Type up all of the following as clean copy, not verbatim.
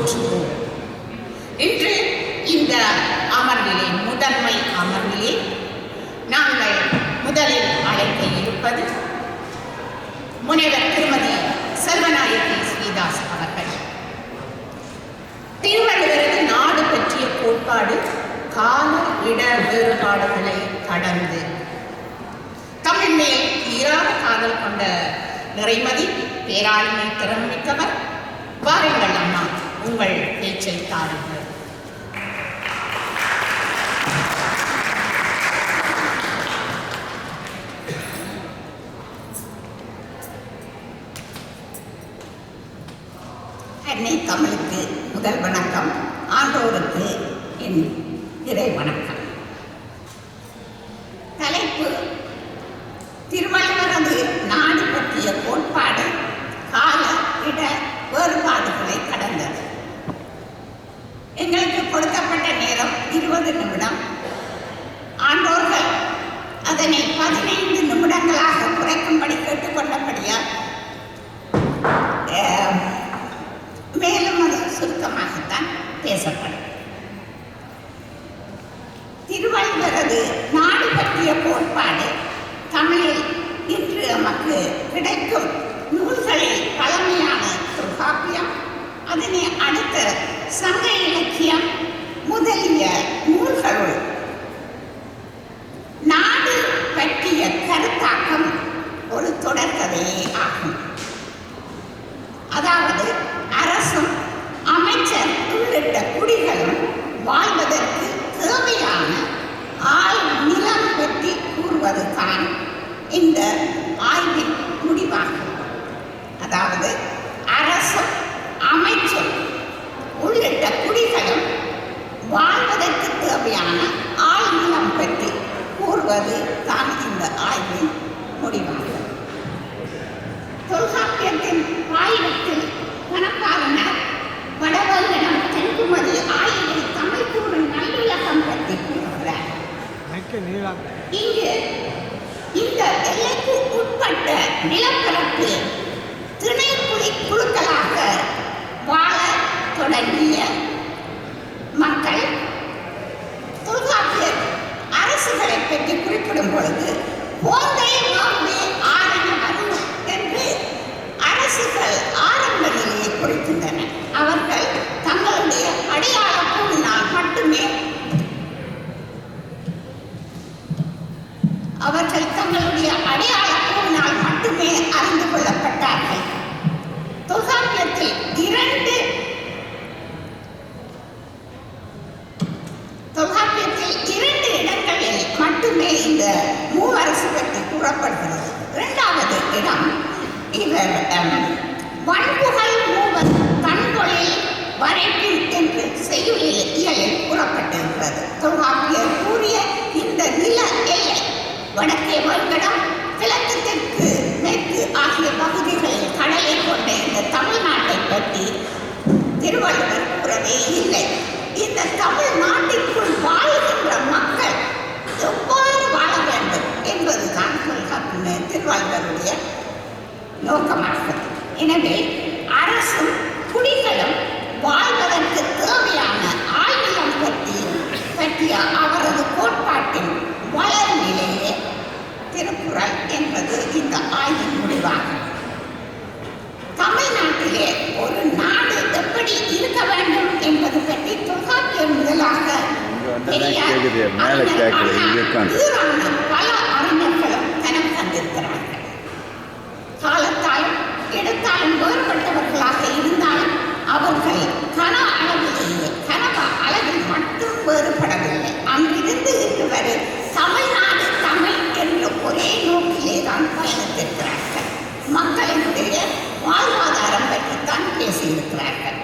போற்றுவோம். இன்று இந்த அமர்விலே, முதன்மை அமர்விலே நாங்கள் முதலில் அழைக்க இருப்பது முனைவர் திருமதி செல்வநாயகி ஸ்ரீதாஸ் அவர்கள். திருவள்ளுவரது நாடு பற்றிய கோட்பாடு கால இட வேறுபாடுகளை கடந்து தமிழ் மேல் தீராத காதல் கொண்ட நிறைமதி பேராளுமை திறன்மிக்கவர். வாருங்கள் அம்மா, உங்கள் பேச்சை தாருங்கள். அன்னை தமிழுக்கு முதல் வணக்கம், ஆண்டோருக்கு என் இறை வணக்கம். தலைப்பு திருவள்ளுவரது நாடு பற்றிய கோட்பாடு கால இட வேறுபாடுகளை கடந்தது. எங்களுக்கு கொடுக்கப்பட்ட நேரம் 20 நிமிடம். ஆண்டோர்கள் அதனை 15 நிமிடங்களாக குறைக்கும்படி கேட்டுக்கொண்டபடியால் மேலும் அது சுருக்கமாகத்தான் பேசப்படும். திருவள்ளுவரது நாடு பற்றிய கோட்பாடு தமிழில் இன்று நமக்கு கிடைக்கும் நூல்களில் பழமையான தொல்காப்பியம், அதனை அடுத்த சங்க இலக்கியம் முதலிய நூல்களுள் நாடு பற்றிய கருத்தாக்கம் ஒரு தொடர்கதையே ஆகும். அதாவது அரசும் அமைச்சர் உள்ளிட்ட குடிகளும் வாழ்வதற்கு தேவையான ஆள் நிலம் பற்றி கூறுவதுதான் இந்த ஆய்வின் முடிவாகும். அதாவது அரசும் அமைச்சர் உள்ளிட்ட குடிகளும் வாழ்வதற்கு தேவையான ஆள் நிலம் பற்றி கூறுவது தான் இந்த ஆய்வின் முடிவாகும். தொல்காப்பியத்தின் ஆயிரத்தில் கணக்காளனர் வடவர்களிடம் தென்குமரி ஆய்வை தமிழ் கூறும் நல்லுலகம் பற்றி கூறுகிறார். இங்கு இந்த எல்லைக்கு உட்பட்ட நிலப்பரப்பில் திணைப்புலி குழுக்களாக வாழ தொடங்கிய மக்கள் தொல்காப்பிய அரசுகளை பற்றி குறிப்பிடும் பொழுது போந்தை வாம்பே ஆரண வரும் என்று அரசுகள் ஆரம்ப நிலையை குறிக்கின்றன. அவர்கள் தங்களுடைய அடையாள கூறினால் மட்டுமே அறிந்து கொள்ளப்பட்டார்கள். தொல்காப்பியத்தில் இரண்டு இடங்களில் மட்டுமே இந்த மூவரசு பற்றி கூறப்படுகிறது. இரண்டாவது இடம் இவர் வன்புகழ் மூவர் தன்கொழில் வரைப்பில் என்று செய்யுளில் கூறப்பட்டிருக்கிறது. தொல்காப்பியர் கூறிய இந்த நில எல்லை வடக்கே வங்கடம், கிழக்கு தெற்கு மேற்கு ஆகிய பகுதிகளில் கடலை கொண்ட இந்த தமிழ்நாட்டை பற்றி திருவள்ளுவர் கூறவே இல்லை. இந்த தமிழ்நாட்டிற்குள் வாழ்கின்ற மக்கள் எவ்வாறு வாழ வேண்டும் என்பதுதான் திருவள்ளுவருடைய நோக்கமாகும். எனவே அரசும் குடிகளும் வாழ்வதற்கு தேவையான ஆழ்நிலம் பற்றிய அவரது கோட்பாட்டின் வளர் நிலையே திருக்குறள் என்பது இந்த ஆய்வின் முடிவாகும். தமிழ்நாட்டிலே ஒரு நாடு எப்படி இருக்க வேண்டும் என்பது பற்றி தொல்காப்பியர் முதலாக பல அறிஞர்களும் கனம் கண்டிருக்கிறார்கள். காலத்தாலும் இடத்தாலும் வேறுபட்டவர்களாக இருந்தாலும் அவர்கள் கனவு அளவில் மட்டும் வேறுபடவில்லை. அங்கிருந்து இன்று வரை தமிழ்நாடு தமிழ் என்ற ஒரே நோக்கிலே தான் பயணித்திருக்கிறார்கள். மக்களினுடைய வாழ்வாதாரம் பற்றித்தான் பேசியிருக்கிறார்கள்.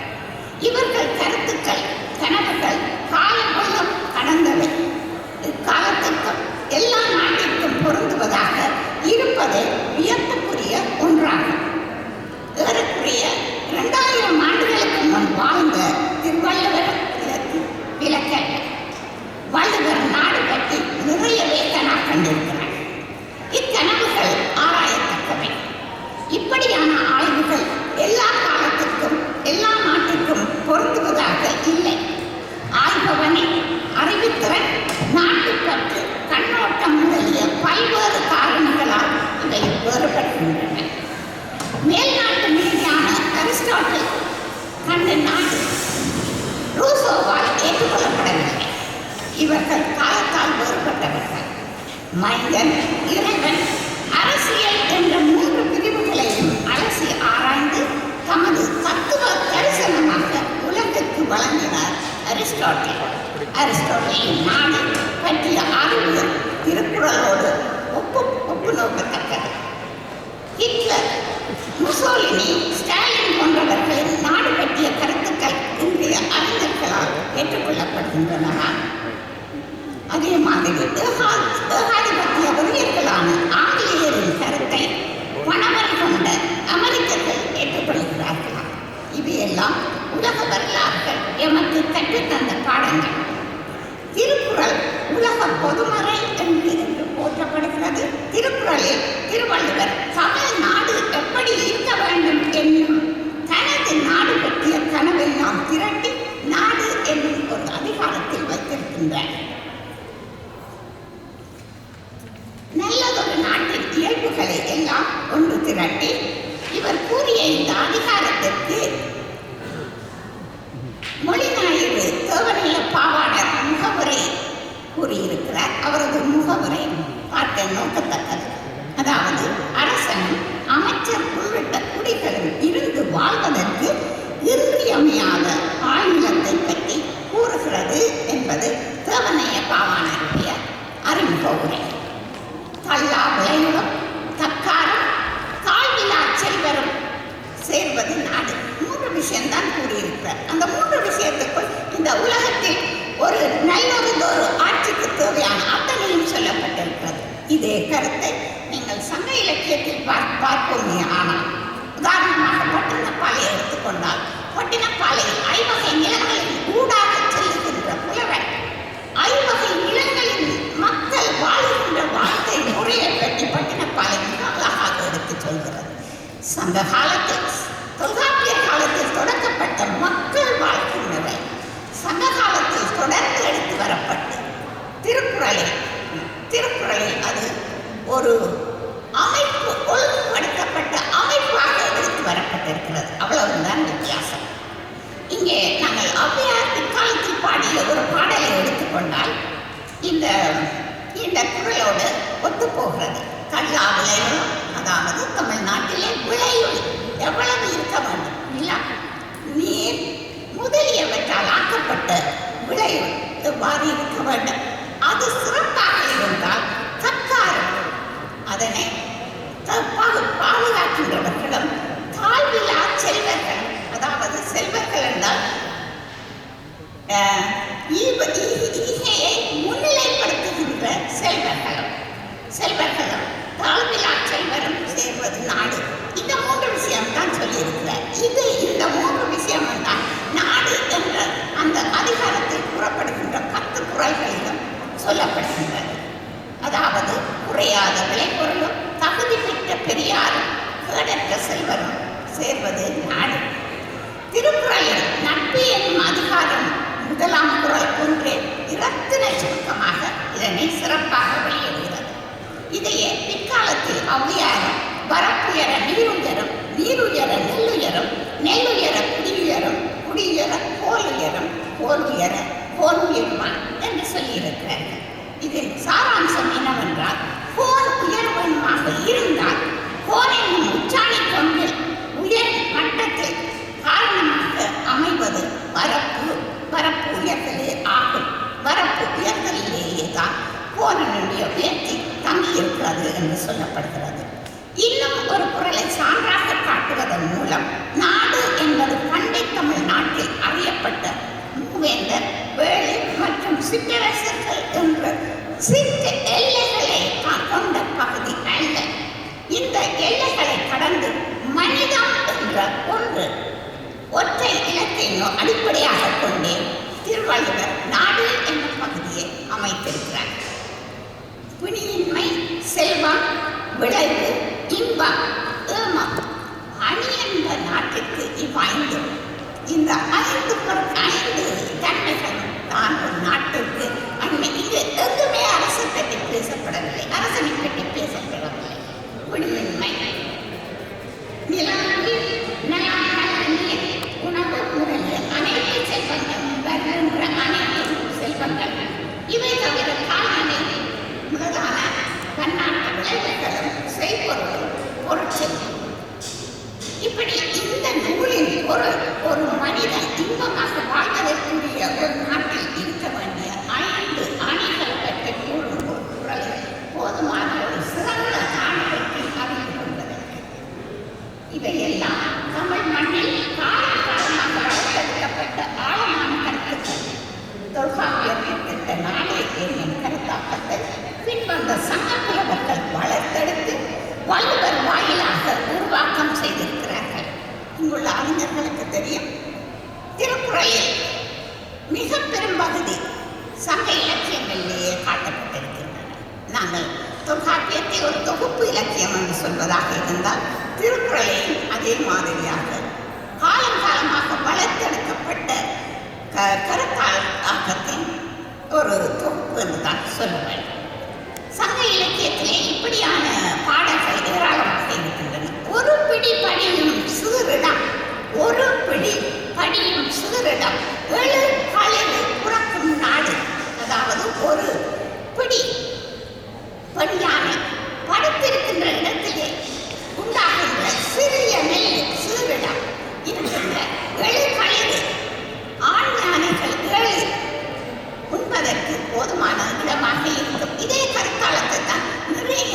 இவர்கள் கருத்துக்கள், கனவுகள் காலம் வெள்ளம் கடந்தவை. இக்காலத்திற்கும் எல்லா நாட்டிற்கும் பொருந்து இவர்கள் காலத்தால் வேறுபட்டவர்கள். மைந்தன், இறைவன், அரசியல் என்ற 3 பிரிவுகளையும் அலசி ஆராய்ந்து தமது தத்துவ தரிசனமாக உலகிற்கு வழங்கினார் அரிஸ்டாட்டில். அரிஸ்டாட்டிலின் நாடு பற்றிய அறிவு திருக்குறளோடு ஒப்பு நோக்கத்தக்கது. ஹிட்லர், முசோலினி, ஸ்டாலின் போன்றவர்களின் நாடு பற்றிய கருத்துக்கள் இன்றைய அறிஞர்களால் ஏற்றுக்கொள்ளப்படுகின்றன. அதே மாதிரி ஏகாதிபத்திய வெறியர்களான ஆங்கிலேயரின் கருத்தை பணவர் கொண்ட அமெரிக்கர்கள் ஏற்றுக்கொள்கிறார்களா? இவையெல்லாம் உலக வரலாறுகள் எமக்கு கற்றுத்தந்த பாடங்கள். திருக்குறள் உலக பொதுமறை என்று போற்றப்படுகிறது. திருக்குறளில் திருவள்ளுவர் தமிழ் நாடு எப்படி இருக்க வேண்டும் என்னும் தனது நாடு பற்றிய கனவெல்லாம் திரட்டி நாடு என்னும் ஒரு அதிகாரத்தில் வைத்திருக்கின்றார். நல்லதொரு நாட்டின் இயல்புகளை எல்லாம் ஒன்று திரட்டி இவர் கூறிய இந்த அதிகாரத்திற்கு மொழிநாயகர் தேவநில பாவாணர் முகவுரை கூறியிருக்கிறார். அவரது முகவுரை பார்க்க நோக்கத்தக்கது. அதாவது அரசனும் அமைச்சர் உள்ளிட்ட குடிகளும் இருந்து வாழ்வதற்கு இன்றியமையாத ஆழ்நிலத்தை பற்றி கூறுகிறது என்பது தேவனைய பாவாணருடைய அறிமுக உரை. தள்ளா விளைவுகளும் தக்காரும் தாழ்விலா செல்வரும் சேர்வது நாடு. 3 விஷயம்தான் கூறியிருக்கிறார். அந்த 3 விஷயத்துக்குள் இந்த உலகத்தில் ஒரு நல்லொரு ஆட்சிக்கு தேவையான அத்தனையும் சொல்லப்பட்டிருக்கிறது. இதே கருத்தை நீங்கள் சங்க இலக்கியத்தில் பார்ப்போமே. ஆனால் உதாரணமாக பட்டினப்பாலை எடுத்துக்கொண்டால் பட்டினப்பாலையில் 5 வகை நிலங்களில் ஊடாக செல்லுகின்ற புலவர் 5 வகை நிலங்களில் மக்கள் வாழ்கின்ற வாழ்க்கை முறையை பற்றி பட்டினப்பாலை மிக அழகாக எடுத்து சொல்கிறது. சங்க காலத்தில் தொல்காப்பியர் காலத்தில் தொடக்கப்பட்ட மக்கள் வாழ்க்கை முறை சங்க காலத்தில் தொடர்ந்து எடுத்து வரப்பட்டு திருக்குறளில் அது ஒரு அமைப்பு, ஒழுங்குபடுத்தப்பட்ட அமைப்பாக எடுத்து வரப்பட்டிருக்கிறது. அவ்வளவுதான் வித்தியாசம். இங்கே நாங்கள் ஔவையார் பிற்காலத்தில் பாடிய ஒரு பாடலை எடுத்துக்கொண்டால் இந்த குறளோடு ஒத்துப்போகிறது. தள்ளா விளைவுகளும், அதாவது தமிழ்நாட்டிலே விளைவுகள் எவ்வளவு இருக்க வேண்டும், நிலம், நீர் முதலியவற்றால் ஆக்கப்பட்ட விளைவு எவ்வாறு இருக்க வேண்டும், அது சிறப்பாக இருந்தால் தற்காலம் அதனை பாதுகாக்கின்றவர்களும் தாழ்விலா செல்வர்கள், அதாவது செல்வர்கள் என்றால் ஈகையை முன்னிலைப்படுத்துகின்ற செல்வர்களும் தாழ்விலா செல்வரும் சேர்வது நாடு. இந்த 3 விஷயம் தான் சொல்லியிருக்கிறார். இந்த 3 விஷயம் தான் நாடு என்ற அந்த அதிகாரத்தில் கூறப்படுகின்ற 10 குறள்களிலும் சொல்லப்படுகின்றது. அதாவது குறையாத விளைபொருளும் தகுதி பெற்ற பெரியாரும் கேடற்ற செல்வரும் சேர்வது நாடு. திருக்குறளில் நட்பு என்னும் அதிகாரம் 1ஆம் குறள் ஒன்றே இரத்தின சுருக்கமாக இதனை சிறப்பாக வெளியிடுகிறது. இதையே பிற்காலத்தில் ஔவையாரும் வரப்புயர நீருயரும், நீருயர நெல்லுயரும், நெல்லுயர குடியுயரும், குடியுயர கோலுயரும், கோலுயர கோலுயருமான் என்று சொல்லியிருக்கிறார்கள். இதில் சாராம்சம் என்னவென்றால், கோன் உயர்வனமாக இருந்தால் கோன் என்னும் உச்சாணி கொம்பில் உயர் மட்டத்தில் காரணமாக அமைவது வரப்பு உயர்தலே ஆகும். வரப்பு உயர்தலிலேயே தான் கோனினுடைய உயர்த்தி தங்கியிருக்கிறது என்று சொல்லப்படுகிறது. இன்னும் ஒரு குறளை சான்றாக காட்டுவதன் மூலம் நாடு என்பது பண்டை தமிழ் நாட்டில் அறியப்பட்ட மூவேந்தர், வேளி மற்றும் சிற்றரசர்கள் என்ற சிறு எல்லைகளை கொண்ட பகுதி அல்ல. இந்த எல்லைகளை கடந்து மனிதம் என்ற ஒற்றை இலக்கை அடிப்படையாக கொண்டே திருவள்ளுவர் நாடு என்ற பகுதியை அமைத்திருக்கிறார். பிணியின்மை, செல்வம், விளைவு, இன்பம், ஏமம், அணி என்ற நாட்டிற்கு இவ்வைந்து, இந்த 5 தன்மைகள் தான் ஒரு நாட்டிற்கு அண்மை. இது எங்குமே அரசை பற்றி பேசப்படவில்லை, அரசனை பற்றி பேசப்படவில்லை. பிணியின்மை, நிலம், நலம், நீர், உணவு, முறையில் அனைத்து செல்வங்கள் வருகின்ற அனைத்து செல்வங்கள் இவை தவிர கால்நடை முதலான பன்னாட்டு விளைவுகளும் செய்பொருளும் பொருட்செல்வம். இப்படி இந்த நூலின் ஒரு மனிதன் இன்பமாக வாழ்வதற்குரிய ஒரு நாட்டில் இருக்க வேண்டிய 5 அணிகள் பற்றி கூறும் ஒரு குரலை போதுமான ஒரு சிறந்த நாடுகளுக்கு அறிந்து கொள்வதற்கு. இவையெல்லாம் தமிழ் மண்ணில் காலம் காலமாக வளர்த்தெடுக்கப்பட்ட ஆழமான கருத்துக்கள். தொல்காப்பியம் என்கின்ற நாடே என்னும் கருத்தாக்கத்தை பின்வந்த சங்க புலவர்கள் வளர்த்தெடுத்து வள்ளுவர் வாயிலாக உருவாக்கம் செய்திருக்கிறார்கள். இங்குள்ள அறிஞர்களுக்கு தெரியும், திருக்குறளில் மிக பெரும் பகுதி சங்க இலக்கியங்களிலேயே காட்டப்பட்டிருக்கின்றன. நாங்கள் தொல்காப்பியத்தை ஒரு தொகுப்பு இலக்கியம் என்று சொல்வதாக இருந்தால், திருக்குறளையும் அதே மாதிரியாக காலங்காலமாக வளர்த்தெடுக்கப்பட்ட கருத்தாக்கத்தின் ஒரு தொகுப்பு என்று தான் சொல்ல வேண்டும். சங்க இலக்கியத்திலே இப்படியான பாடல்கள் ஏராளமாக இருக்கின்றன. ஒரு பிடி படியும் சிறிடம், ஒரு பிடி படியும் சிறிடம், 7 களிறு புறக்கும் நாடு. அதாவது ஒரு பிடி பெண் யானை படுத்திருக்கின்ற இடத்திலே உண்டாகின்ற சிறிய நெல் சிறிடம் இருக்கின்ற 7 களிறு ஆண் யானைகள் 7 உண்பதற்கு போதுமான இடமாக இருக்கும். இதே கருத்தாளத்தை தான் நிறைய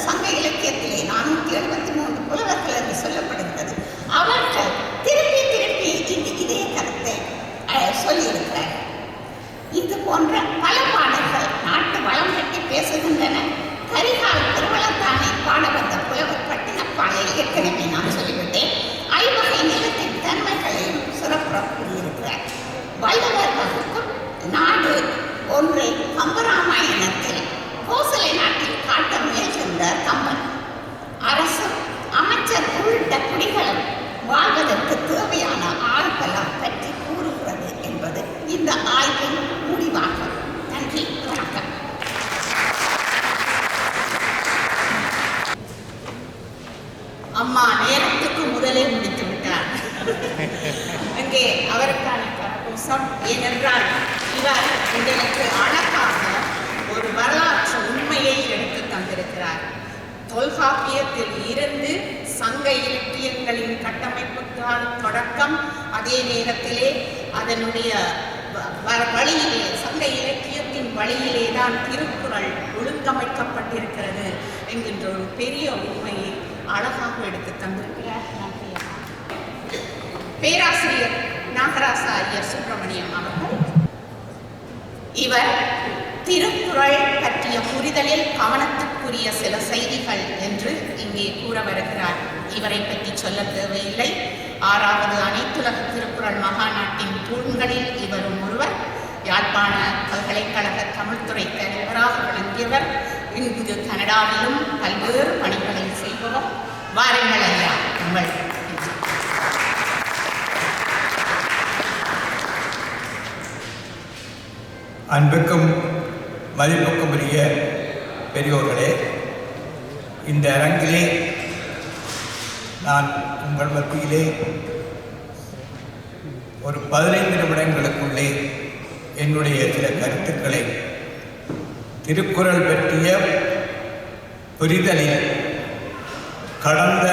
சங்க இலக்கியத்திலே 473 புலவர்கள் என்று சொல்லப்படுகிறது. அவர்கள் திருப்பி இதே கருத்தை சொல்லியிருக்கிறார்கள். இது போன்ற பல பாடல்கள் நாட்டு வளம் கட்டி பேசுகின்றன. கரிகால திருவளத்தானை பாட வந்த புலவர் பட்டினப்பாலை ஏற்கனவே நான் சொல்லிவிட்டேன். 5 வகை நிலத்தின் தன்மைகளையும் சிறப்புற கூறியிருக்கிறார். வள்ளுவர் வகுக்கும் நாடு ஒன்றை கம்பராமாயணத்தில் கோசலை நாட்டில் காட்ட முயல்கின்ற கம்பன் அரசு அமைச்சர் உள்ளிட்ட குடிகளும் வாழ்வதற்கு தேவையான ஆள்பலம் பற்றி கூறுகிறது என்பது இந்த ஆய்வின் முடிவாகும். நன்றி, வணக்கம். அம்மா நேரத்துக்கு முதலே முடித்து விட்டார். அங்கே அவருக்கான கரகோஷம். ஏனென்றால் இவர் எங்களுக்கு அழகாக ஒரு வரலாற்று உண்மையை எடுத்து தந்திருக்கிறார். தொல்காப்பியத்தில் இருந்து சங்க இலக்கியங்களின் கட்டமைப்புக்கான தொடக்கம், அதே நேரத்திலே அதனுடைய வழியிலே சங்க இலக்கியத்தின் வழியிலே தான் திருக்குறள் ஒழுங்கமைக்கப்பட்டிருக்கிறது என்கின்ற ஒரு பெரிய உண்மையை அழகாக எடுத்து தந்திருக்கிறார். பேராசிரியர் நாகராச ஐயர் சுப்பிரமணியம் அவர்கள் இவர் திருக்குறள் பற்றிய புரிதலில் கவனத்துக்குரிய சில செய்திகள் என்று இங்கே கூற வருகிறார். இவரை பற்றி சொல்ல தேவையில்லை. 6வது அனைத்துலக திருக்குறள் மகாநாட்டின் தூண்களில் இவரும் ஒருவர். யாழ்ப்பாண பல்கலைக்கழக தமிழ்துறை தலைவராக விளங்கியவர். இங்கு கனடாவிலும் பல்வேறு பணிகளை செய்பவர். வாருங்கள் ஐயா, உங்கள் அன்புக்கும் மதிப்புக்கும் உரிய பெரியோர்களே, இந்த அரங்கிலே நான் உங்கள் மத்தியிலே ஒரு 15 நிமிடங்களுக்குள்ளே என்னுடைய சில கருத்துக்களை திருக்குறள் பற்றிய புரிதலில் கடந்த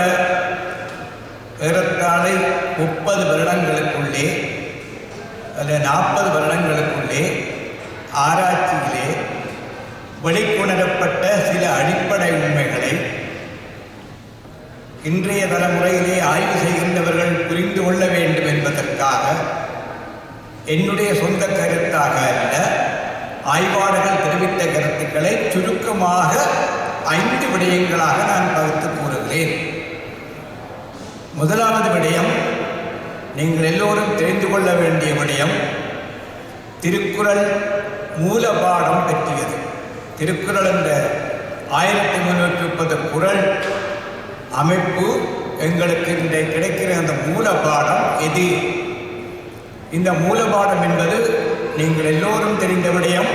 ஏறத்தாழ 30 வருடங்களுக்குள்ளே அல்லது 40 வருடங்களுக்குள்ளே ஆராய்ச்சியிலே வெளிக்கொணரப்பட்ட சில அடிப்படை உண்மைகளை இன்றைய தலைமுறையிலே ஆய்வு செய்கின்றவர்கள் புரிந்து கொள்ள வேண்டும் என்பதற்காக என்னுடைய சொந்த கருத்தாக அல்ல, ஆய்வாளர்கள் தெரிவித்த கருத்துக்களை சுருக்கமாக 5 விடயங்களாக நான் பகுத்து கூறுகிறேன். முதலாவது விடயம், நீங்கள் எல்லோரும் தெரிந்து கொள்ள வேண்டிய விடயம், திருக்குறள் மூலபாடம் பற்றியது. திருக்குறள் என்ற 1330 குறள் அமைப்பு எங்களுக்கு இன்றைக்கு கிடைக்கிற அந்த மூலபாடம் எது? இந்த மூலபாடம் என்பது நீங்கள் எல்லோரும் தெரிந்த விடயம்.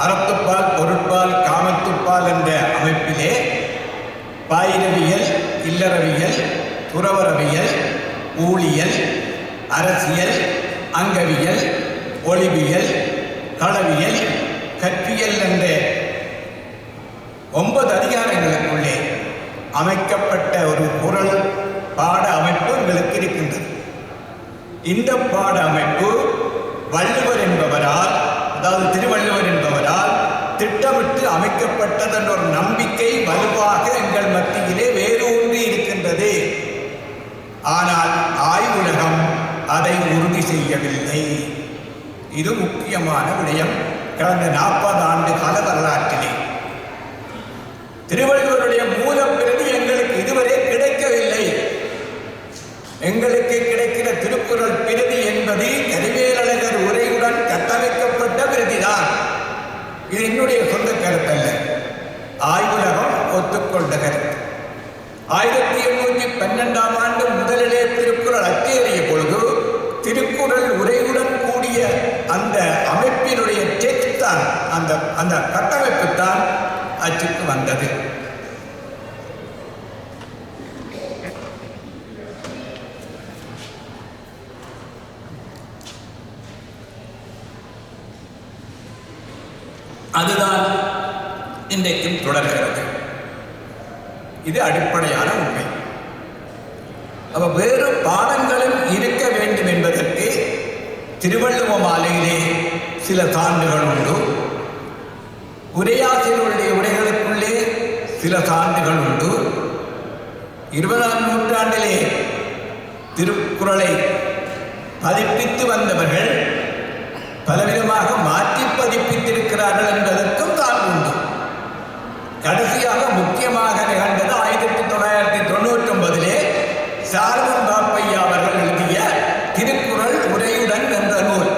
அறத்துப்பால், பொருட்பால், காமத்துப்பால் என்ற அமைப்பிலே பாயிரவியல், இல்லறவியல், துறவரவியல், ஊழியல், அரசியல், அங்கவியல், ஒளிவியல், களவியல், கற்பியல் என்ற 9 அதிகாரங்களுக்குள்ளே அமைக்கப்பட்ட ஒரு குறள் பாட அமைப்பு எங்களுக்கு இருக்கின்றது. இந்த பாட அமைப்பு வள்ளுவர் என்பவரால், அதாவது திருவள்ளுவர் என்பவரால் திட்டமிட்டு அமைக்கப்பட்டது என்ற ஒரு நம்பிக்கை வலுவாக எங்கள் மத்தியிலே வேரூன்றி இருக்கின்றது. ஆனால் ஆய்வுலகம் அதை உறுதி செய்யவில்லை. இது முக்கியமான விடயம். கடந்த 40 ஆண்டு கால வரலாற்றிலே திருவள்ளுவருடைய மூலப்பிரதி எங்களுக்கு இதுவரை கிடைக்கவில்லை. எங்களுக்கு கிடைக்கிற திருக்குறள் பிரதி என்பது கரிவேலழகர் உரையுடன் கட்டமைக்கப்பட்ட பிரதிதான். இது என்னுடைய சொந்த கருத்தல்ல, ஆய்வுலகம் ஒத்துக்கொண்ட கருத்து. 1812ஆம் ஆண்டு முதலிலே திருக்குறள் அச்சேறிய பொழுது திருக்குறள் உரையுடன் கூடிய அந்த அமைப்பினுடைய டெக்ஸ்ட் தான், அந்த கட்டமைப்பு தான் அச்சுக்கு வந்தது. அதுதான் இன்றைக்கும் தொடர்கிறது. இது அடிப்படையான உண்மை. அப்ப வேறு பாடங்களும் இருக்க வேண்டும் என்பதற்கு திருவள்ளுவ மாலையிலே சில சான்றுகள் உண்டு. உரையாசிரியருடைய உரைகளுக்குள்ளே சில சான்றுகள் உண்டு. 20ஆம் நூற்றாண்டிலே திருக்குறளை பதிப்பித்து வந்தவர்கள் பலவிதமாக மாற்றி பதிப்பித்திருக்கிறார்கள் என்பதற்கும் சான்று உண்டு. கடைசியாக முக்கியமாக நிகழ்ந்தது 1999 சார்வன் பாப்பையா அவர்கள் எழுதிய திருக்குறள் உரையுடன் என்ற நூல்.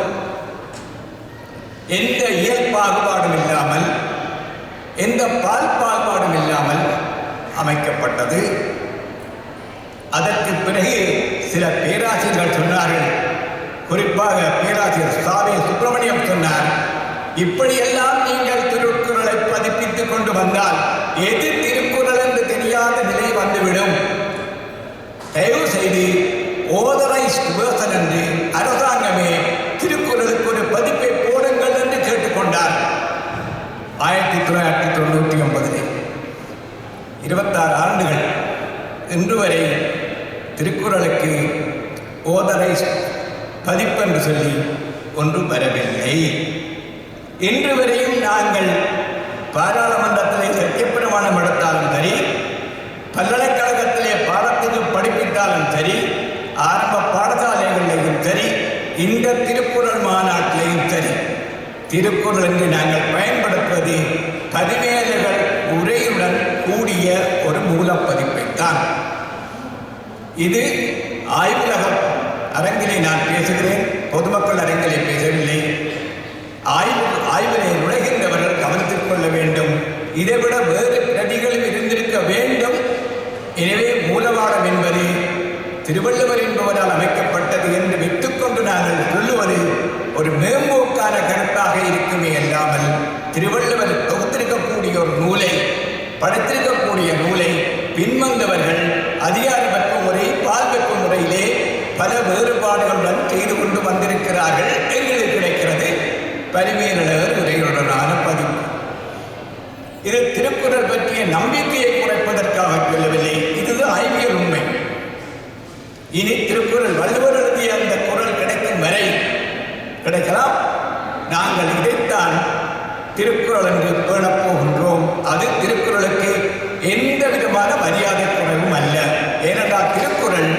எந்த இயல் பாகுபாடும் இல்லாமல், எந்த பால் பாகுபாடும் இல்லாமல் அமைக்கப்பட்டது. அதற்கு பிறகு சில பேராசிரியர்கள் சொன்னார்கள், குறிப்பாக பேராசிரியர் சாவே சுப்பிரமணியம் சொன்னார், இப்படியெல்லாம் நீங்கள் திருக்குறளை பதிப்பித்துக் கொண்டு வந்தால் எது திருக்குறள் என்று தெரியாத நிலை வந்துவிடும். தயவு செய்து ஆதரைஸ்ட் வெர்ஷன் என்று அரசாங்கமே திருக்குறளுக்கு ஒரு பதிப்பை போடுங்கள் என்று கேட்டுக்கொண்டார். 1999 26 ஆண்டுகள் இன்று வரை திருக்குறளுக்கு ஆதரைஸ்ட் பதிப்பென்று சொல்லி ஒன்றும் வரவில்லை. இன்று வரையும் நாங்கள் பாராளுமன்றத்திலே சத்தியப்பிரமாணம் எடுத்தாலும் சரி, பல்கலைக்கழகத்திலே பாடத்துக்கு படிப்பித்தாலும் சரி, ஆரம்ப பாடசாலைகளிலேயும் சரி, இந்த திருக்குறள் மாநாட்டிலேயும் சரி, திருக்குறள் என்று நாங்கள் பயன்படுத்துவது பதிவேடுகள் உரையுடன் கூடிய ஒரு மூலப்பதிப்பைத்தான். இது ஆய்வுலகம் அரங்கிலே நான் பேசுகிறேன், பொதுமக்கள் அரங்கிலே பேசவில்லை. ஆய்விலே நுழைகின்றவர்கள் கவனித்துக் கொள்ள வேண்டும். இதைவிட வேறு பிரதிகளும் இருந்திருக்க வேண்டும். எனவே மூலபாடம் என்பது திருவள்ளுவர் என்பவரால் அமைக்கப்பட்டது என்று வைத்துக்கொண்டு நாங்கள் சொல்லுவது ஒரு மேம்போக்கான கருத்தாக இருக்குமே அல்லாமல், திருவள்ளுவர் தொகுத்திருக்கக்கூடிய ஒரு நூலை, படைத்திருக்கக்கூடிய நூலை பின்வந்தவர்கள் அதிகாரமற்ற முறை, பால்வெப்பு முறையிலே பல வேறுபாடுகளுடன் செய்து கொண்டு வந்திருக்கிறார்கள். எங்களுக்கு கிடைக்கிறது பரிமேலழகர் உரையுடனான பதிப்பு. இது திருக்குறள் பற்றிய நம்பிக்கையை குறைப்பதற்காக சொல்லவில்லை. இதுதான் ஆய்வியல் உண்மை. இனி திருக்குறள் வள்ளுவர் எழுதிய அந்த குறள் கிடைக்கும் வரை கிடைக்கலாம். நாங்கள் இதைத்தான் திருக்குறள் என்று பேணப் போகின்றோம். அது திருக்குறளுக்கு எந்த விதமான மரியாதை குறைவும் அல்ல. ஏனென்றால் திருக்குறள்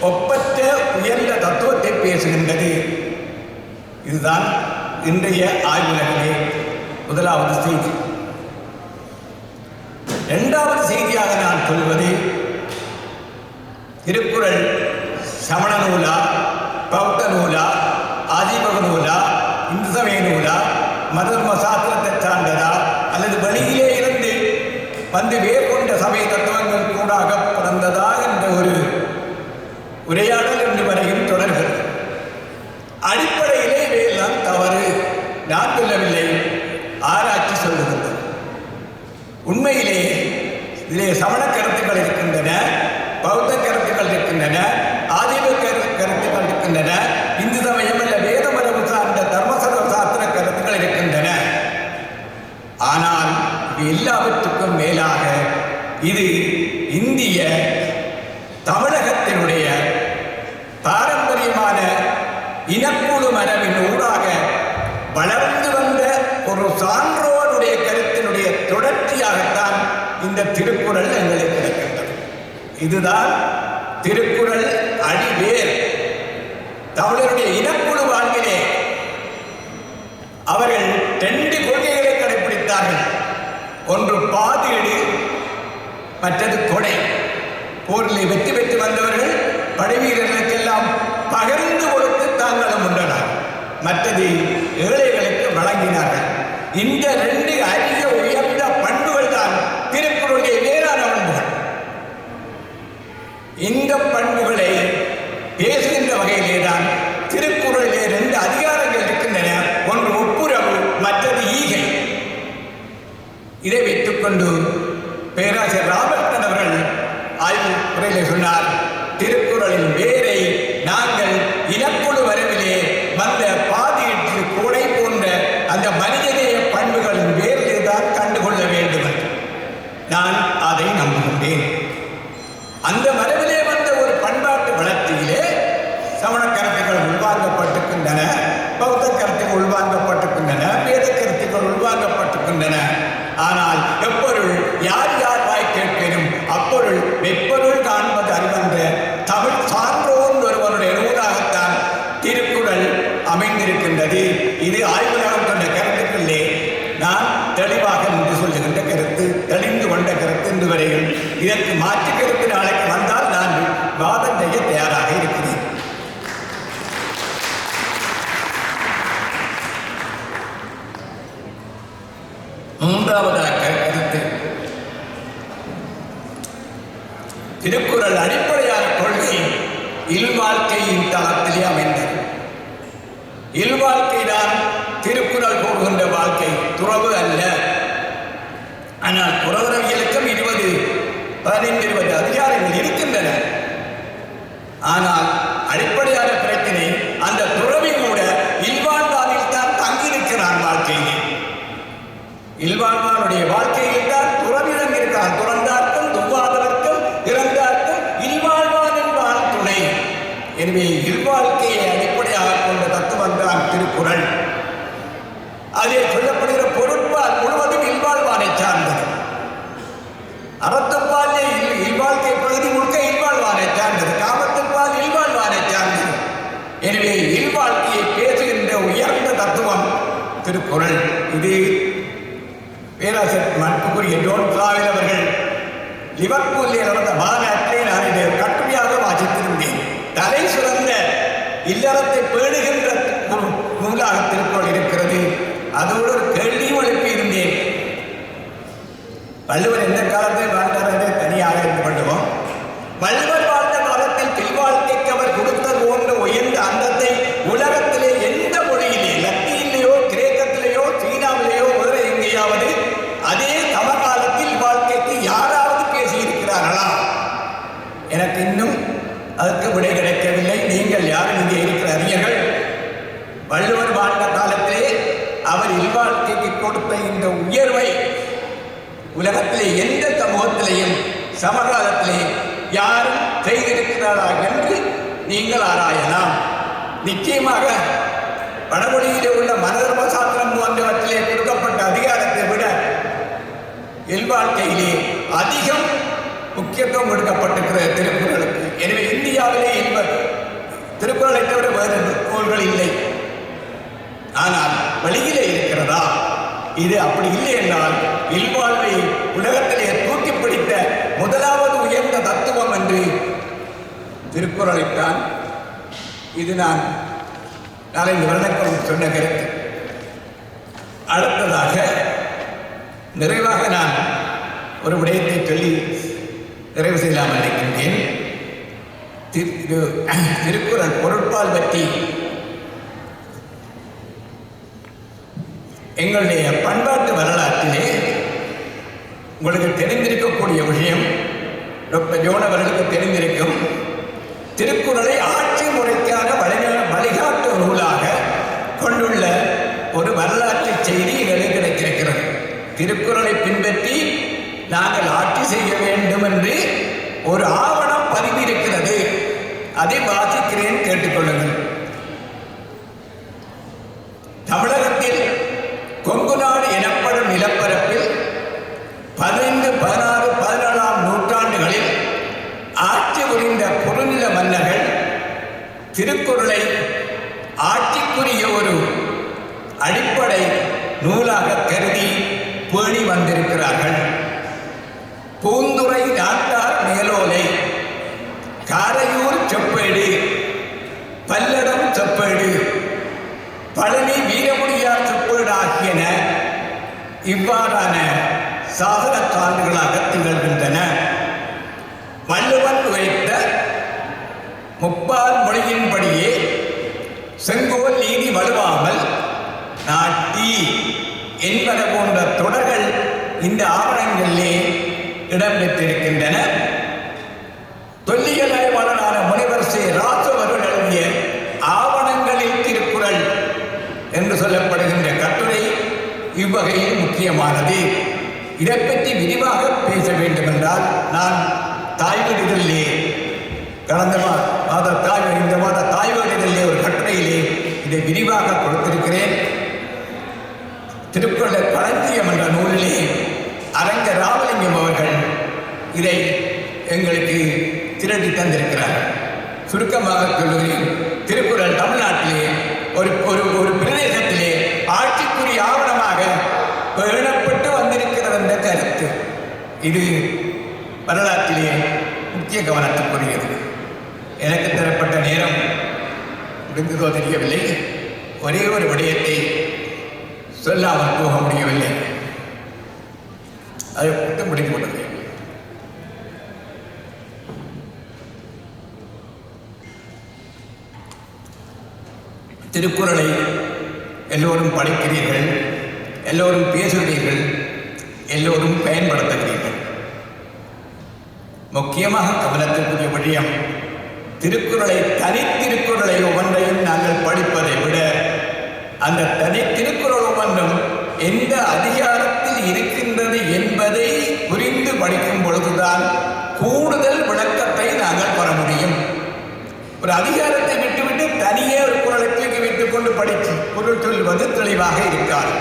ஒப்பற்ற உயர்ந்த தத்துவத்தை பேசுகின்றது. இதுதான் இன்றைய ஆய்வுலகிலே முதலாவது செய்தி. இரண்டாவது செய்தியாக நான் சொல்வது, திருக்குறள் சமண நூலா, பௌத்த நூலா, ஆஜீவக நூலா, இந்து சமய நூலா, மதர்ம சாஸ்திரத்தை சார்ந்ததா, அல்லது வெளியிலே இருந்து வந்து வேர் கொண்ட சமய தத்துவங்கள் கூடாக பிறந்ததா என்ற ஒரு உரையாடல் இன்று வரையும் தொடர்கிறது. அடிப்படையிலே இவையெல்லாம் தவறு. நான் சொல்லவில்லை, ஆராய்ச்சி சொல்லுகின்றது. உண்மையிலே இதிலே சமண கருத்துக்கள் இருக்கின்றன, பௌத்த கருத்துக்கள் இருக்கின்றன, ஆதிவ கருத்துக்கள் இருக்கின்றன, இந்து சமய பாரம்பரியமான இனக்குழு மரபின் ஊடாக வளர்ந்து வந்த ஒரு சான்றோருடைய கருத்தினுடைய தொடர்ச்சியாகத்தான் இந்த திருக்குறள் எங்களுக்கு கிடைக்கின்றது. இதுதான் திருக்குறள் அடிவேர். தமிழருடைய இனக்குழு வாழ்விலே அவர்கள் 2 கொள்கைகளை கடைபிடித்தார்கள். ஒன்று பாதீடு, மற்றது கொடை. போரில் வெற்றி பெற்று வந்தவர்கள் படைவீரர்களுக்கெல்லாம் பகிர்ந்து கொடுத்து தாங்களும் உண்டனர். மற்றது ஏழைகளுக்கு வழங்கினார்கள். இந்த 2 அரிய உயர்ந்த பண்புகள் தான் திருக்குறளுடைய வேறான பண்புகள். இந்த பண்புகளை பேசுகின்ற வகையிலே தான் திருக்குறளிலே 2 அதிகாரங்கள் இருக்கின்றன. ஒன்று ஒப்புரவு, மற்றது ஈகை. இதை வைத்துக் கொண்டு பேராசிரியர் ராமகிருஷ்ணன் அவர்கள் ஆய்வு உரையிலே சொன்னார், திருக்குறளின் வேரை நாங்கள் இனக்குழு வரவிலே வந்த பாதியிட்டு கூடை போன்ற அந்த மனிதநேய பண்புகளின் வேரிலே தான் கண்டுகொள்ள வேண்டும் என்று நான் அதை நம்புகின்றேன். அந்த மரபிலே வந்த ஒரு பண்பாட்டு வளர்ச்சியிலே சமண கருத்துக்கள் உள்வாங்கப்பட்டிருக்கின்றன, பௌத்த கருத்துக்கள் உள்வாங்கப்பட்டிருக்கின்றன, வேத கருத்துக்கள் உள்வாங்கப்பட்டிருக்கின்றன. ஆனால் எப்பொருள் யார் யார் வாய் கேட்பினும் அப்பொருள் மெப்பொருள் காண்பது அறிவென்ற தமிழ் சான்றோன் ஒருவனுடைய நூலாகத்தான் திருக்குறள் அமைந்திருக்கின்றது. இது ஆய்வுலகம் கொண்ட கருத்துக்களே நான் தெளிவாக நின்று சொல்லுகின்ற கருத்து, தெளிந்து கொண்ட கருத்து என்று வரையில். இதற்கு மாற்று கருத்து நாளைக்கு வந்தால் நான் வாதம் செய்ய தயாராக இருக்கிறேன். மூன்றாவதாக கருத்து, திருக்குறள் அடிப்படையான கொள்கை இல்வாழ்க்கையின் தளத்திலே அமைந்தது. இல்வாழ்க்கை தான் திருக்குறள் கூறுகின்ற வாழ்க்கை, துறவு அல்ல. ஆனால் துறவரவியலுக்கும் 15-20 அதிகாரங்கள் இருக்கின்றன. ஆனால் அடிப்படையான பிரச்சனை அந்த துறவி கூட இல்வாழ்வானில் தான் தங்கியிருக்கிறான். வாழ்க்கையிலே இல்வாழ்வானுடைய வாழ்க்கையில் தான் துறவிடம் இருக்கிறான். துறந்தார்க்கும் துவாதவர்க்கும் இறந்தார்க்கும் இல்வாழ்வான் என்பான் துணை. எனவே இல்வாழ்க்கையை அடிப்படையாக கொண்ட தத்துவம் தான் திருக்குறள். அதில் சொல்லப்படுகிற பொருட்பால் முழுவதும் இல்வாழ்வானை சார்ந்தது. அறத்துப்பாலே இல்வாழ்க்கை பகுதி முழுக்க இல்வாழ்வானை சார்ந்தது. காமத்துப்பால் இல்வாழ்வானை சார்ந்தது. எனவே இல்வாழ்க்கையை பேசுகின்ற உயர்ந்த தத்துவம் திருக்குறள். இது பேராசிரியர் மண்புக்குரிய ஜோன் பிளாவில் அவர்கள் லிவர்பூலில் நடந்த மாநாட்டை நான் இதை கட்டுரையாக வாசித்திருந்தேன். தலை சுரந்த இல்லறத்தை பேணுகின்ற ஒரு நூலாக திருக்குறள் இருக்கிறது. அதோடு ஒரு கேள்வியும் எழுப்பியிருந்தேன். வள்ளுவர் எந்த காலத்தில் வாழ்ந்தார் என்று தனியாக இருந்து கொள்வோம். வள்ளுவர் வாழ்ந்த காலத்தில் பில்வாழ்க்கைக்கு அவர் கொடுத்தது போன்ற உயர்ந்த அந்தத்தை உலகத்திலே எந்த மொழியிலே, லத்தீனிலேயோ கிரேக்கத்திலேயோ சீனாவிலேயோ வேறு எங்கேயாவது அதே சமகாலத்தில் வாழ்க்கைக்கு யாராவது பேசியிருக்கிறார்களா? எனக்கு இன்னும் அதற்கு விடை கிடைக்கவில்லை. நீங்கள் யாரும் இங்கே இருக்கிற அறிஞர்கள், வள்ளுவர் வாழ்ந்த காலத்திலே அவர் இல்வாழ்க்கைக்கு கொடுத்த இந்த உயர்வை உலகத்திலே எந்த சமூகத்திலேயும் சமகாலத்திலே யாரும் செய்திருக்கிறாரா என்று நீங்கள் ஆராயலாம். நிச்சயமாக வடமொழியிலே உள்ள மனதர்ம சாஸ்திரம் போன்றவற்றிலே கொடுக்கப்பட்ட அதிகாரத்தை விட இல்வாழ்க்கையிலே அதிகம் முக்கியத்துவம் கொடுக்கப்பட்டிருக்கிறது திருக்குறளுக்கு. எனவே இந்தியாவிலே திருக்குறளை தவிர வேறு நூல்கள் இல்லை. ஆனால் வெளியிலே இருக்கிறதா? இது அப்படி இல்லை என்றால் இல்வாழ்வை உலகத்திலே தூக்கி பிடித்த முதலாவது உயர்ந்த தத்துவம் என்று திருக்குறளைத்தான். இது நான் 4 வருடங்களுக்கு சொன்ன கருத்து. அடுத்ததாக நிறைவாக நான் ஒரு விடயத்தை சொல்லி நிறைவு செய்யலாமல் இருக்கின்றேன். திருக்குறள் பொருட்பால் பற்றி எங்களுடைய பண்பாட்டு வரலாற்றிலே உங்களுக்கு தெரிந்திருக்கக்கூடிய விஷயம், டாக்டர் ஜோன் அவர்களுக்கு தெரிந்திருக்கும், திருக்குறளை ஆட்சி முறைக்கான வழிகாட்டு நூலாக கொண்டுள்ள ஒரு வரலாற்று செய்தி எங்களுக்கு கிடைத்திருக்கிறது. திருக்குறளை பின்பற்றி நாங்கள் ஆட்சி செய்ய வேண்டும் என்று ஒரு ஆவணம் பதிவிருக்கிறது. அதை வாசிக்கிறேன், கேட்டுக்கொள்ளுங்கள். தமிழகத்தில் கொங்கு நாடு எனப்படும் நிலப்பரப்பில் 15, 16, 17ஆம் நூற்றாண்டுகளில் ஆட்சி புரிந்த குறுநில மன்னர்கள் திருக்குறளை ஆட்சிக்குரிய ஒரு அடிப்படை நூலாக கருதி பேணி வந்திருக்கிறார்கள். பூந்துறை நாட்டார் மேலோலை, காரையூர் செப்பேடு, பல்லடம் செப்பேடு, பழனி வீரமுடியார் செப்பேடு ஆகியன இவ்வாறான சாசன சான்றுகளாக திகழ்கின்றன. வள்ளுவன் உரைத்த முப்பால் மொழியின்படியே செங்கோல் நீதி வலுவாமல் நாட்டி என்பன போன்ற தொடர்கள் இந்த ஆவணங்களிலே இடம்பெற்றிருக்கின்றன. தொல்லியல் ஆய்வாளரான முனைவர் சி. ராசு அவர்கள் எழுதிய ஆவணங்களில் திருக்குறள் என்று சொல்லப்படுகின்ற கட்டுரை இவ்வகையில் முக்கியமானது. இதை பற்றி விரிவாக பேச வேண்டும் என்றால் நான் தாய்வீடுகளிலே இந்த மாத தாய்வீடுகளிலே ஒரு கட்டுரையிலே இதை விரிவாக கொடுத்திருக்கிறேன். திருக்குறள் களஞ்சியம் என்ற நூலிலே அரங்க ராமலிங்கம் அவர்கள் இதை எங்களுக்கு திரட்டி தந்திருக்கிறார். சுருக்கமாக சொல்லுகிறேன். திருக்குறள் தமிழ்நாட்டிலே ஒரு பிரதேசத்திலே ஆட்சிக்குரிய ஆவணமாக பேணப்பட்டு வந்திருக்கிறது என்ற கருத்து இது வரலாற்றிலே முக்கிய கவனத்துக்குரியது. எனக்கு தரப்பட்ட நேரம் முடிந்ததோ தெரியவில்லை. ஒரே ஒரு விடயத்தை சொல்லாமல் போக முடியவில்லை. அதை மட்டும் முடிந்து கொண்டது. திருக்குறளை எல்லோரும் படிக்கிறீர்கள், எல்லோரும் பேசுகிறீர்கள், எல்லோரும் பயன்படுத்துகிறீர்கள். முக்கியமாக கவனத்திற்குரிய விடயம், தனித்திருக்குறளை ஒவ்வொன்றையும் நாங்கள் படிப்பதை விட அந்த தனித்திருக்குறள் ஒவ்வொன்றும் எந்த அதிகாரத்தில் இருக்கின்றது என்பதை புரிந்து படிக்கும் பொழுதுதான் கூடுதல் விளக்கத்தை நாங்கள் பெற முடியும். ஒரு அதிகாரத்தை விட்டுவிட்டு தனியே ஒரு குறளை தூக்கி வைத்துக் கொண்டு படித்து பொருள் சொல்வது தெளிவாக இருக்காது.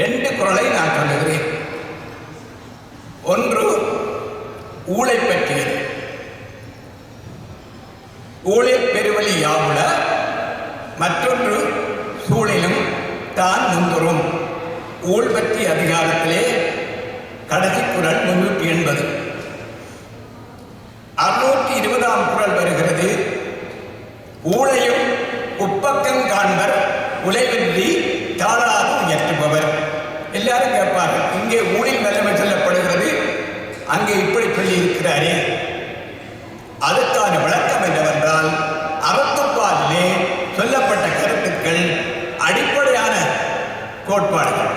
2 குறளை நான் சொல்லுகிறேன். ஒன்று ஊழை பற்றியது. ஊழில் பெருவழி யாவுல, மற்றொன்று சூழிலும் தான் முந்துரும். ஊழ் பற்றிய அதிகாரத்திலே கடைசி குறள் 380. 620ஆம் குறள் வருகிறது. ஊழையும் உப்பக்கம் காண்பர் உழைவின்றி தாளாது உயர்த்துபவர். எல்லாரும் கேட்பார்கள், இங்கே ஊழில் நிலைமை சொல்லப்படுகிறது, அங்கே இப்படி சொல்லி இருக்கிறாரே. அதுக்கான விளக்கம் என்னவென்றால், அறத்துப்பாலிலே சொல்லப்பட்ட கருத்துக்கள் அடிப்படையான கோட்பாடுகள்.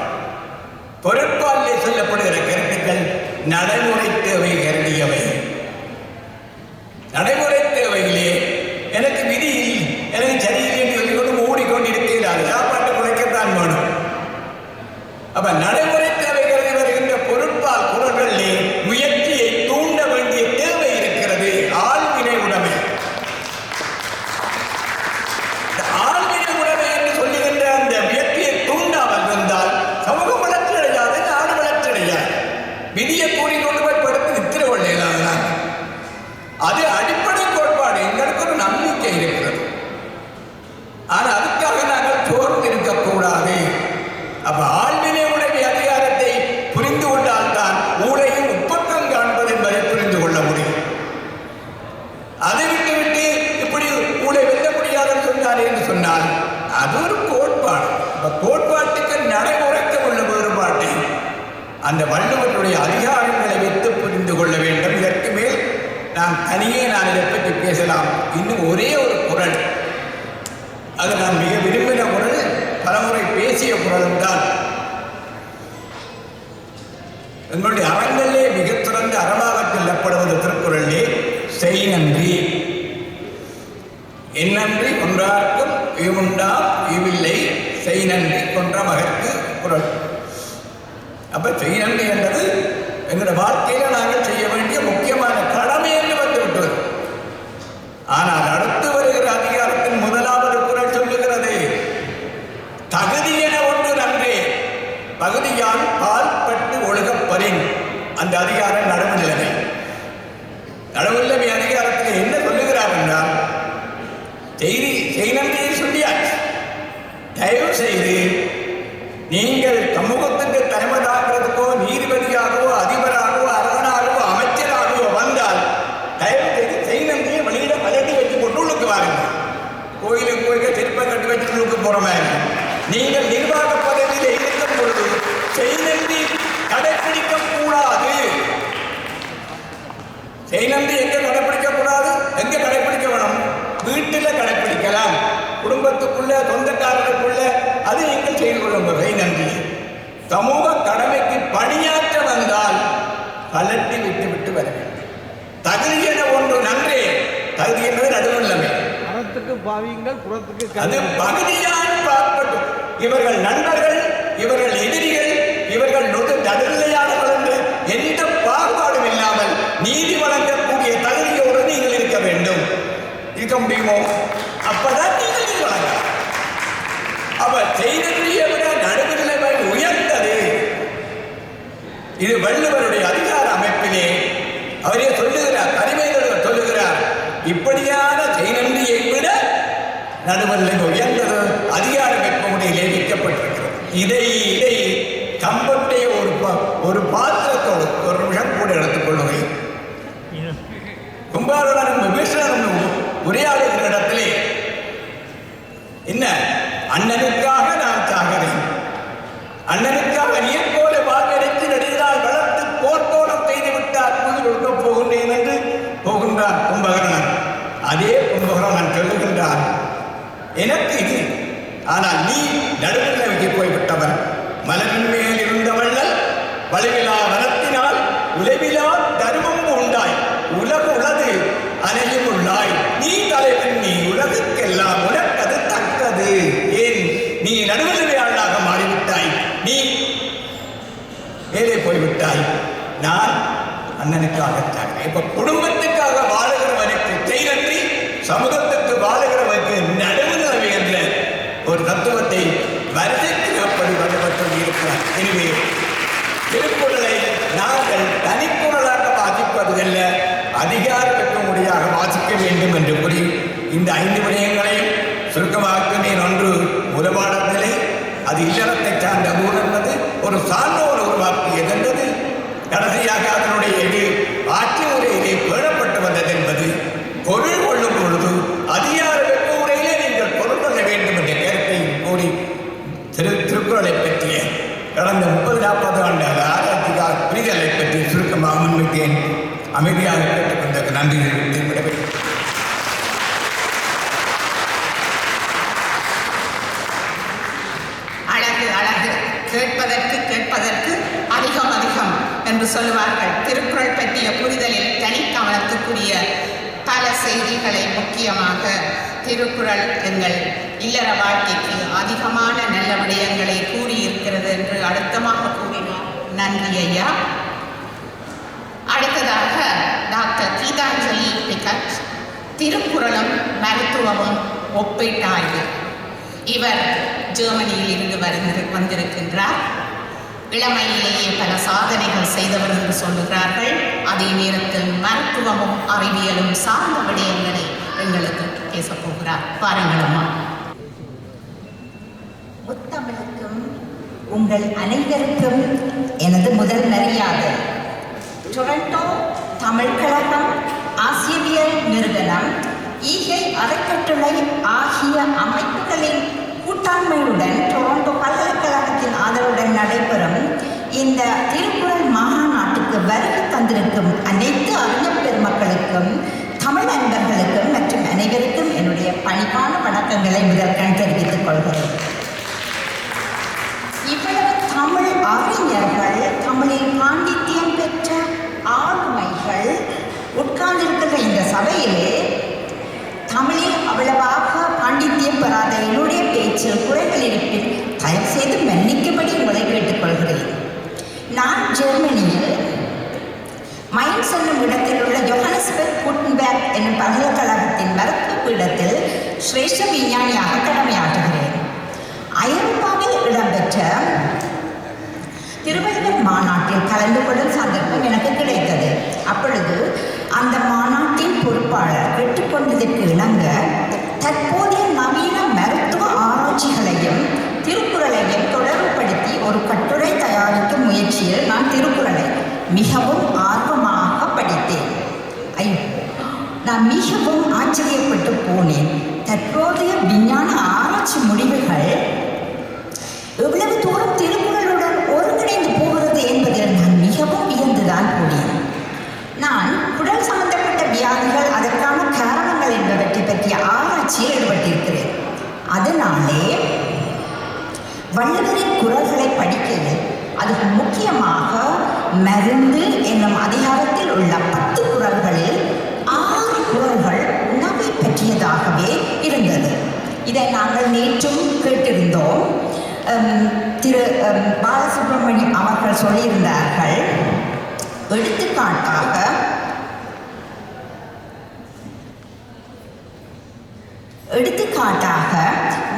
பொருட்பாலிலே சொல்லப்படுகிற கருத்துக்கள் நடைமுறை தேவை கருதியவை. நடைமுறை தேவையிலே எனக்கு விதியில் எனக்கு சரியில்லை என்று சொல்லிக்கொண்டு ஓடிக்கொண்டிருக்கிறார். சாப்பாட்டு குறைக்கத்தான் வேணும். அப்ப நடைமுறை தேவை கருதி வருகின்ற பொருட்பால் குறள்களிலே முயற்சியை தூண்ட வேண்டிய தேவை இருக்கிறது. ஆழ்வினை உடைமை. ஆழ்வினை உடைமை என்று சொல்லுகின்ற அந்த முயற்சியை தூண்டாமல் இருந்தால் சமூகம் வளர்ச்சி அடையாது, நாடு வளர்ச்சி அடையாது. விதியை கூறிக்கொண்டு போய் படுத்து நித்திர கொள்ளையிலாதான். அது அடிப்படை கோட்பாடு. எங்களுக்கு ஒரு நம்பிக்கை இருக்கிறது. ஆனால் அதுக்காக நாங்கள் சோர்ந்து இருக்கக்கூடாது. அப்ப ஆழ்வினை உடைமை அதிகாரத்தை புரிந்து கொண்டால்தான் ஊழையும் உப்பக்கம் காண்பது என்பதை புரிந்து கொள்ள முடியும். அதை விட்டுவிட்டு இப்படி ஊழை வெல்ல முடியாதுன்னு சொன்னார் என்று சொன்னால் அது ஒரு கோட்பாடு. கோட்பாட்டுக்கு நடைமுறைக்கு உள்ள வேறுபாட்டை அந்த வள்ளுவனுடைய அதிகாரங்களை வைத்து புரிந்து கொள்ள வேண்டும். இதற்கு மேல் நான் இதை பற்றி பேசலாம். இன்னும் ஒரே ஒரு குறள், அது நான் மிக விரும்பின குறள், பலமுறை பேசிய குறளும் தான். எங்களுடைய அறங்களிலே மிக சிறந்த அறமாக சொல்லப்படுவது திருக்குறளிலே செய் நன்றி, என் நன்றி கொன்றார்க்கும் ஈவுண்டாம் ஈவில்லை, செய் நன்றி கொன்ற மகற்கு குறள். அப்ப செய் நன்றி என்பது எங்களுடைய வாழ்க்கையில நாங்கள் செய்ய வேண்டிய முக்கியமான கடமை என்று வந்துவிட்டது. ஆனால் அடுத்து வருகிற அதிகாரத்தின் முதலாவது குறள் சொல்லுகிறது, தகுதி என ஒன்று நன்றே பகுதியால் பால்பட்டு ஒழுகப்பறின். அந்த அதிகாரம் நடுவுநிலைமை. நடுவுநிலைமை அதிகாரத்தில் என்ன சொல்லுகிறார் என்றால், செய்நன்றியை சொல்லியாச்சு. தயவு செய்து நீங்கள் சமூகத்துக்கு தலைமை தாக்குறதுக்கோ நீதிபதியாகவோ அதிபராகவோ அரசனாகவோ அமைச்சராகவோ வந்தால் தயவு செய்து செய்நன்றியை வெளியிட பலட்டி வச்சு கொண்டு உள்ளுக்கு வாருங்கள். கோயிலுக்கு போய் திருப்ப கட்டி வச்சு உள்ளுக்கு போற மாதிரி நீங்கள் நிர்வாக பதவியில் இருக்கும் பொழுது செய்நன்றி கடைபிடிக்க கூடாது. செய்நன்றி எங்க கடைபிடிக்க கூடாது? எங்க கடைபிடிக்க வேணும்? வீட்டில் கடைபிடிக்கலாம், குடும்பத்துக்குள்ள சொந்தக்காரர்களுக்குள்ள அது நீங்கள் செய்து கொள்ளும் செய்நன்றி. சமூக கடமைக்கு பணியாற்ற வந்தால் கலட்டி விட்டு வர வேண்டும். தகுதி என ஒன்று நன்றே. தகுதி என்பது நடுவுநிலைமை. அறத்துக்கு பாவியுங்கள், புறத்துக்கு அது பகுதியால் பார்ப்பது. இவர்கள் நண்பர்கள், இவர்கள் எதிரிகள், இவர்கள் நடுநிலையாளர்கள் என்று எந்த பாகுபாடும் இல்லாமல் நீதி வழங்கக்கூடிய தகுதியோடு நீங்கள் இருக்க வேண்டும். இருக்க முடியுமோ? அப்பதான் நீங்கள் நீதி வழங்கலாம். அவர் செய்தியை விட நடுநிலைமை உயர்ந்தது. இது வள்ளுவருடைய அதிகார அமைப்பிலே அவரே சொல்லுகிறார், அறிவைகள் சொல்லுகிறார், இப்படியான செய்நன்றியை விட நடுநிலைமை உயர்ந்தது அதிகார அமைப்பு முறையிலே வைக்கப்பட்டிருக்கிறது. இதை கம்பத்தை ஒரு பாத்திரத்தோடு ஒரு நிமிஷம் கூட எடுத்துக் கொள்ளுவேன். கும்பாரனும் விபீஷணனும் உரையாடுகிற இடத்திலே என்ன, அண்ணனுக்காக நான் சாகிறேன், அண்ணனுக்காக நீர் போல வாழ்வெடுத்து நடிகரால் வளர்த்து போர்க்கோணம் செய்து விட்டார், உயிர் ஒழுக்க போகின்றேன் என்று போகின்றான் கும்பகர்ணன். அதே கும்பகர்ணன் சொல்லுகின்றான், எனக்கு இது, ஆனால் நீ நடுநிலைமைக்கு போய்விட்டவன். மலரின் மேல் இருந்த வள்ளல் வலுவிலா வனத்தினால் உலவிலா தர்மம் உண்டாய், உலகு உலது அனையும் உள்ளாய், நீ தலைவன், நீ உலகுக்கெல்லாம் உனக்கது தக்கது. ஏன் நீ நடுநிலைமையாளராக மாறிவிட்டாய், நீ மேலே போய்விட்டாய், நான் அண்ணனுக்காகத்தான். இப்ப குடும்பத்துக்காக வாழுகிறவனுக்கு செய்நன்றி, சமூகத்துக்கு வாழுகிறவனுக்கு நடுநிலைமை என்ற ஒரு தத்துவத்தை வரிசைப்படி வல்லவர்கள் இருக்கிறார். எனவே திருக்குறளை நாங்கள் தனிக்குறளாக வாசிப்பதல்ல, அதிகார வெப்பமுடியாக வாசிக்க வேண்டும் என்று கூறி இந்த 5 விடயங்களையும் சுருக்கமாக்கினேன். ஒன்று, உறவாடத்திலே அது இல்லறத்தை சார்ந்த ஊர் என்பது ஒரு சான்றோர் உருவாக்கியது என்பது, கடைசியாக அதனுடைய ஆட்சி முறையிலே பேணப்பட்டு வந்தது என்பது, பொருள் கொள்ளும் பொழுது அதிகார வெப்ப முறையிலே நீங்கள் பொருள் கொள்ள வேண்டும் என்ற கருத்தை கூறி திருக்குறளை பற்றிய கடந்த 30-40 ஆண்டு ஆராய்ச்சிக்காக புரிதலை பற்றி சுருக்கமாக முன்வைத்தேன். அமைதியாக கேட்டுக்கொண்ட நன்றி தெரிவித்து அழகு அழகு, கேட்பதற்கு அதிகம் அதிகம் என்று சொல்லுவார்கள். திருக்குறள் பற்றிய புரிதலில் தனிக்கவனத்துக்குரிய பல செய்திகளை, முக்கியமாக திருக்குறள் எங்கள் இல்லற வாழ்க்கைக்கு அதிகமான நல்ல விடயங்களை கூறியிருக்கிறது என்று அழுத்தமாக கூறினார். நன்றி ஐயா. அடுத்ததாக டாக்டர் கீதாஞ்சலி பிகட், திருக்குறளும் மருத்துவமும் ஒப்பீட்டாய்வு. இவர் ஜெர்மனியில் இருந்து வந்திருக்கின்றார். இளமையிலேயே பல சாதனைகள் செய்தவர் என்று சொல்லுகிறார்கள். அதே நேரத்தில் மருத்துவமும் அறிவியலும் சார்ந்த விடயங்களை எங்களுக்கு பேசப் போகிறார். பாருங்கள் அம்மா. முத்தமிழுக்கும் உங்கள் அனைவருக்கும் எனது முதல் மரியாதை. டொரண்டோ தமிழ் கழகம், ஆசிரியர் நிறுவனம், ஈகை அறக்கட்டளை ஆகிய அமைப்புகளின் கூட்டாண்மையுடன் டொரண்டோ பல்கலைக்கழகத்தின் ஆதரவுடன் நடைபெறும் இந்த திருக்குறள் மாநாட்டுக்கு வருகை தந்திருக்கும் அனைத்து அறிஞர் பெருமக்களுக்கும், தமிழ் நண்பர்களுக்கும் மற்றும் அனைவருக்கும் என்னுடைய பணிவான வணக்கங்களை முதற்கண் தெரிவித்துக் கொள்கிறேன். இவ்வளவு தமிழ் அறிஞர்கள், தமிழில் பாண்டித்தியம் பெற்ற ஆளுமைகள் உட்கார்ந்திருக்கிற இந்த சபையிலே தமிழில் அவ்வளவாக பாண்டித்தியம் பெறாத என்னுடைய பேச்சில் குறைகள் இருப்பின் தயவு செய்து மன்னிக்கும்படி உங்களை கேட்டுக்கொள்கிறேன். நான் ஜெர்மனியில் மைன்ஸ் என்னும் இடத்தில் உள்ள ஜோஹானஸ்பர்க் குட்டன்பேர்க் என்னும் பல்கலைக்கழகத்தின் பீடத்தில் சிரேஷ்ட விஞ்ஞானியாக கடமையாற்றுகிறேன். ஐரோப்பாவில் இடம்பெற்ற திருவள்ளுவர் மாநாட்டில் கலந்து கொள்ளும் சந்தர்ப்பம் எனக்கு கிடைத்தது. அப்பொழுது அந்த மாநாட்டின் பொறுப்பாளர் கேட்டுக்கொண்டதற்கு இணங்க தற்போதைய நவீன மருத்துவ ஆராய்ச்சிகளையும் திருக்குறளையும் தொடர்புபடுத்தி ஒரு கட்டுரை தயாரிக்கும் முயற்சியில் நான் திருக்குறளை மிகவும் ஆர்வமாக படித்தேன். நான் மிகவும் ஆச்சரியப்பட்டு போனேன். தற்போதைய விஞ்ஞான ஆராய்ச்சி முடிவுகள் எவ்வளவு தூரம் திருக்குறளுடன் ஒருங்கிணைந்து போகிறது என்பதில் நான் மிகவும் வியந்துதான் போனேன். நான் குடல் சம்பந்தப்பட்ட வியாதிகள், அதற்கான காரணங்கள் என்பவற்றை பற்றிய ஆராய்ச்சியில் ஈடுபட்டிருக்கிறேன். அதனாலே வள்ளுவரின் குறள்களை படிக்கையில் அது முக்கியமாக மருந்து என்னும் அதிகாரத்தில் உள்ள 10 குறள்களில் 6 குறள்கள் உணவை பற்றியதாகவே இருந்தது. இதை நாங்கள் நேற்றும் கேட்டிருந்தோம். திரு பாலசுப்ரமணியம் அவர்கள் சொல்லியிருந்தார்கள். எடுத்துக்காட்டாக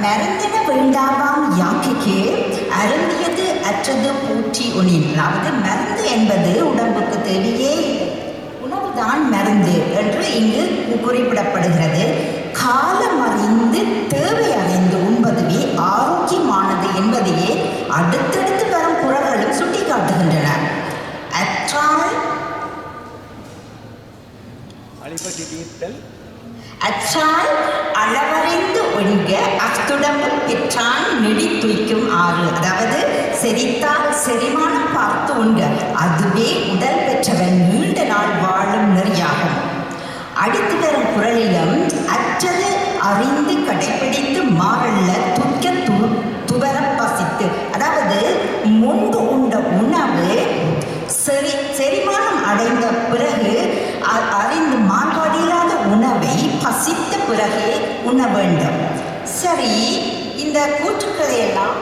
மருந்தின வேண்டாவாம் யாக்கைக்கு அருந்தியது அற்றது பூற்றி உணின். அதாவது மருந்து என்பது உடம்புக்கு தேவையே உணவுதான் மருந்து என்று இங்கு குறிப்பிடப்படுகிறது. காலம் அறிந்து தேவை அறிந்து உண்பதுவே ஆரோக்கியமானது என்பதையே அடுத்தடுத்து வரும் குறள்களும் சுட்டிக்காட்டுகின்றன. அற்றால் அளவறிந்து ஒழுங்க அத்துடம்பு பெற்றான் நெடி துய்க்கும் ஆறு. அதாவது செரித்தால் செரிமானம் பார்த்து உண்க, அதுவே உடல் பெற்றவன் நீண்ட நாள் வாழும் நெறியாகும். அடுத்து வரும் குறளிலும் அற்றது அறிந்து கடைபிடித்து மாறல்ல துக்க துவர பசித்து. அதாவது முன்பு உண்ட உணவு செரிமானம் அடைந்த பிறகு அறிந்து மாறுபாடில்லாத உணவை பசித்த பிறகு உண்ண வேண்டும். சரி, இந்த கூற்றுக்களை எல்லாம்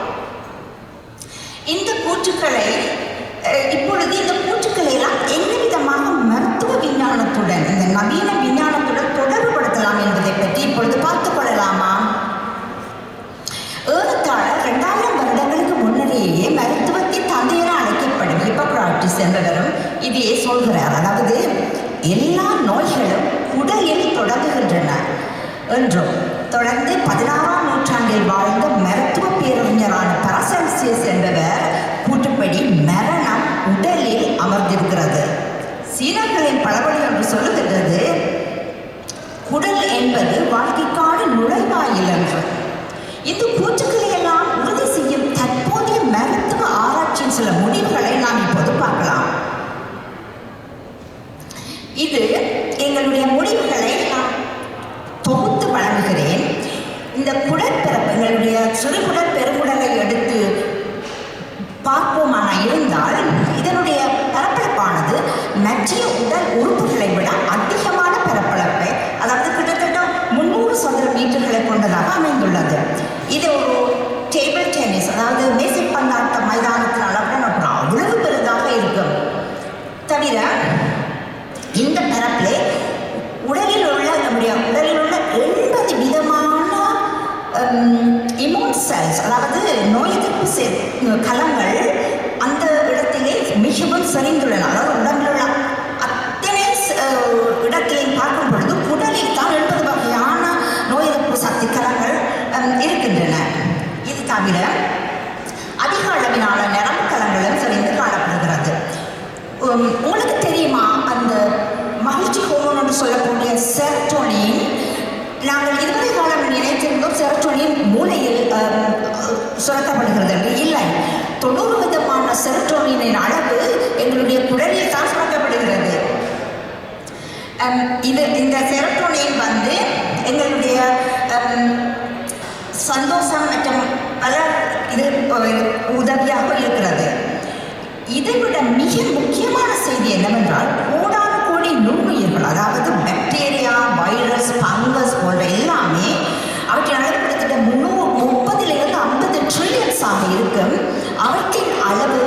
என்ன விதமாக மருத்துவ விஞ்ஞானத்துடன், இந்த நவீன விஞ்ஞானத்துடன் தொடர்புபடுத்தலாம் என்பதை பற்றி இப்பொழுது பார்த்துக் கொள்ளலாமா? ஏறத்தாழ 2000 வருடங்களுக்கு முன்னரேயே மருத்துவத்தின் தந்தையென அழைக்கப்படும் ஹிப்போக்ராட்டிஸ் என்பவரும் இதையே சொல்கிறார். அதாவது எல்லா நோய்களும் உடலில் தொடங்குகின்றன என்றும், தொடர்ந்து 16ஆம் நூற்றாண்டில் வாழ்ந்த மருத்துவ பேரறிஞரான பாரசெல்சியஸ் என்பவர் கூற்றுப்படி மரணம் உடலில் அமர்ந்திருக்கிறது. சீனர்களின் பழமொழி என்று சொல்லுகின்றது, குடல் என்பது வாழ்க்கைக்கான நுழைவாயில் என்று. இந்த கூற்றுக்களை எல்லாம் உறுதி செய்யும் தற்போதைய மருத்துவ ஆராய்ச்சியின் சில முடிவுகளை நாம் இப்போது பார்க்கலாம். இது எங்களுடைய முடிவுகளை நான் தொகுத்து வழங்குகிறேன். இந்த குடற்பிறப்பு, எங்களுடைய சிறுகுடல் பெருங்குடலை எடுத்து பார்ப்போமான இருந்தால் இதனுடைய பரப்பளப்பானது மற்ற உடல் உறுப்புகளை விட அதிகமான பரப்பளப்பை, அதாவது கிட்டத்தட்ட 300 சதுர மீட்டர்களை கொண்டதாக அமைந்துள்ளது. இது ஒரு டேபிள் டென்னிஸ், அதாவது மேசைப்பந்தாட்ட மைதானத்தின் அளவுடன் அவ்வளவு பெரிதாக இருக்கும். தவிர இந்த பரப்பிலே நம்முடைய உடலில் உள்ள 80 விதமான இம்யூன் செல்ஸ், அதாவது நோய் எதிர்ப்பு கலங்கள் அந்த இடத்திலே மிகவும் செறிந்துள்ளன. அதாவது உடம்பில் உள்ள அத்தனை இடத்திலையும் பார்க்கும் பொழுது குடலில் தான் 80 வகையான நோய் எதிர்ப்பு சக்தி கலங்கள் இருக்கின்றன. இது தவிர அதிக அளவிலான நரம்பு கலங்களும் செறிந்து காணப்படுகிறது. உங்களுக்கு தெரியுமா, அந்த மகிழ்ச்சி ஹோமோன் என்று சொல்லக்கூடிய செரோட்டோனின், நாங்கள் இதுவரை காலம் நினைத்திருந்தோம் செரோட்டோனின் மூளையில் சுரக்கப்படுகிறது என்று. இல்லை, 90 விதமான செரோட்டோனின் அளவு எங்களுடைய குடலில் தான் சுரக்கப்படுகிறது. இந்த செரோட்டோனின் எங்களுடைய சந்தோஷம் மற்றும் பல இது உதவியாக இருக்கிறது. இதைவிட மிக முக்கியமான செய்தி என்னவென்றால், கோடான கோடி நுண்ணுயிர்கள், அதாவது பாக்டீரியா, வைரஸ், பங்கஸ் போன்ற எல்லாமே அவற்றின் அளவு கிட்டத்தட்ட 30லிருந்து 50 ட்ரில்லியன்ஸாக இருக்கும். அவற்றின் அளவு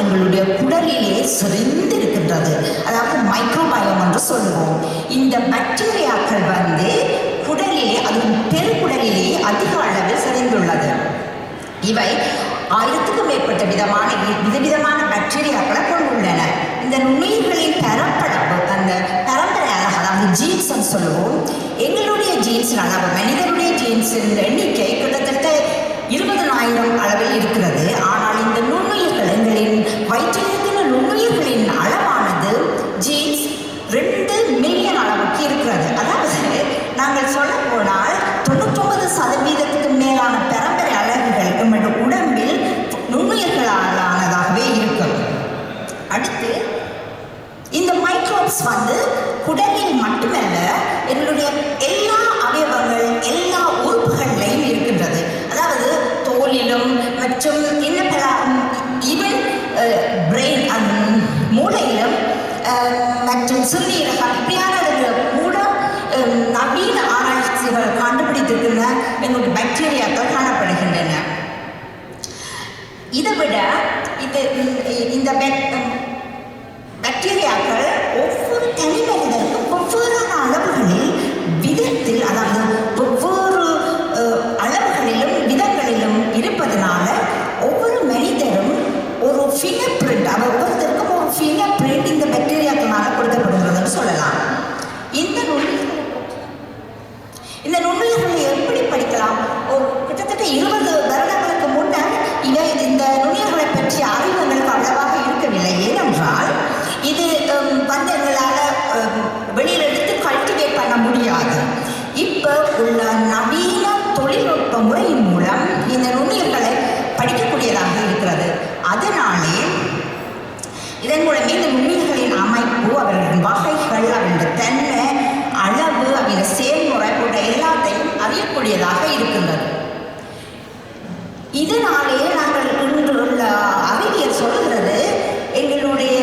எங்களுடைய குடலிலே செறிந்து இருக்கின்றது. அதாவது மைக்ரோபயோம் என்று சொல்லுவோம். இந்த பாக்டீரியாக்கள் குடலில் குடலிலே அதுவும் பெருங்குடலிலே அதிக அளவில் செறிந்துள்ளது. இவை 1000க்கும் மேற்பட்ட விதவிதமான பாக்டீரியாக்களை கொண்டுள்ளன. இந்த நுண்ணுயிர்களின் பரப்பளவு அந்த பரம்பரை அளவு, அதாவது ஜீன்ஸ் சொல்லுவோம். எங்களுடைய ஜீன்ஸின் அளவு, மனிதனுடைய ஜீன்ஸின் எண்ணிக்கை கிட்டத்தட்ட 20,000 அளவில் இருக்கிறது. ஆனால் இந்த நுண்ணுயிர்கள், எங்களின் வயிற்றில் இருக்கிற நுண்ணுயிர்களின் அளவானது ஜீன்ஸ் 2 மில்லியன் அளவுக்கு இருக்கிறது. அதாவது நாங்கள் சொல்ல போனால் 99% மேலான பரம்பரை அலகுகள் நம்முடைய உடம்பில் நுண்ணுயிர்களாலானதாகவே இருக்கும். அடுத்து இந்த மைக்ரோப்ஸ் குடலில் மட்டுமல்ல, எங்களுடைய எல்லா அவயவங்கள், எல்லா உறுப்புகளிலையும் இருக்கின்றது. அதாவது தோலிலும் மற்றும் இன்னும் பல ஈவன் பிரெயின் மூளையிலும் மற்றும் சிறுநீரகம் இப்படியான கூட நவீன ஆராய்ச்சிகள் கண்டுபிடித்திருக்கின்ற எங்களுடைய பாக்டீரியாக்கள் காணப்படுகின்றன. இதை விட இந்த பாக்டீரியாக்கள் ஒவ்வொரு தனி மனிதருக்கும் ஒவ்வொரு அளவுகளில் விதத்தில், அதாவது ஒவ்வொரு அளவுகளிலும் விதங்களிலும் இருப்பதனால ஒவ்வொரு மனிதரும் ஒரு ஃபிங்கர் பிரிண்ட், ஒவ்வொருத்தருக்கும் ஒரு ஃபிங்கர் பிரிண்ட் இந்த பாக்டீரியாக்களால் கொடுக்கப்படுகிறதுன்னு சொல்லலாம். இந்த நுண்ணுயிர்களை எப்படி படிக்கலாம்? ஒரு கிட்டத்தட்ட 20 வருடங்களுக்கு முன்னர் இந்த நுண்ணுயிர்களை பற்றிய அறிவு எங்களுக்கு அவ்வளவாக இருக்கவில்லை. ஏனென்றால் இது எங்களால் வெளியில் எடுத்து கல்டிவேட் பண்ண முடியாது. இப்போ உள்ள நவீன தொழில்நுட்ப முறையின் மூலம் இந்த நுண்ணுயிர்களை படிக்கக்கூடியதாக இருக்கிறது. அதனாலே இதன் மூலமே இந்த நுண்ணுயிர்களின் அமைப்பு, அவர்களின் வகைகள், அவர்களுடைய தன்மை, அளவு, அவருடைய செயல்முறை போன்ற எல்லாத்தையும் அறியக்கூடியதாக இருக்கின்றது. இதனாலே நாங்கள் இன்று உள்ள அறிவியல் சொல்கிறது, எங்களுடைய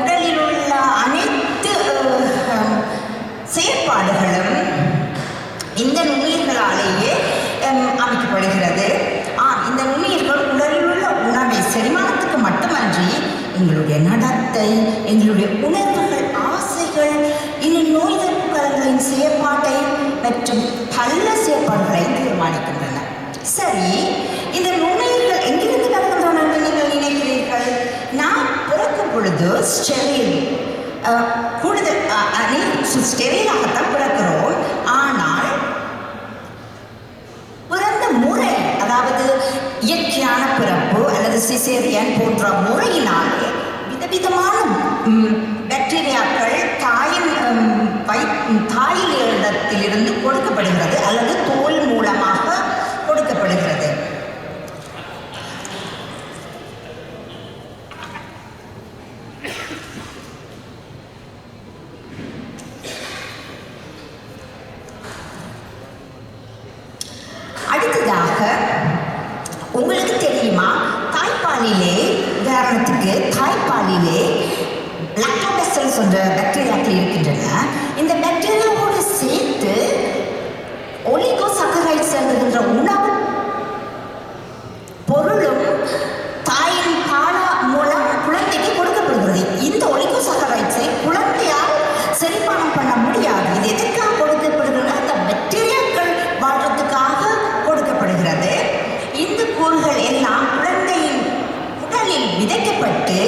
உடலில் உள்ள அனைத்து செயற்பாடுகளும் இந்த நுண்ணுயிர்களாலேயே அமைக்கப்படுகிறது. இந்த நுண்ணுயிர்கள் உடலில் உள்ள உணவை செரிமானத்துக்கு மட்டுமன்றி எங்களுடைய நடத்தை, எங்களுடைய உணர்வுகள், ஆசைகள், இன்னும் நோய் எதிர்ப்பு கலங்களின் செயற்பாட்டை மற்றும் பல செயற்பாடுகளை தீர்மானிக்கின்றன. சரி, இந்த நுண்ணுயிர்கள் எங்கிருந்து வருகின்றன என்று நீங்கள் நினைக்கிறீர்கள்? நான் பிறக்கும் பொழுது ஸ்டெரில், கூடுதல் ஸ்டெரிலாகத்தான் பிறக்கிறோம். ஆனால் பிறந்த முறை, அதாவது இயற்கையான பிறப்பு அல்லது சிசேரியன் போன்ற முறையினாலே விதவிதமான பாக்டீரியாக்கள் தாயிலிருந்து கொடுக்கப்படுகிறது அல்லது தோல் மூலமாக கொடுக்கப்படுகிறது. அடுத்ததாக உங்களுக்கு தெரியுமா, தாய்ப்பாலிலே, உதாரணத்துக்கு தாய்ப்பாலிலே லாக்டோபெசிலஸ் என்ற பாக்டீரியாக்கள் இருக்கின்றன. இந்த பாக்டீரியாவோடு சேர்த்து ஒலிகோசாக்கரைட்ஸ் என்கின்ற உணவு பொருளும் தாயின் பால் மூலம் குழந்தைக்கு கொடுக்கப்படுகிறது. இந்த ஒலிகோசாக்கரைட்ஸை குழந்தையால் செரிமானம் பண்ண முடியாது. இது எதற்காக கொடுக்கப்படுகிறது? அந்த பாக்டீரியாக்கள் வாழ்றதுக்காக கொடுக்கப்படுகிறது. இந்த கூறுகள் எல்லாம் குழந்தையின் உடலில் விதைக்கப்பட்டு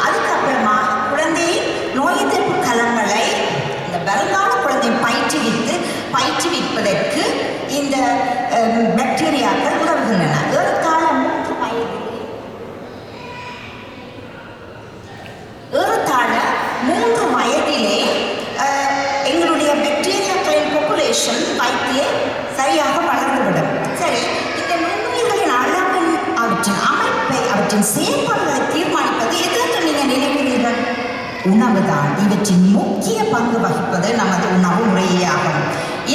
அதுக்கப்புறமா குழந்தையின் நோய் எதிர்ப்பு கலங்களை இந்த வருங்கால குழந்தை பயிற்றுவிப்பதற்கு இந்த பாக்டீரியாக்கள் உதவுகின்றன. ஏறத்தாழ 3 வயதிலே எங்களுடைய பாக்டீரியாக்களின் பாப்புலேஷன் வயிற்றிலே சரியாக வளர்ந்துவிடும். சரி, இந்த நுண்ணுயிர்களின் அளவின், அவற்றின் அமைப்பை, அவற்றின் செயல்பாடுகளை தீர்மானிப்பது எதற்கு நீங்கள் நினைக்கிறீர்கள்? உணவுதான். இவற்றின் முக்கிய பங்கு வகிப்பது நமது உணவு முறையாகும்.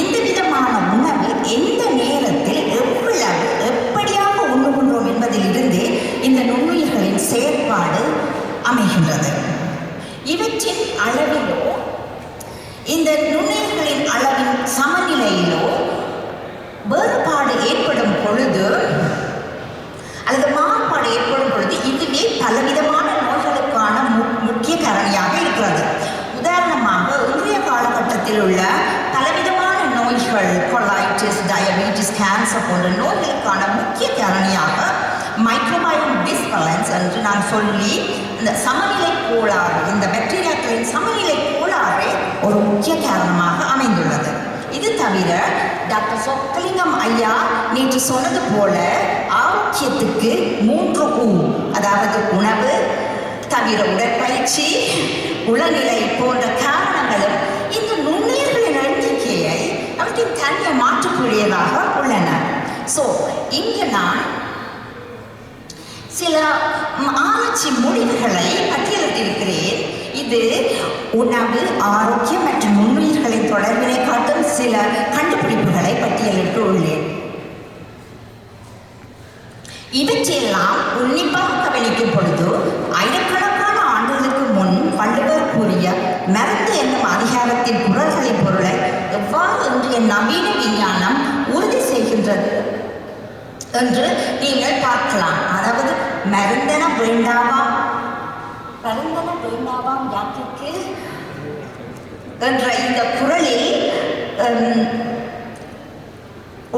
இந்த விதமான உணவு எந்த நேரத்தில் எவ்வளவு எப்படியாக உண்ணுகின்றோம் என்பதிலிருந்து இந்த நுண்ணுயிர்களின் செயற்பாடு அமைகின்றது. இவற்றின் அளவிலோ, இந்த நுண்ணுயிர்களின் அளவின் சமநிலையிலோ வேறுபாடு ஏற்படும் பொழுது அல்லது மாறுபாடு ஏற்படும் பொழுது இதுவே பலவிதமான நோய்களுக்கான முக்கிய காரணியாக இருக்கிறது. உதாரணமாக, இன்றைய காலகட்டத்தில் உள்ள பலவிதமான நோய்கள் நுரையீரல், கொலைட்டிஸ், டயபெட்டிஸ், கேன்சர் போன்ற நோய்களுக்கான முக்கிய காரணியாக மைக்ரோபயோம் டிஸ்பேலன்ஸ் என்று நான் சொல்லி இந்த சமநிலை கோளாறு, இந்த பாக்டீரியாக்களின் சமநிலை கோளாறு ஒரு முக்கிய காரணமாக அமைந்துள்ளது. இது தவிர டாக்டர் சொக்கலிங்கம் ஐயா நேற்று சொன்னது போல ஆரோக்கியத்துக்கு 3 ஊ, அதாவது உணவு தவிர உடற்பயிற்சி, உளநிலை போன்ற காரணங்களும் இந்த நுண்ணுயிர்களின் எண்ணிக்கையை அவற்றின் தன்மை மாற்றக்கூடியதாக உள்ளன. ஸோ இங்கு நான் சில ஆராய்ச்சி முடிவுகளை பட்டியலிட்டிருக்கிறேன். இது உணவு, ஆரோக்கியம் மற்றும் நுண்ணுயிர்களின் தொடர்பினை காட்டும் சில கண்டுபிடிப்புகளை பட்டியலிட்டு உள்ளேன். இவற்றையெல்லாம் உன்னிப்பாக கவனிக்கும் பொழுது ஆயிரக்கணக்கான ஆண்டுகளுக்கு முன் வள்ளுவர் கூறிய மருந்து என்னும் அதிகாரத்தின் குரல்களின் பொருளை எவ்வாறு இன்றைய நவீன விஞ்ஞானம் உறுதி செய்கின்றது என்று நீங்கள் பார்க்கலாம். அதாவது மருந்தென வேண்டாவாம், மருந்தென வேண்டாவாம் யாத்திற்கு என்ற இந்த குரலில்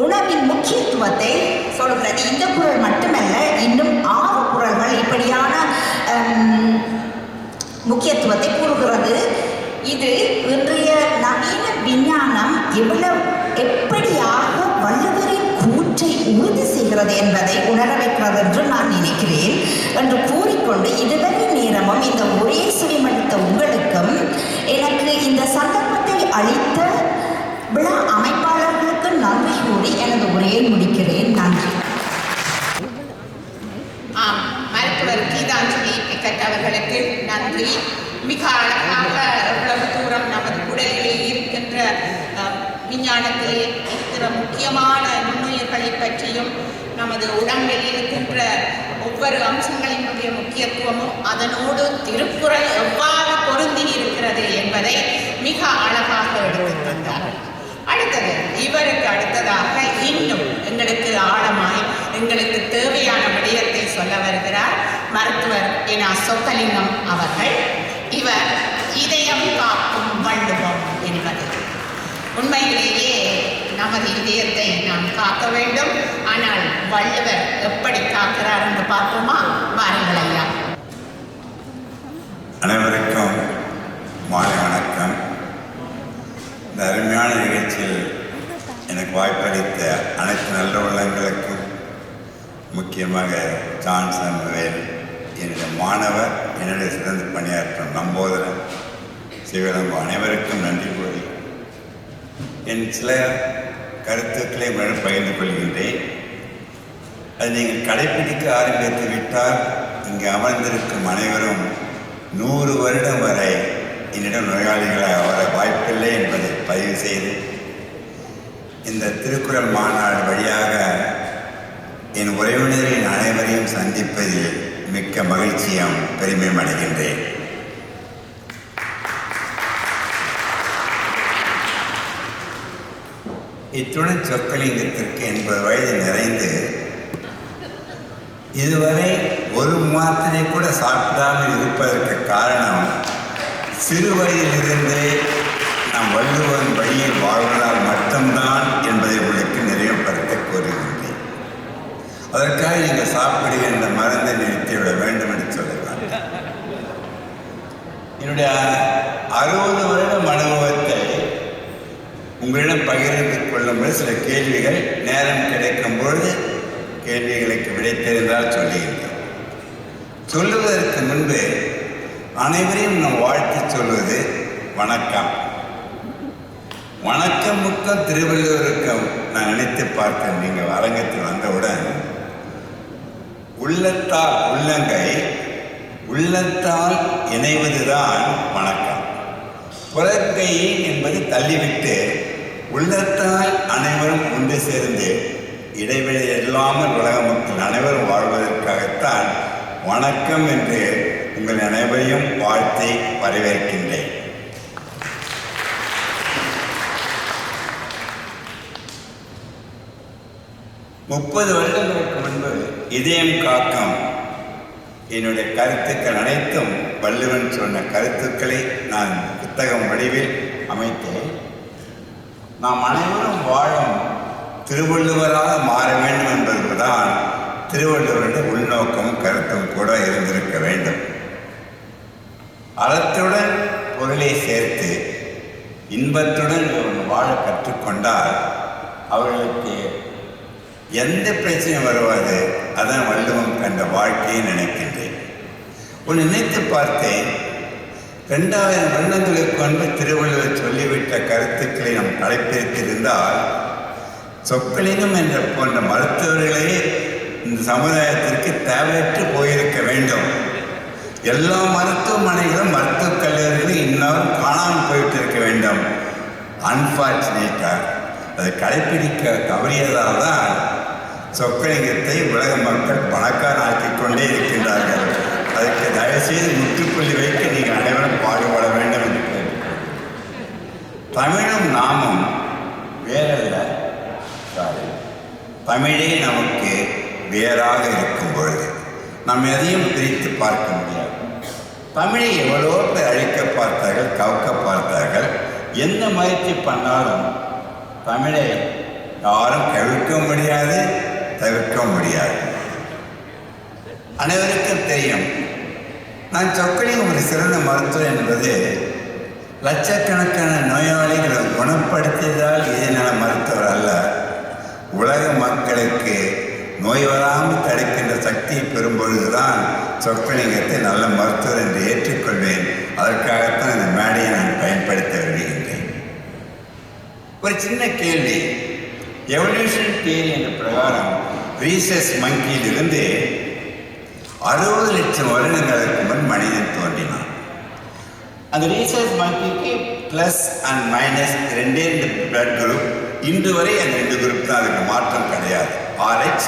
உணவின் முக்கியத்துவத்தை சொல்கிறது. இந்த குரல் மட்டுமல்ல, இன்னும் 6 குரல்கள் இப்படியான முக்கியத்துவத்தை கூறுகிறது. இது இன்றைய நவீன விஞ்ஞானம் எப்படியாக வள்ளுவரின் கூற்றை உறுதி செய்கிறது என்பதை உணர வைக்கிறது என்று நான் நினைக்கிறேன் என்று கூறிக்கொண்டு இதுவரை நேரமும் இந்த உரையை செவிமடுத்த உங்களுக்கும் எனக்கு இந்த சந்தர்ப்பத்தை அளித்த விழா அமைப்பாளர்களுக்கு நன்றி கூறி எனது உரையை முடிக்கிறேன். நன்றி. மருத்துவர் கீதாஞ்சலி பிக்கட் அவர்களுக்கு நன்றி. மிக அழகாக எவ்வளவு தூரம் நமது உடலிலே இருக்கின்ற விஞ்ஞானத்தில் இருக்கிற முக்கியமான நுண்ணுயிர்களை பற்றியும் நமது உடம்பில் இருக்கின்ற ஒவ்வொரு அம்சங்களினுடைய முக்கியத்துவமும் அதனோடு திருக்குறள் எவ்வாறு பொருந்தி இருக்கிறது என்பதை மிக அழகாக எடுத்து தந்தார்கள். அடுத்தது இவருக்கு அடுத்ததாக இன்னும் எங்களுக்கு ஆழமாய் எங்களுக்கு தேவையான விடயத்தை சொல்ல வருகிறார் மருத்துவர் என சொக்கலிங்கம் அவர்கள். இவர் இதயம் காக்கும் வள்ளுவம் என்பது உண்மையிலேயே நமது இதயத்தை நாம் காக்க வேண்டும். ஆனால் வள்ளுவர் எப்படி காக்கிறார் என்று பார்ப்போமா? வாருங்கள் ஐயா. அனைவருக்கும் மாலை வணக்கம். இந்த அருமையான நிகழ்ச்சியில் எனக்கு வாய்ப்பளித்த அனைத்து நல்ல உள்ளங்களுக்கும், முக்கியமாக ஜான்சன் வேல், என்னுடைய மாணவர், என்னுடைய சிறந்து பணியாற்றும் நம்போதரன், சிவரம்பு அனைவருக்கும் நன்றி கூறி என் சில கருத்துக்களை உடன் பகிர்ந்து கொள்கின்றேன். அது நீங்கள் கடைப்பிடிக்க ஆரம்பித்து விட்டால் இங்கு அமர்ந்திருக்கும் அனைவரும் 100 வருடம் வரை என்னிடம் நோயாளிகளாக வர வாய்ப்பில்லை என்பதை பதிவு செய்து இந்த திருக்குறள் மாநாடு வழியாக என் உறவினர்களின் அனைவரையும் சந்திப்பதில் மிக்க மகிழ்ச்சியும் பெருமையும் அடைகின்றேன். இத்துடன் சொற்கலிங்கத்திற்கு 80 வயது நிறைந்து இதுவரை ஒரு மாத்திரை கூட சாப்பிடாமல் இருப்பதற்கு காரணம் சிறு வயதிலிருந்தே நாம் வள்ளுவன் வழியில் வாழ்வதால் மட்டும்தான் என்பதை உங்களுக்கு நிறைவுபடுத்த கோருகின்றேன். அதற்காக நீங்கள் சாப்பிடுகிற இந்த மருந்தை நிறுத்திவிட வேண்டும் என்று சொல்லுவார். என்னுடைய 60 வருடம் அனுபவத்தை உங்களிடம் பகிர்ந்து கொள்ளும்போது சில கேள்விகள் நேரம் கிடைக்கும் பொழுது கேள்விகளுக்கு விடை தெரிந்தால் சொல்லுகின்றேன். சொல்லுவதற்கு முன்பு அனைவரையும் நாம் வாழ்த்து சொல்வது வணக்கம். வணக்கம் முக்கம் திருவள்ளுவருக்கும் நான் நினைத்து பார்த்தேன். நீங்கள் அரங்கத்தில் வந்தவுடன் உள்ளத்தால் உள்ளங்கை உள்ளத்தால் இணைவதுதான் வணக்கம். புறக்கை என்பது தள்ளிவிட்டு உள்ளத்தால் அனைவரும் ஒன்று சேர்ந்து இடைவெளி இல்லாமல் உலக மக்கள் அனைவரும் வாழ்வதற்காகத்தான் வணக்கம் என்று உங்கள் அனைவரையும் வாழ்த்தி வரவேற்கின்றேன். முப்பது வருடங்களுக்கு முன்பு இதயம் காக்கும் என்னுடைய கருத்துக்கள் அனைத்தும் வள்ளுவன் சொன்ன கருத்துக்களை நான் புத்தகம் வடிவில் அமைத்தேன். நாம் அனைவரும் வாழும் திருவள்ளுவராக மாற வேண்டும் என்பதுதான் திருவள்ளுவருடைய உள்நோக்கமும் கருத்தும் கூட இருந்திருக்க வேண்டும். அறத்துடன் பொருளை சேர்த்து இன்பத்துடன் வாழ கற்றுக்கொண்டால் அவர்களுக்கு எந்த பிரச்சனையும் வருவாது. அதான் வள்ளுவம் கண்ட வாழ்க்கையை நினைக்கின்றேன். ஒன்று நினைத்து பார்த்தேன். 2000 வருடங்களுக்கு முன்பு திருவள்ளுவர் சொல்லிவிட்ட கருத்துக்களை நாம் கடைப்பிடித்திருந்தால் சொக்கலிங்கம் என்ற போன்ற மருத்துவர்களே இந்த சமுதாயத்திற்கு தேவையற்று போயிருக்க வேண்டும். எல்லா மருத்துவமனைகளும் மருத்துவக் கல்லூரிகளும் இன்னும் காணாமல் போயிட்டு இருக்க வேண்டும். அன்பார்ச்சுனேட்டாக அதை கடைப்பிடிக்க தவறியதால் தான் சொக்கலிங்கத்தை உலக மக்கள் பணக்காரனாக்கிக் கொண்டே இருக்கின்றார்கள். அதுக்கு தயவுசெய்து முற்றுப்புள்ளி வைக்க நீங்கள் அனைவரும் பாடுபட வேண்டும் என்று கேட்டுக்கொள்கிறேன். தமிழும் நாமும் வேறல்ல. தமிழே நமக்கு வேறாக இருக்கும் பொழுது நாம் எதையும் பிரித்து பார்க்க முடியாது. தமிழை எவ்வளோ பேர் அழிக்க பார்த்தார்கள், கவுக்க பார்த்தார்கள். எந்த முயற்சி பண்ணாலும் தமிழை யாரும் கவிழ்க்க முடியாது, தவிர்க்க முடியாது. அனைவருக்கும் தெரியும். நான் சொக்கலிங்கம் ஒரு சிறந்த மருத்துவர் என்பது லட்சக்கணக்கான நோயாளிகளை குணப்படுத்தியதால் இதனால மருத்துவர் அல்ல. உலக மக்களுக்கு நோய் வராமல் தடுக்கின்ற சக்தியை பெறும்பொழுதுதான் சொக்கலிங்கத்தை நல்ல மருத்துவர் என்று ஏற்றுக்கொள்வேன். அதற்காகத்தான் இந்த மேடையை நான் பயன்படுத்த விரும்புகின்றேன். ஒரு சின்ன கேள்வி. எவல்யூஷன் தியரி என்ற பிரகாரம் ரீசஸ் மங்கியிலிருந்து 60 லட்சம் வருடங்களுக்கு முன் மனிதன் தோன்றினான். அந்த ரீசஸ் மங்கிக்கு பிளஸ் அண்ட் மைனஸ் ரெண்டே பிளட் குரூப். இன்று வரை அந்த 2 குரூப் தான், அதுக்கு மாற்றம் கிடையாது. RH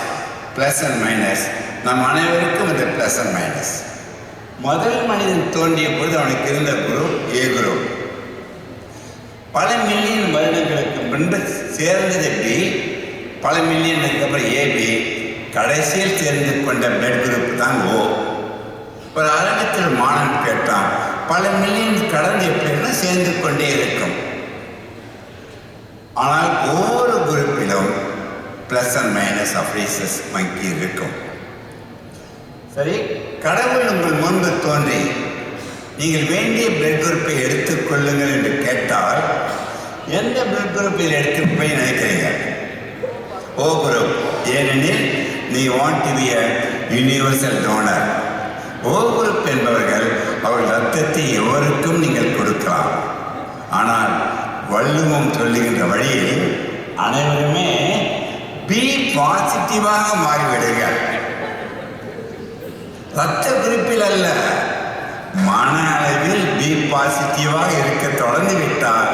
plus and minus. நம் அனைவருக்கும் இந்த பிளஸ் அண்ட் மைனஸ். முதல் மனிதன் தோன்றிய பொழுது அவனுக்கு இருந்த குரூப் ஏ குரூப். பல மில்லியன் வருடங்களுக்கு முன்பு சேர்ந்தது பி, பல மில்லியனுக்கு அப்புறம் ஏபி, கடைசியில் சேர்ந்து கொண்ட பிளட் குரூப் தான் ஓ. ஒரு அரங்கத்தில் மாணவன் கேட்டான், பல மில்லியன் கடந்து எப்படின்னா சேர்ந்து கொண்டே இருக்கும். ஆனால் ஒவ்வொரு குரூப்பிலும் plus and minus of rhesus monkey இருக்கும். சரி, கடவுள் உங்கள் முன்பு தோன்றி நீங்கள் வேண்டிய பிளட் குரூப்பை எடுத்துக்கொள்ளுங்கள் என்று கேட்டால் எந்த பிளட் குரூப்பில் எடுத்து போய் நினைக்கிறீங்க? O group. ஏனெனில் நீ want to be a universal donor. O group என்பவர்கள் அவர்கள் ரத்தத்தை எவருக்கும் நீங்கள் கொடுக்கலாம். ஆனால் வள்ளுவம் சொல்லுகின்ற வழியில் அனைவருமே பி பாசிட்டிவாக மாறிவிடுங்கள். ரத்த குறிப்பில் அல்ல, மன அளவில் பி பாசிட்டிவாக இருக்க தொடர்ந்து விட்டால்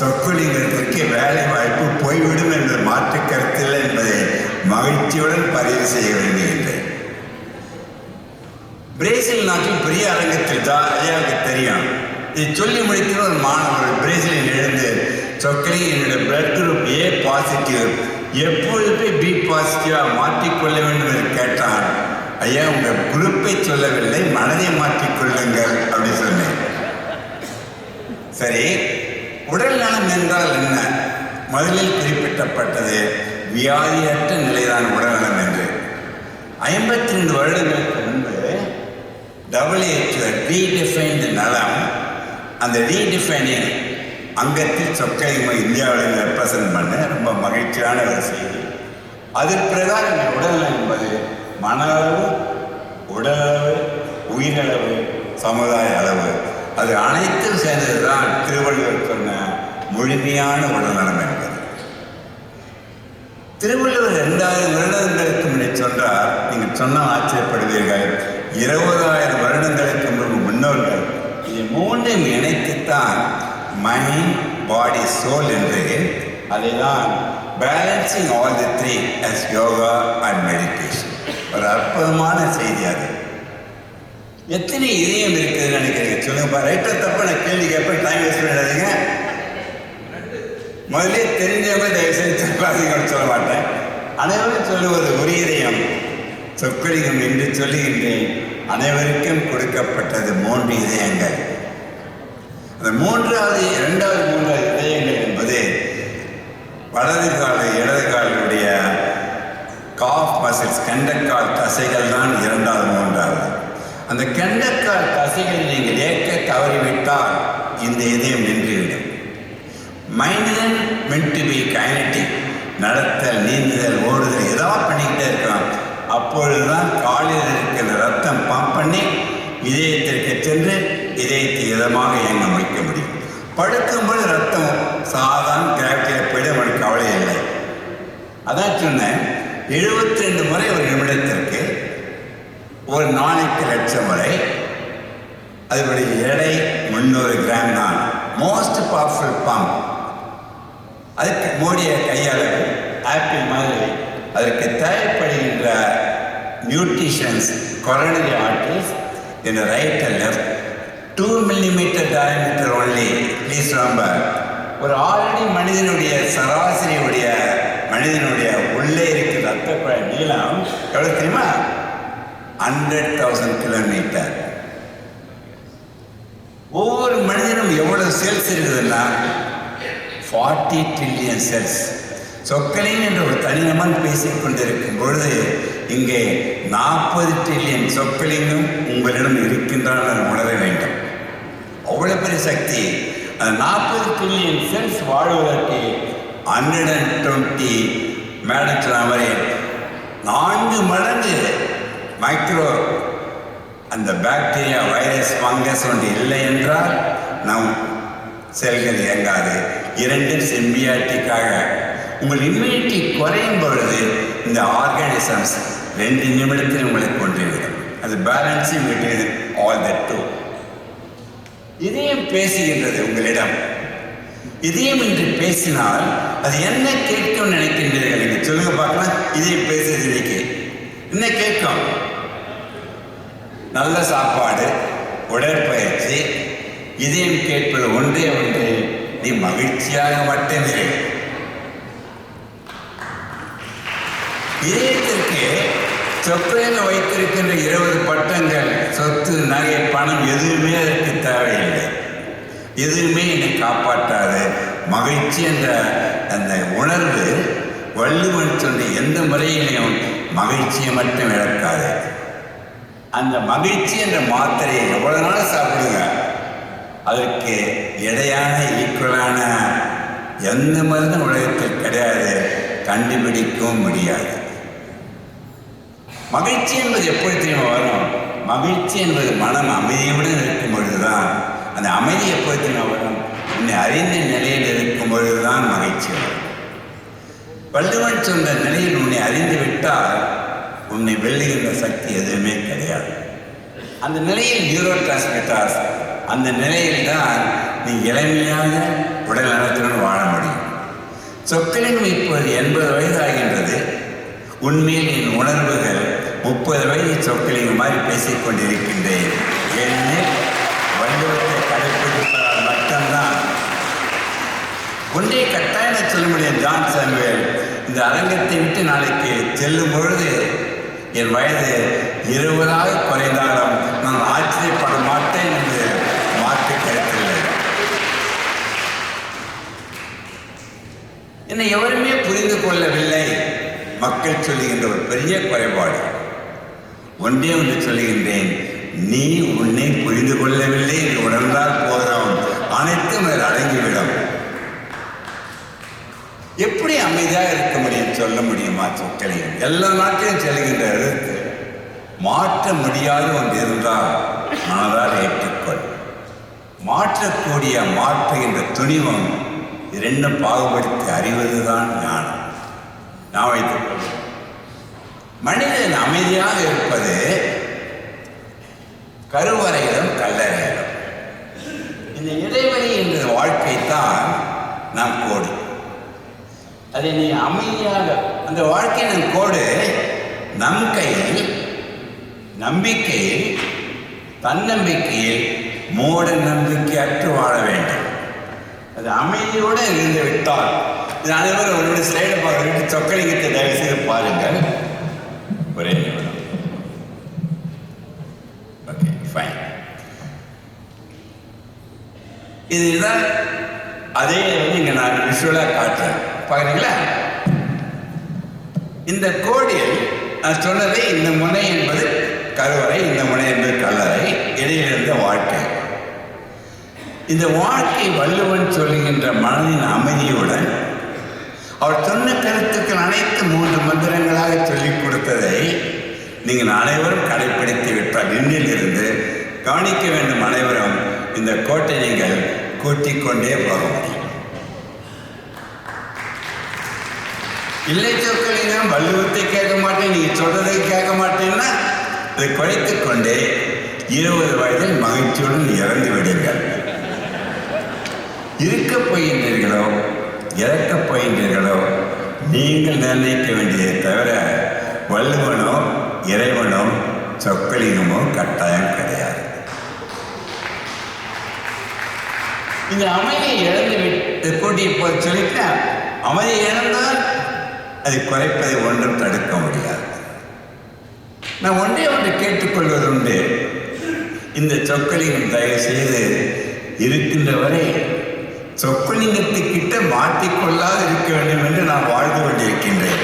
சொக்கலிங்கத்திற்கு வேலை வாய்ப்பு போய்விடும் என்ற மாற்று கருத்தில் என்பதை மகிழ்ச்சியுடன் பதிவு செய்ய விரும்புகின்றேன். பிரேசில் நாட்டில் பெரிய அரங்கத்தில் தான் ஐயாவுக்கு தெரியும். இதை சொல்லி முடிக்கிற ஒரு மாணவர் பிரேசிலில் எழுந்து, சொக்கலிங்கம் என்னுடைய பிளட் குரூப் ஏ பாசிட்டிவ், எப்பொழுது பி பாசிட்டிவாக மாற்றிக்கொள்ள வேண்டும் என்று கேட்டான். ஐயா, உங்கள் குரூப்பை சொல்லவில்லை, மனதை மாற்றிக்கொள்ளுங்கள் அப்படி சொன்னேன். சரி, உடல் நலம் என்றால் என்ன? முதலில் குறிப்பிட்டப்பட்டது வியாதியற்ற நிலைதான் உடல்நலம் என்று. 52 வருடங்களுக்கு முன்பு WHO ரீடிஃபைன்டு நலம். அந்த ரீடிஃபைனிங் அங்கத்தில் சொக்கலிங்கம் இந்தியாவில் ரெப்ரசன்ட் பண்ண ரொம்ப மகிழ்ச்சியான ஒரு செய்தி. அதன் பிரகாரம் உடல்நலம் என்பது மன அளவு, உடலளவு, உயிரளவு, சமுதாய அளவு, அது அனைத்தும் சேர்ந்ததுதான் திருவள்ளுவர் சொன்ன முழுமையான உடல்நலம் என்பது. திருவள்ளுவர் 2000 வருடங்களுக்கு முன்னே சொன்னார். நீங்கள் சொன்னால் ஆச்சரியப்படுவீர்கள். 20,000 வருடங்களுக்கு முன்பு முன்னோர்கள் இது மூன்றையும் இணைத்துத்தான் மைண்ட், பாடி, சோல் என்று அதை தான் balancing all the three as yoga and meditation. ஒரு அற்புதமான செய்தி அது. எத்தனை இதயம் இருக்குதுன்னு நினைக்கிறீங்க? சொல்லுங்கப்பா. ரைட்டாக தப்பா நான் கேள்வி கேட்பேன், டைம் வேஸ்ட் பண்ணாதீங்க. முதலே தெரிஞ்சவங்க தயவுசெய்து தப்பாதீங்கன்னு சொல்ல மாட்டேன். அனைவரும் சொல்லுவது ஒரு இதயம். சொக்கலிங்கம் என்று சொல்லுகின்றேன். அனைவருக்கும் கொடுக்கப்பட்டது 3 இதயங்கள். அந்த 2வது 3வது இதயங்கள் என்பது வலது கால் இடது காலுடைய காஃப் மசில்ஸ் கெண்டக்கால் தசைகள் தான் இரண்டாவது மூன்றாவது. அந்த கெண்டக்கால் தசைகளை நீங்கள் ஏற்க தவறிவிட்டால் இந்த இதயம் நின்றுவிடும். Mind meant to be kinetic, நடத்தல், நீந்துதல், ஓடுதல் ஏதாவது பண்ணிக்கிட்டே இருக்கலாம். அப்பொழுதுதான் காலில் இருக்கிற ரத்தம் பம்ப் பண்ணி இதயத்திற்கு சென்று இதயத்தை இதமாக இயங்க வைக்க முடியும். படுக்கும்போது ரத்தம் சாதாரண கிராஃப்டியில் போய்ட்டு அவனுக்கு கவலை இல்லை. அதான் சொன்னேன், 72 முறை ஒரு நிமிடத்திற்கு, ஒரு நாளைக்கு 1,00,000 முறை. அதனுடைய எடை 300 கிராம் தான். Most powerful pump. அதுக்கு மோடிய கையாளர் ஆப்பிள் மாதிரி அதற்கு தேவைப்படுகின்ற nutritions coronary arteries in the right and left 2 millimeter diameter only. Please number. ஒரு ஆல்ரெடி மனிதனுடைய சராசரியுடைய மனிதனுடைய உள்ளே இருக்கிற ரத்த குழாய் நீளம் எவ்வளவு தெரியுமா? 100,000 கிலோமீட்டர். ஒவ்வொரு மனிதனும் எவ்வளவு செல்ஸ் இருக்குதுன்னா 40 ட்ரில்லியன் செல்ஸ். சொக்கலிங் என்ற ஒரு தனிநமன் பேசிக் கொண்டிருக்கும் பொழுது இங்கே 40 ட்ரில்லியன் சொக்கலிங்கும் உங்களிடம் இருக்கின்றன உணர வேண்டும். அவ்வளவு பெரிய சக்தி. அந்த 40 ட்ரில்லியன் செல்ஸ் வாழ்வதற்கு 120 மேடம் சொன்ன மாதிரி 4 மடங்கு மைக்ரோ அந்த பாக்டீரியா, வைரஸ், ஃபங்கஸ் ஒன்று இல்லை என்றால் நம் செல்கள் இயங்காது. 2 சிம்பியாட்டிக்காக. உங்கள் இம்யூனிட்டி குறையும் பொழுது இந்த ஆர்கானிசம்ஸ் 2 நிமிடத்தில் உங்களை கொன்றுவிடும். அது balancing between all that two. இதயம் பேசுகின்றது உங்களிடம். இதயம் என்று பேசினால் அது என்ன கேட்கும் நினைக்கின்றீர்கள்? நீங்கள் சொல்லுங்க பார்க்கலாம். இதயம் பேசுறது இன்னைக்கு என்ன கேட்கும்? நல்ல சாப்பாடு, உடற்பயிற்சி. இதயம் கேட்பது ஒன்றே ஒன்று, நீ மகிழ்ச்சியாக மட்டும் இரு. இதயத்திற்கு சொற்கையில் வைத்திருக்கின்ற 20 பட்டங்கள், சொத்து, நகை, பணம் எதுவுமே அதற்கு தேவையில்லை. எதுவுமே என்னை காப்பாற்றாது. மகிழ்ச்சி என்ற அந்த உணர்வு வள்ளுவன் சொன்ன எந்த முறையிலையும் மகிழ்ச்சியை மட்டும் இழக்காது. அந்த மகிழ்ச்சி என்ற மாத்திரையை எவ்வளவு நாள் சாப்பிடுங்க, அதற்கு இடையான ஈக்குவலான எந்த மருந்தும் உலகத்தில் கிடையாது, கண்டுபிடிக்கவும் முடியாது. மகிழ்ச்சி என்பது எப்படி தெரியுமா வரும்? மகிழ்ச்சி என்பது மனம் அமைதியுடன் இருக்கும் பொழுதுதான். அந்த அமைதி எப்படி தெரியுமா வரும்? உன்னை அறிந்த நிலையில் இருக்கும் பொழுதுதான் மகிழ்ச்சி வரும். வள்ளுவன் சொன்ன நிலையில் உன்னை அறிந்து விட்டால் உன்னை வெல்லுகின்ற சக்தி எதுவுமே கிடையாது. அந்த நிலையில் நியூரோ டிரான்ஸ்மிட்டர்ஸ், அந்த நிலையில் தான் நீ இளமையாக உடல் நலத்துடன் வாழ முடியும். சொக்கலிங்கம் இப்போது 80 வயது ஆகின்றது. உண்மையில் என் உணர்வுகள் 30 வயது சொக்கலிங்கம் மாதிரி பேசிக் கொண்டிருக்கின்றேன். ஏனெனில் வள்ளுவத்தை கடைப்பிடிப்பதால் மட்டும்தான். ஒன்றே கட்டாயம் சொல்ல முடியும். ஜான் சாமுவேல் இந்த அரங்கத்தை விட்டு நாளைக்கு செல்லும் பொழுது என் வயது 20 குறைந்தாலும் நான் ஆச்சரியப்பட மாட்டேன் என்று மாற்று கருத்தில்லை. என்னை எவருமே புரிந்து கொள்ளவில்லை. மக்கள் சொல்லுகின்ற ஒரு பெரிய குறைபாடு. ஒன்றே ஒன்று சொல்லுகின்றேன், நீ உன்னை புரிந்து கொள்ளவில்லை என்று உணர்ந்தால் போதும், அனைத்தும் அதில் அடங்கிவிடும். எப்படி அமைதியாக இருக்க முடியும் சொல்ல முடியுமா? சொற்களையும் எல்லா நாட்டிலும் செல்கின்ற எழுத்து மாற்ற முடியாத ஒன்று இருந்தால் மனதால் ஏற்றுக்கொள். மாற்றக்கூடிய மாற்றுகின்ற துணிவம் இரண்டும் பாகுபடுத்தி அறிவதுதான் ஞானம். நான் வைத்துக்கொள். மனிதன் அமைதியாக இருப்பது கருவறையிலும் கல்லறையிலும். இந்த இடைவெளி என்ற வாழ்க்கை தான் நாம் கோடு. அதை நீ அமைதியாக அந்த வாழ்க்கையின் கோடு நம் கையில், நம்பிக்கையில், தன்னம்பிக்கையில், மூட நம்பிக்கையற்று வாழ வேண்டும். அது அமைதியோடு இருந்து விட்டால், இது அனைவரும் ஒரு ஸ்லைடை பார்க்க சொக்கலிங்கத்தை தயவு செய்து பாருங்கள். ஒரே நிமிடம். Okay, fine. இதுதான் அதே இங்கே நான் விஷுவலாக காட்டுறேன். பாக்குறீங்களா? இந்த கோடில் நான் சொன்னது, இந்த முனை என்பது கருவறை, இந்த முனை என்பது கல்லறை, இடையில் இருந்த வாழ்க்கை. இந்த வாழ்க்கை வள்ளுவன் சொல்லுகின்ற மனதின் அமைதியுடன் அவர் சொன்ன கருத்துக்கள் அனைத்து 3 மந்திரங்களாக சொல்லிக் கொடுத்ததை நீங்கள் அனைவரும் கடைபிடித்து விட்டால் இன்னில் இருந்து கவனிக்க வேண்டும். அனைவரும் இந்த கோட்டை நீங்கள் கூட்டிக் கொண்டே போக முடியும். இல்லை சொற்களிலும் வள்ளுவத்தை கேட்க மாட்டேன், நீங்க சொல்றதை கேட்க மாட்டேன்னா அதை குறைத்துக் கொண்டே 20 வயதில் மகிழ்ச்சியுடன் இறந்து விடுங்கள். இருக்கப் போகின்றீர்களோ இறக்கப் போகின்றீர்களோ நீங்கள் நிர்ணயிக்க வேண்டியதை தவிர வள்ளுவனோ இறைவனோ சொற்களினமோ கட்டாயம் கிடையாது. இந்த அமைதியை இழந்து விட்டு கூட்டிய போது சொல்லிட்டா, அமைதியை இழந்தால் அதை குறைப்பதை ஒன்றும் தடுக்க முடியாது. நான் ஒன்றே ஒன்று கேட்டுக்கொள்வது உண்டு. இந்த சொற்களின் தயவு செய்து இருக்கின்ற வரை சொற்களிங்கத்துக்கிட்ட மாற்றிக்கொள்ளாது இருக்க வேண்டும் என்று நான் வாழ்ந்து கொண்டிருக்கின்றேன்.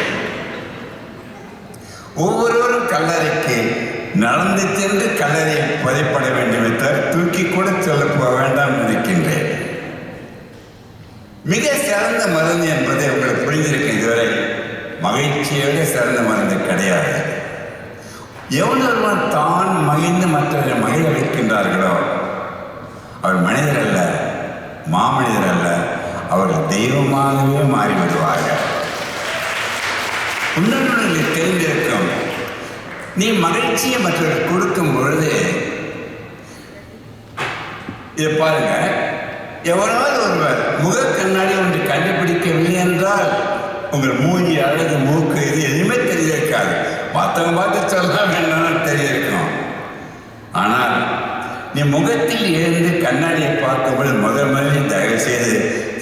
ஒவ்வொருவரும் கல்லறைக்கு நடந்து சென்று கல்லறையை புதைப்பட வேண்டும் என்றால் தூக்கி கூட சொல்ல போக வேண்டாம் இருக்கின்றேன். மிக சிறந்த மருந்து என்பதை உங்களுக்கு புரிந்திருக்கும். இதுவரை மகிழ்ச்சியோடு சிறந்த மருந்து கிடையாது. எவ்வளவு தான் மகிழ்ந்து மற்றவரை மகிழ வைக்கின்றார்களோ அவர் மனிதர் அல்ல, மாமனிதர் அல்ல, அவர்கள் தெய்வமாகவே மாறிவிடுவார்கள். உன்னதங்களுக்கு தெரிந்திருக்கும். நீ மகிழ்ச்சியை மற்றவர்கள் கொடுக்கும் பொழுது இதை பாருங்க, எவராவது ஒருவர் முக கண்ணாடி ஒன்று கண்டுபிடிக்கவில்லை என்றால் உங்கள் மூஞ்சி, அழகு, மூக்கு இது எதுவுமே தெரியிருக்காது. மற்றவங்க பார்த்து சொல்ல வேண்டாம் தெரியிருக்கும். ஆனால் நீ முகத்தில் எழுந்து கண்ணாடியை பார்க்கும்போது முதலில் தயவு செய்து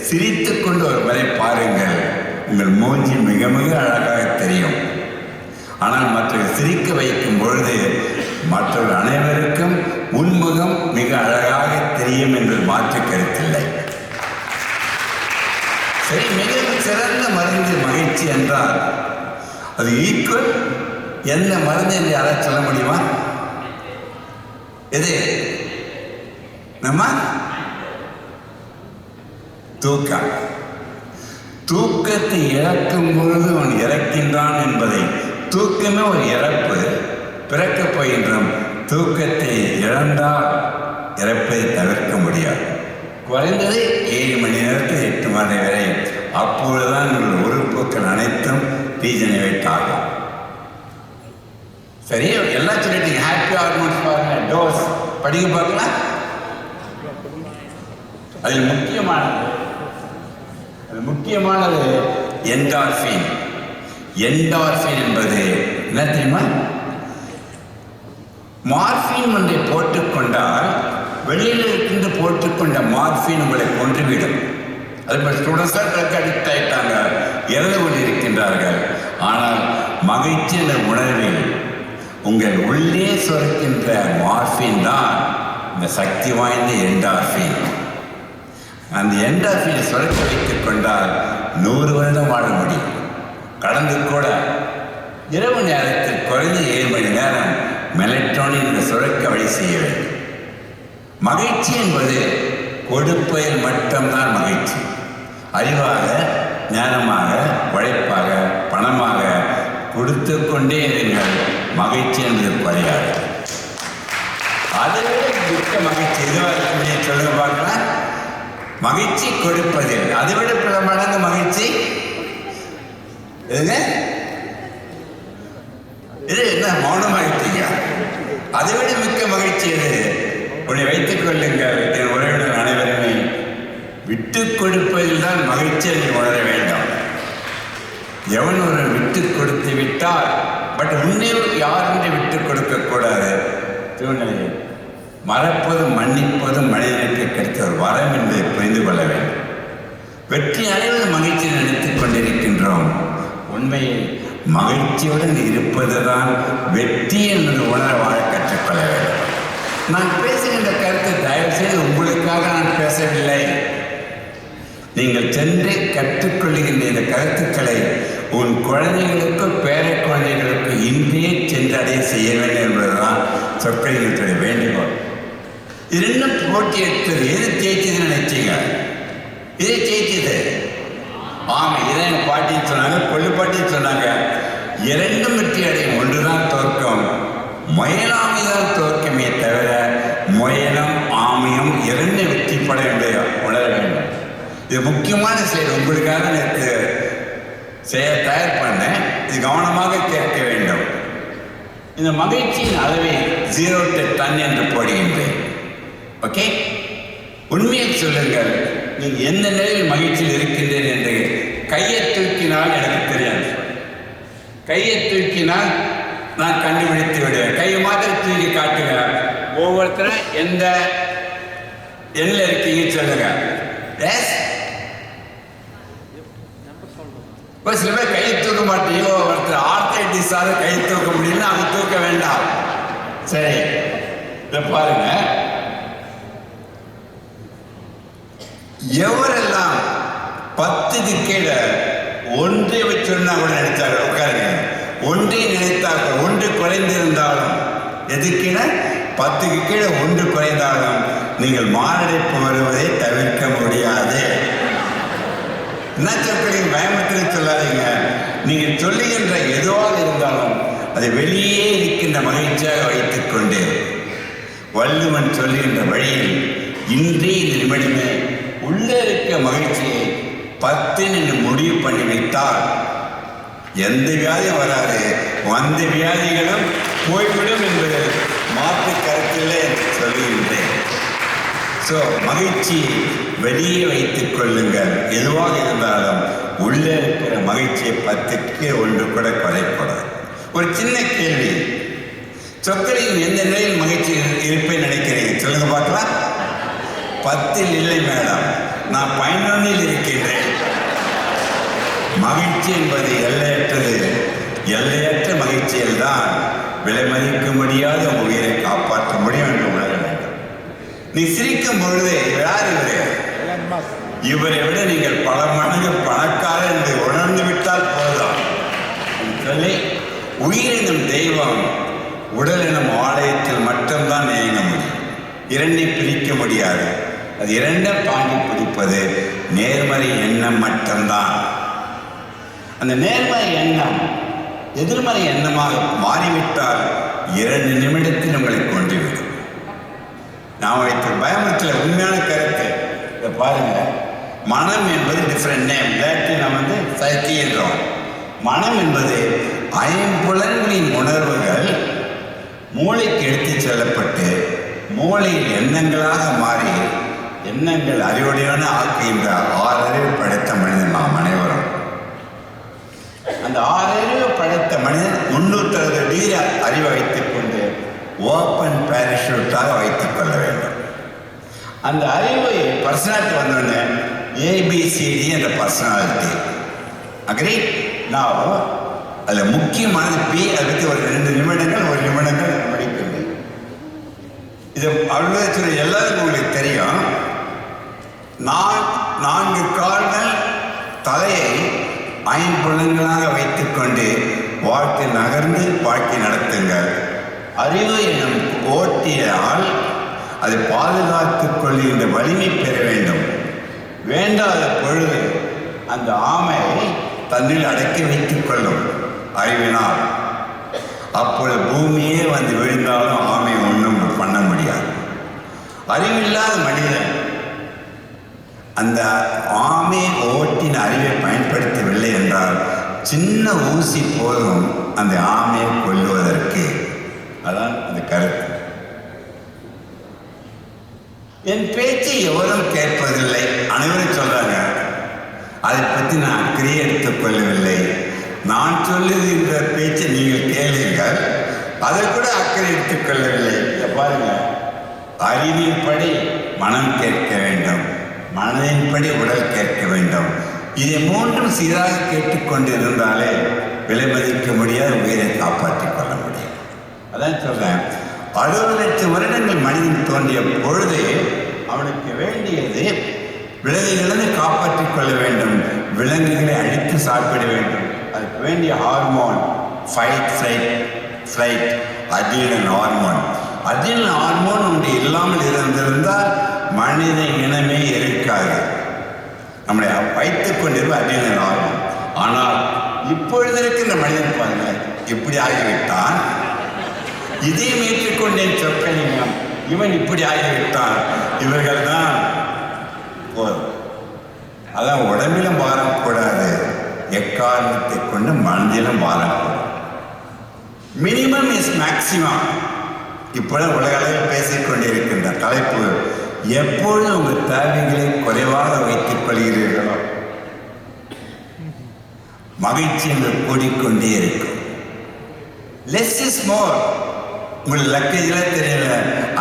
சிரித்து கொண்டு ஒரு முறை பாருங்கள். உங்கள் மூஞ்சி மிக மிக அழகாக தெரியும். ஆனால் மற்றவர்கள் சிரிக்க வைக்கும் பொழுது மற்றவர்கள் அனைவருக்கும் உன்முகம் மிக அழகாக தெரியும் என்று மாற்று கருத்தில்லை. சரி, மிக சிறந்த மருந்து மகிழ்ச்சி என்றால் அது ஈக்குவல் எந்த மருந்து என்று யாராவது சொல்ல முடியுமா? எது? நம்ம தூக்கம். தூக்கத்தை இழக்கும் பொழுது அவன் இறக்கின்றான் என்பதை, தூக்கமே ஒரு இறப்பு, பிறக்கப் போகின்றோம். தூக்கத்தை இழந்தால் இறப்பை தவிர்க்க முடியாது. குறைந்தது 7 மணி நேரத்தில் 8 மணி வரை. அப்பொழுதுதான் உங்கள் உறுப்புகள் அனைத்தும் ரீஜெனரேட் ஆகும். சரி, எல்லாம் சொல்லிட்டீங்க. ஹாப்பி ஹார்மோன்ஸ் பாருங்க, டோஸ் படிக்க பார்க்கலாம். அதில் முக்கியமானது என்டார்பின். என்டார்பின் என்பது என்ன தெரியுமா? மார்பின் ஒன்றை போட்டுக்கொண்டால் வெளியில் இருந்து போட்டுக்கொண்ட மார்பின் உங்களை கொன்றுவிடும். அது மாதிரி ஸ்டூடெண்ட்ஸாக ட்ரக் அடிக்ட் ஆகிட்டாங்க, இறந்து கொண்டிருக்கின்றார்கள். ஆனால் மகிழ்ச்சி என்ற உணர்வில் உங்கள் உள்ளே சுரக்கின்ற மார்பின் தான் இந்த சக்தி வாய்ந்த என்டார்பின். அந்த என்டார்பினை சுரக்க வைத்துக் கொண்டால் 100 வருடம் வாழ முடியும். கடந்து கூட இரவு நேரத்தில் குறைந்த 7 மணி நேரம் மெலட்டோனின் இந்த சுரக்க வழி செய்ய வேண்டும். மகிழ்ச்சி என்பது கொடுப்பதில் மட்டும்தான் மகிழ்ச்சி. அறிவாக, ஞானமாக, உழைப்பாக, பணமாக கொடுத்து கொண்டே இருங்கள். மகிழ்ச்சி என்பது குறையாது. அதுவே மிக்க மகிழ்ச்சி இதுவாக இருக்கக்கூடிய சொல்லுங்க பார்க்கலாம். மகிழ்ச்சி கொடுப்பதில் அதைவிட பல மடங்கு மகிழ்ச்சி எதுங்க? இது என்ன மௌனமாகிட்டீங்க? அதைவிட மிக்க மகிழ்ச்சி எது? உன்னை வைத்துக் கொள்ளுங்கள். என் உறவினர் அனைவருமே விட்டுக் கொடுப்பதில் தான் மகிழ்ச்சியை நீ உணர வேண்டும். எவன் ஒரு விட்டுக் கொடுத்து விட்டால், பட் உன்னை யாருமே விட்டுக் கொடுக்கக்கூடாது. சூழ்நிலை மறப்பதும் மன்னிப்பதும் மனிதனுக்கு கிடைத்த ஒரு வரம் என்பதை புரிந்து கொள்ள வேண்டும். வெற்றி அடைவது மகிழ்ச்சி நினைத்துக் கொண்டிருக்கின்றோம். உண்மையில் மகிழ்ச்சியுடன் இருப்பதுதான் வெற்றி என்று உணர வாழ கற்றுக்கொள்ள வேண்டும். நான் பேசுகின்ற கருத்தை தயவு செய்து உங்களுக்காக நான் பேசவில்லை. நீங்கள் சென்று கற்றுக்கொள்ளுகின்ற இந்த கருத்துக்களை உன் குழந்தைகளுக்கு பேர குழந்தைகளுக்கு இன்றே சென்றடைய செய்ய வேண்டும் என்பதுதான் சொற்களினுடைய வேண்டுகோள். இரண்டும் போட்டி எடுத்தது. எது ஜெயிச்சதுன்னு நினைச்சீங்க? எது ஜெயிச்சது? ஆமாம், இதை எங்கள் பாட்டின்னு சொன்னாங்க, கொள்ளு பாட்டின்னு சொன்னாங்க. இரண்டும் வெற்றி அடையும். ஒன்றுதான் தோற்கம், முயலாமை தான் தோற்கமே தவிர முயலும் ஆமையும் இரண்டு வெற்றி பட என்பதை உணர வேண்டும். இது முக்கியமான செயல். உங்களுக்காக நேற்று தயார் பண்ணேன். இது கவனமாக கேட்க வேண்டும். இந்த மகிழ்ச்சியின் அளவை 0 to 10 என்று போடுகின்றேன். ஓகே, உண்மையை சொல்லுங்கள். நீங்கள் எந்த நிலையில் மகிழ்ச்சியில் இருக்கின்றேன் என்று கையை தூக்கினால் எனக்கு தெரியாது. கையை தூக்கினால் நான் கண்டுபிடித்து விடுவேன். கையை மாத்திரம் தூக்கி காட்டுங்க. ஒவ்வொருத்தரும் எந்த எண்ணில் இருக்கீங்கன்னு சொல்லுங்க. எஸ், இப்போ சில பேர் கையை தூக்க மாட்டீங்க. ஒருத்தர் ஆர்த்தைட்டிஸாக கையை தூக்க முடியும்னு அவங்க தூக்க வேண்டாம். சரி, இதை பாருங்க. எவரெல்லாம் 10க்கு கீழே ஒன்றை வச்சுன்னா கூட நினைச்சாங்க, உட்காருங்க. ஒன்றை நினைத்தார்கள். ஒன்று குறைந்திருந்தாலும் எதுக்கீழே 10க்கு கீழே ஒன்று குறைந்தாலும் நீங்கள் மாரடைப்பு வருவதை தவிர்க்க முடியாது. என்ன சொல்றீங்க? பயமுறுத்தி சொல்லாதீங்க. நீங்கள் சொல்லுகின்ற எதுவாக இருந்தாலும் அதை வெளியே இருக்கின்ற மகிழ்ச்சியாக வைத்துக் கொண்டு வள்ளுவன் சொல்லுகின்ற வழியில் இன்றைய நிமிடமே உள்ளே இருக்க மகிழ்ச்சியை 10 என்று முடிவு பண்ணி வைத்தால் எந்த வியாதியும் வராது. வந்த வியாதிகளும் போய்விடும் என்பது மாற்று கருத்தில்லை என்று சொல்லுகின்றேன். ஸோ மகிழ்ச்சியை வெளியே வைத்துக் கொள்ளுங்கள். எதுவாக இருந்தாலும் உள்ளே இருக்கிற மகிழ்ச்சியை 10க்கு ஒன்று கூட குறைக்கூடாது. ஒரு சின்ன கேள்வி, சொற்களில் எந்த நிலையில் மகிழ்ச்சி இருப்பேன் நினைக்கிறீங்க? சொல்லுங்க பார்க்கலாம். 10 இல்லை மேடம், நான் 11 இருக்கின்றேன். மகிழ்ச்சி என்பது எல்லையற்றது. எல்லையற்ற மகிழ்ச்சியில் தான் விலை மதிக்க முடியாத உயிரை காப்பாற்ற முடியும் என்று உணர வேண்டும். நீ சிரிக்கும் பொழுது யார் இவரை விட நீங்கள் பல மடங்கு பணக்காரர் என்று உணர்ந்து விட்டால் போதும் சொல்லி, உயிரினும் தெய்வம் உடல் எனும் ஆலயத்தில் மட்டும்தான் இயங்க முடியும். இரண்டை பிரிக்க முடியாது. அது இரண்டும் தாங்கி பிடிப்பது நேர்மறை எண்ணம் மட்டும்தான். அந்த நேர்மறை எண்ணம் எதிர்மறை எண்ணமாக மாறிவிட்டால் 2 நிமிடத்தில் உங்களை கொன்றுவிடும். நான் வைத்த பயமுறுத்தல உண்மையான கருத்து. இதை பாருங்க. மனம் என்பது டிஃப்ரெண்ட் நேம். நம்ம சைக்கி என்றோம். மனம் என்பது ஐம்புலன்களின் உணர்வுகள் மூளைக்கு எடுத்துச் செல்லப்பட்டு மூளையில் எண்ணங்களாக மாறி எண்ணங்கள் அறிவுடையான ஆக்குகின்ற 6 அறிவு படைத்த மனிதன் நாம் அனைவரும். அந்த 6 அறிவு படைத்த மனிதன் 360 டிகிரி அறிவை வைத்துக் கொண்டு ஓப்பன் பேரஷூட்டாக வைத்துக் கொள்ள வேண்டும். அந்த அறிவை பர்சனாலிட்டி வந்தோடனே ABCD என்ற பர்சனாலிட்டி அக்ரி. நான் அதில் முக்கியமானது P. அதை பற்றி ஒரு 2 நிமிடங்கள் 1 நிமிடங்கள் முடிக்கிறது. இது அவ்வளோ சொல்ல எல்லாருக்கும் உங்களுக்கு தெரியும். 4 கால்கள் தலையை 5 புலன்களாக வைத்துக்கொண்டு வாழ்க்கை நகர்ந்து வாழ்க்கை நடத்துங்கள். அறிவு எனும் ஓட்டியால் அதை பாதுகாத்துக் கொள்கின்ற வலிமை பெற வேண்டும். வேண்டாத பொழுது அந்த ஆமை தன்னில் அடக்கி வைத்துக் கொள்ளும் அறிவினால். அப்பொழுது பூமியே வந்து விழுந்தாலும் ஆமை ஒன்றும் பண்ண முடியாது. அறிவில்லாத மனிதன் அந்த ஆமை ஓட்டின் அறிவை பயன்படுத்தவில்லை என்றால் சின்ன ஊசி போதும் அந்த ஆமையை கொல்லுவதற்கு. அதான் அந்த கருத்து. என் பேச்சை எவரும் கேட்பதில்லை, அனைவரும் சொல்றாங்க. அதை பற்றி நான் அக்கறையே எடுத்துக் கொள்ளவில்லை. நான் சொல்லுகின்ற பேச்சை நீங்கள் கேளுங்கள், அதை கூட அக்கறை எடுத்துக் கொள்ளவில்லை. இதை பாருங்க. அறிவின்படி மனம் கேட்க வேண்டும், மனதின்படி உடல் கேட்க வேண்டும். இதை 3ம் சீராக கேட்டுக்கொண்டு இருந்தாலே விலை மதிக்க முடியாத உயிரை காப்பாற்றிக் கொள்ள முடியும். அதான் சொல்றேன். 60 லட்சம் வருடங்கள் மனிதன் தோன்றிய பொழுது அவனுக்கு வேண்டியது விலங்குகளை காப்பாற்றிக் கொள்ள வேண்டும், விலங்குகளை அழித்து சாப்பிட வேண்டும். அதுக்கு வேண்டிய hormone fight flight adrenal hormone. Adrenal hormone ஒன்று இல்லாமல் இருந்திருந்தால் மனித இனமே இருக்காது. நம்மளை வைத்துக் கொண்டிருப்ப அட்ரினல் ஹார்மோன். ஆனால் இப்பொழுது இருக்கின்ற மனிதன் பாருங்க இப்படி ஆகிவிட்டான். இதையும் ஏற்றுக்கொண்டேன் சொற்கலிங்கம், இவன் இப்படி ஆகிவிட்டான். இவர்கள் தான் அதான் உடம்பிலும் வாழக்கூடாது, எக்காரணத்தை கொண்டு மனதிலும் வாழக்கூடாது. Minimum is maximum. இப்பொழுது உலக அளவில் பேசிக் கொண்டிருக்கின்ற தலைப்பு, எப்பொழுது உங்கள் தேவைகளை குறைவாக வைத்துக் கொள்கிறீர்களோ மகிழ்ச்சி என்று கூடிக்கொண்டே இருக்கும். Less is more. உங்கள் லக்கேஜில் தெரியல,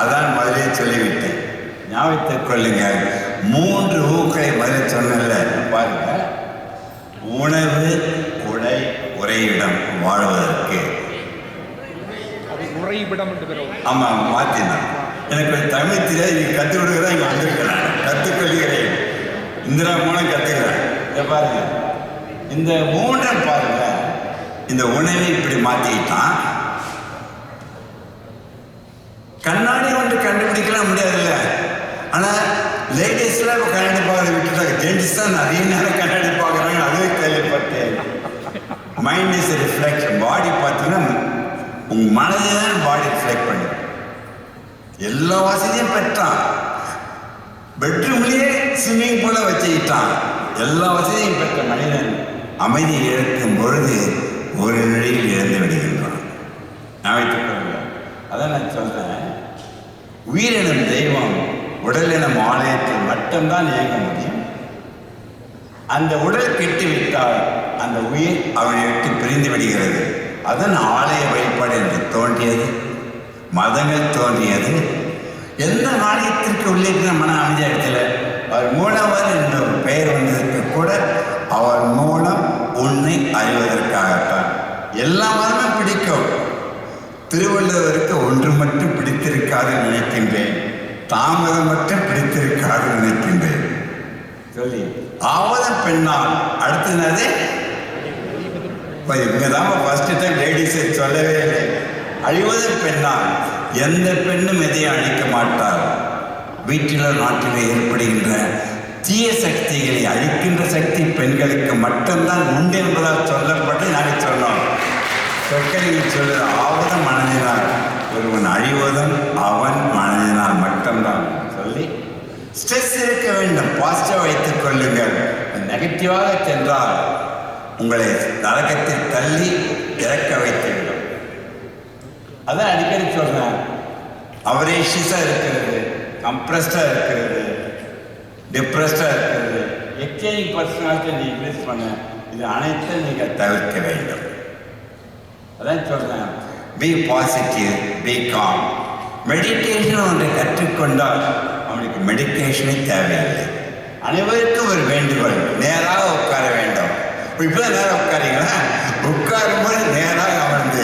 அதான் முதலே சொல்லிவிட்டேன். ஞாபகத்தைக் கொள்ளுங்க, 3 ஊக்களை முதல்ல சொன்னல பாருங்க. உணவு, உடை, உறையிடம் வாழ்வதற்கு. ஆமா மாத்தினான். எனக்கு தமிழ் தெரியாது, நீங்க கற்றுக் கொடுக்குறா இங்க வந்திருக்கிறேன், கற்றுக்கொள்கிறேன். இந்திரா மூலம் கற்றுக்கிறேன். இதை பாருங்க, இந்த 3 பாருங்க. இந்த உணவை இப்படி மாத்திக்கிட்டான். கண்ணாடி ஒன்று கண்டுபிடிக்கலாம் முடியாதுல்ல. ஆனால் லேடிஸ்லாம் இப்போ கண்ணாடி பார்க்கறத விட்டுட்டாங்க. ஜென்ட்ஸ் தான் நிறைய நேரம் கண்ணாடி பார்க்குறாங்க. அதுவே கேள்விப்பட்டேன். Mind is reflection. பாடி பார்த்தீங்கன்னா உங்கள் மனதை தான் பாடி ரிஃப்ளெக்ட் பண்ணி எல்லா வசதியும் பெற்றான். பெட்ரூம்லேயே ஸ்விம்மிங் பூலை வச்சுக்கிட்டான். எல்லா வசதியும் பெற்ற மனிதன் அமைதி இழக்கும் பொழுது ஒரு நிலையில் இழந்து விடுகின்றான். ஞாபகத்துக்கு அதான் நான் சொல்றேன், உயிரினம் தெய்வம் உடலினம் ஆலயத்தில் மட்டும்தான் இயங்க முடியும். அந்த உடல் கெட்டுவிட்டால் அந்த உயிர் அவனை விட்டு பிரிந்து விடுகிறது. அதன் ஆலய வழிபாடு என்று தோன்றியது, மதங்கள் தோன்றியது. எந்த ஆலயத்திற்கு உள்ளே மன அமைதியிடத்தில் அவர் மூலவர் என்ற ஒரு பெயர் வந்ததற்கு கூட அவர் மூலம் உன்னை அறிவதற்காகத்தான். எல்லா மதமும் பிடிக்கும். திருவள்ளுவருக்கு ஒன்று மட்டும் பிடித்திருக்காது நினைக்கின்றேன், தாமதம் மட்டும் பிடித்திருக்காது நினைக்கின்றேன் சொல்லி ஆவதம் பெண்ணால் அடுத்தது இங்கதான் ஃபர்ஸ்ட் டைம் லேடிஸை சொல்லவே இல்லை. அழிவதம் பெண்ணால் எந்த பெண்ணும் எதையும் அழிக்க மாட்டார். வீட்டிலோ நாட்டிலே ஏற்படுகின்ற தீய சக்திகளை அழிக்கின்ற சக்தி பெண்களுக்கு மட்டும்தான் உண்டு என்பதால் சொல்லப்பட்டு நாங்கள் சொன்னோம். சொற்களில் சொல்லுற ஆவதம் மனதினால் ஒருவன் அழிவதும் அவன் மனதினால் மட்டும்தான் சொல்லி ஸ்ட்ரெஸ் இருக்க வேண்டும். பாசிட்டிவ் வைத்துக் கொள்ளுங்கள். நெகட்டிவாக சென்றால் உங்களை நரகத்தில் தள்ளி இறக்க வைத்துவிடும். அதான் அடிக்கடி சொல்றேன், அவரேஷியஸா இருக்கிறது, கம்ப்ரெஸ்டா இருக்கிறது, டிப்ரெஸ்டா இருக்கிறது, எக்ஸ்சேஞ்ச் பர்சனாலிட்டி நீ இன்க்ரீஸ் பண்ண, இது அனைத்தும் நீங்கள் தவிர்க்க வேண்டும். அதான் சொல்றேன், be positive, be calm. Meditation ஒன்றை கற்றுக்கொண்டால் அவனுக்கு மெடிடேஷனே தேவையில்லை. அனைவருக்கும் ஒரு வேண்டுகோள், நேராக உட்கார வேண்டும். இப்பதான் நேரம் உட்காரீங்களா? உட்காரும்போது நேராக அமர்ந்து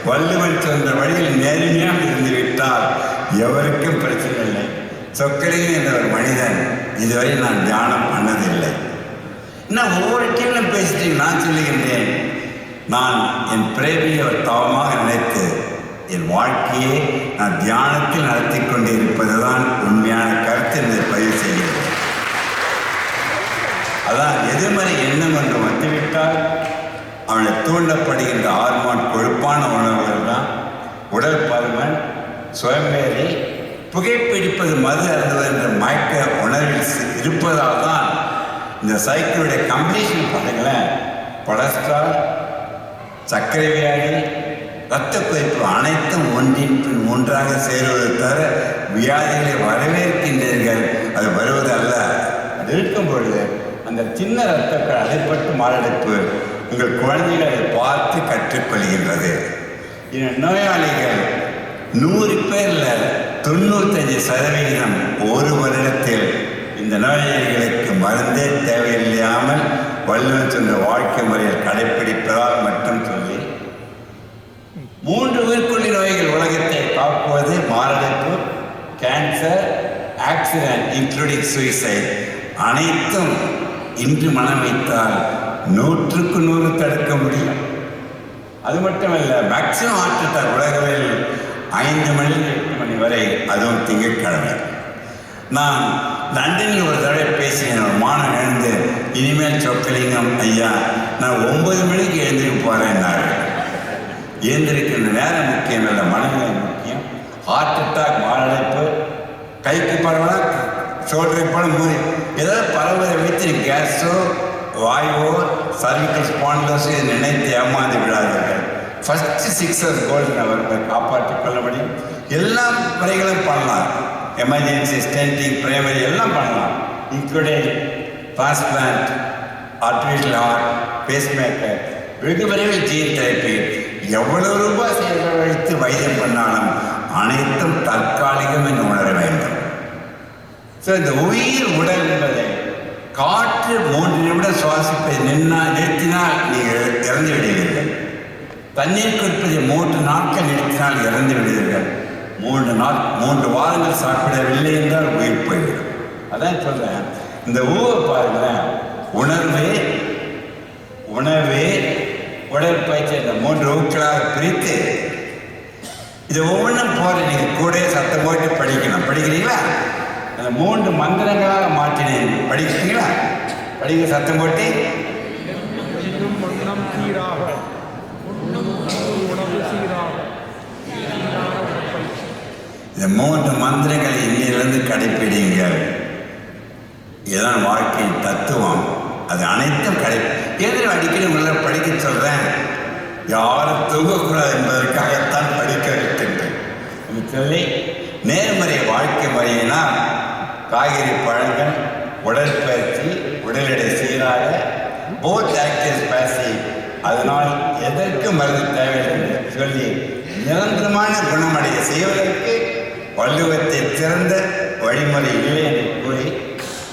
வள்ளுவன் சொன்ன வழியில் நேர்மையாக இருந்து விட்டால் எவருக்கும் பிரச்சனை இல்லை. சொக்கலிங்கம் என்ற ஒரு மனிதன் இதுவரை நான் தியானம் பண்ணதில்லை. இன்னும் ஒவ்வொரு டீம்லும் பேசிட்டு நான் சொல்லுகின்றேன், நான் என் பிரேமியை ஒரு தவமாக நினைத்து என் வாழ்க்கையை நான் தியானத்தில் நடத்தி கொண்டு இருப்பதுதான் உண்மையான கருத்து என்பதை பதிவு செய்கிறேன். அதான் எதிர்மறை எண்ணம் என்று வந்துவிட்டால் அவனை தூண்டப்படுகின்ற ஹார்மோன் கொழுப்பான உணவுகள் தான் உடல் பருமன், சுயம்பேறி, புகைப்பிடிப்பது, மது அருந்துவது என்ற மயக்க உணர்வில் இருப்பதால் தான் இந்த சைக்கிளுடைய கம்ப்ளீஷன் பண்ணுங்களேன். கொலஸ்ட்ரால், சர்க்கரை வியாதி, இரத்த கொதிப்பு அனைத்தும் ஒன்றின் பின் ஒன்றாக சேருவது தவிர வியாதிகளை வரவேற்கின்றீர்கள். அது வருவது அல்ல. அது இருக்கும் பொழுது அந்த சின்ன இரத்த அடைப்பட்டு மாரடைப்பு உங்கள் குழந்தைகள் அதை பார்த்து கற்றுக்கொள்கின்றது. இந்த நோயாளிகள் 100 பேரில் 95% ஒரு வருடத்தில் இந்த நோயாளிகளுக்கு மருந்தே தேவையில்லாமல் வள்ளுவன் சொன்ன வாழ்க்கை முறையில் கடைப்பிடிப்பதால் மட்டும் சொல்லி 3 உயிர்கொல்லி நோய்கள் உலகத்தை தாக்குவது மாரடைப்பு, கேன்சர், ஆக்சிடென்ட் இன்க்ளூடிங் சூசைட். அனைத்தும் இன்று மனம் வைத்தால் 100க்கு 100 தடுக்க முடியும். அது மட்டுமல்ல, மேக்சிமம் ஹார்ட் அட்டாக் உலகில் 5 மணி 8 மணி வரை, அதுவும் திங்கட்கிழமை. நான் லண்டனில் ஒரு தடவை பேசினேன். ஒரு மாணவன் எழுந்து, இனிமேல் சொக்கலிங்கம் ஐயா நான் 9 மணிக்கு எழுந்திருக்க போகிறேன்னாரு. எழுந்திருக்கின்ற நேரம் முக்கியம் இல்லை, மனநிலை முக்கியம். ஹார்ட் அட்டாக், மாரடைப்பு, கைக்கு பரவலாம், ஷோல்டருக்கு படம் மூடி ஏதாவது பரவலை வைத்து கேஸோ வாயுவோ சர்விக்கல் ஸ்பான்லோஸோ நினைத்து ஏமாந்து விடாதீர்கள். ஃபஸ்ட்டு 6 hours கோல்டன் அவர்களை காப்பாற்றிக் கொள்ள முடியும். எல்லா முறைகளும் பண்ணலாம். எமர்ஜென்சி, ஸ்டென்டிங், பிரைமரி எல்லாம் பண்ணலாம். Including transplant, artificial heart, pacemaker, வெகு விரைவில் ஜீன் தெரப்பி. எவ்வளவு ரூபாய் செலவழித்து வைத்தியம் பண்ணாலும் அனைத்தும் தற்காலிகம் என்று உணர வேண்டும். ஸோ இந்த உயிர் உடல் என்பதை காற்று 3 நிமிடம் சுவாசிப்பதை நிறுத்தினால் நீங்கள் இறந்து விடுவீர்கள். தண்ணீர் குடிப்பதை 3 நாட்கள் நிறுத்தினால் இறந்து விடுவீர்கள். 3 வாரங்கள் சாப்பிடவில்லை என்றால் உயிர் போய்விடும். அதான் சொல்றேன். இந்த ஊவை பாருங்களேன், உணவே உடற்பயிற்சி இந்த 3 ஊக்களாக பிரித்து இது ஒவ்வொன்றும் போற நீங்கள் கூட சத்தம் போட்டு படிக்கணும். படிக்கிறீங்களா? அந்த 3 மந்திரங்களாக மாற்றினேன். படிக்கிறீங்களா? படிக்க சத்தம் போட்டு. மன்னம் சீராக, உணவு சீராக, இந்த 3 மந்திரங்களை இன்னிலிருந்து கடைப்பிடிங்கள். இதுதான் வாழ்க்கையின் தத்துவம். அது அனைத்தும் எதிரும் அடிக்கடி உங்களை படிக்க சொல்றேன். யாரும் தூங்கக்கூடாது என்பதற்காகத்தான் படிக்க வைக்கின்றேன். சொல்லி நேர்மறை வாழ்க்கை முறையினால் காய்கறி, பழங்கள், உடற்பயிற்சி, உடல் எடை சீராக, போத் ஆக்டிவ் பேசிவ், அதனால் எதற்கு மருந்து தேவையில்லை சொல்லி நிரந்தரமான குணமடைய செய்வதற்கு வள்ளுவத்தை சிறந்த வழிமுறை இல்லை என்று கூறி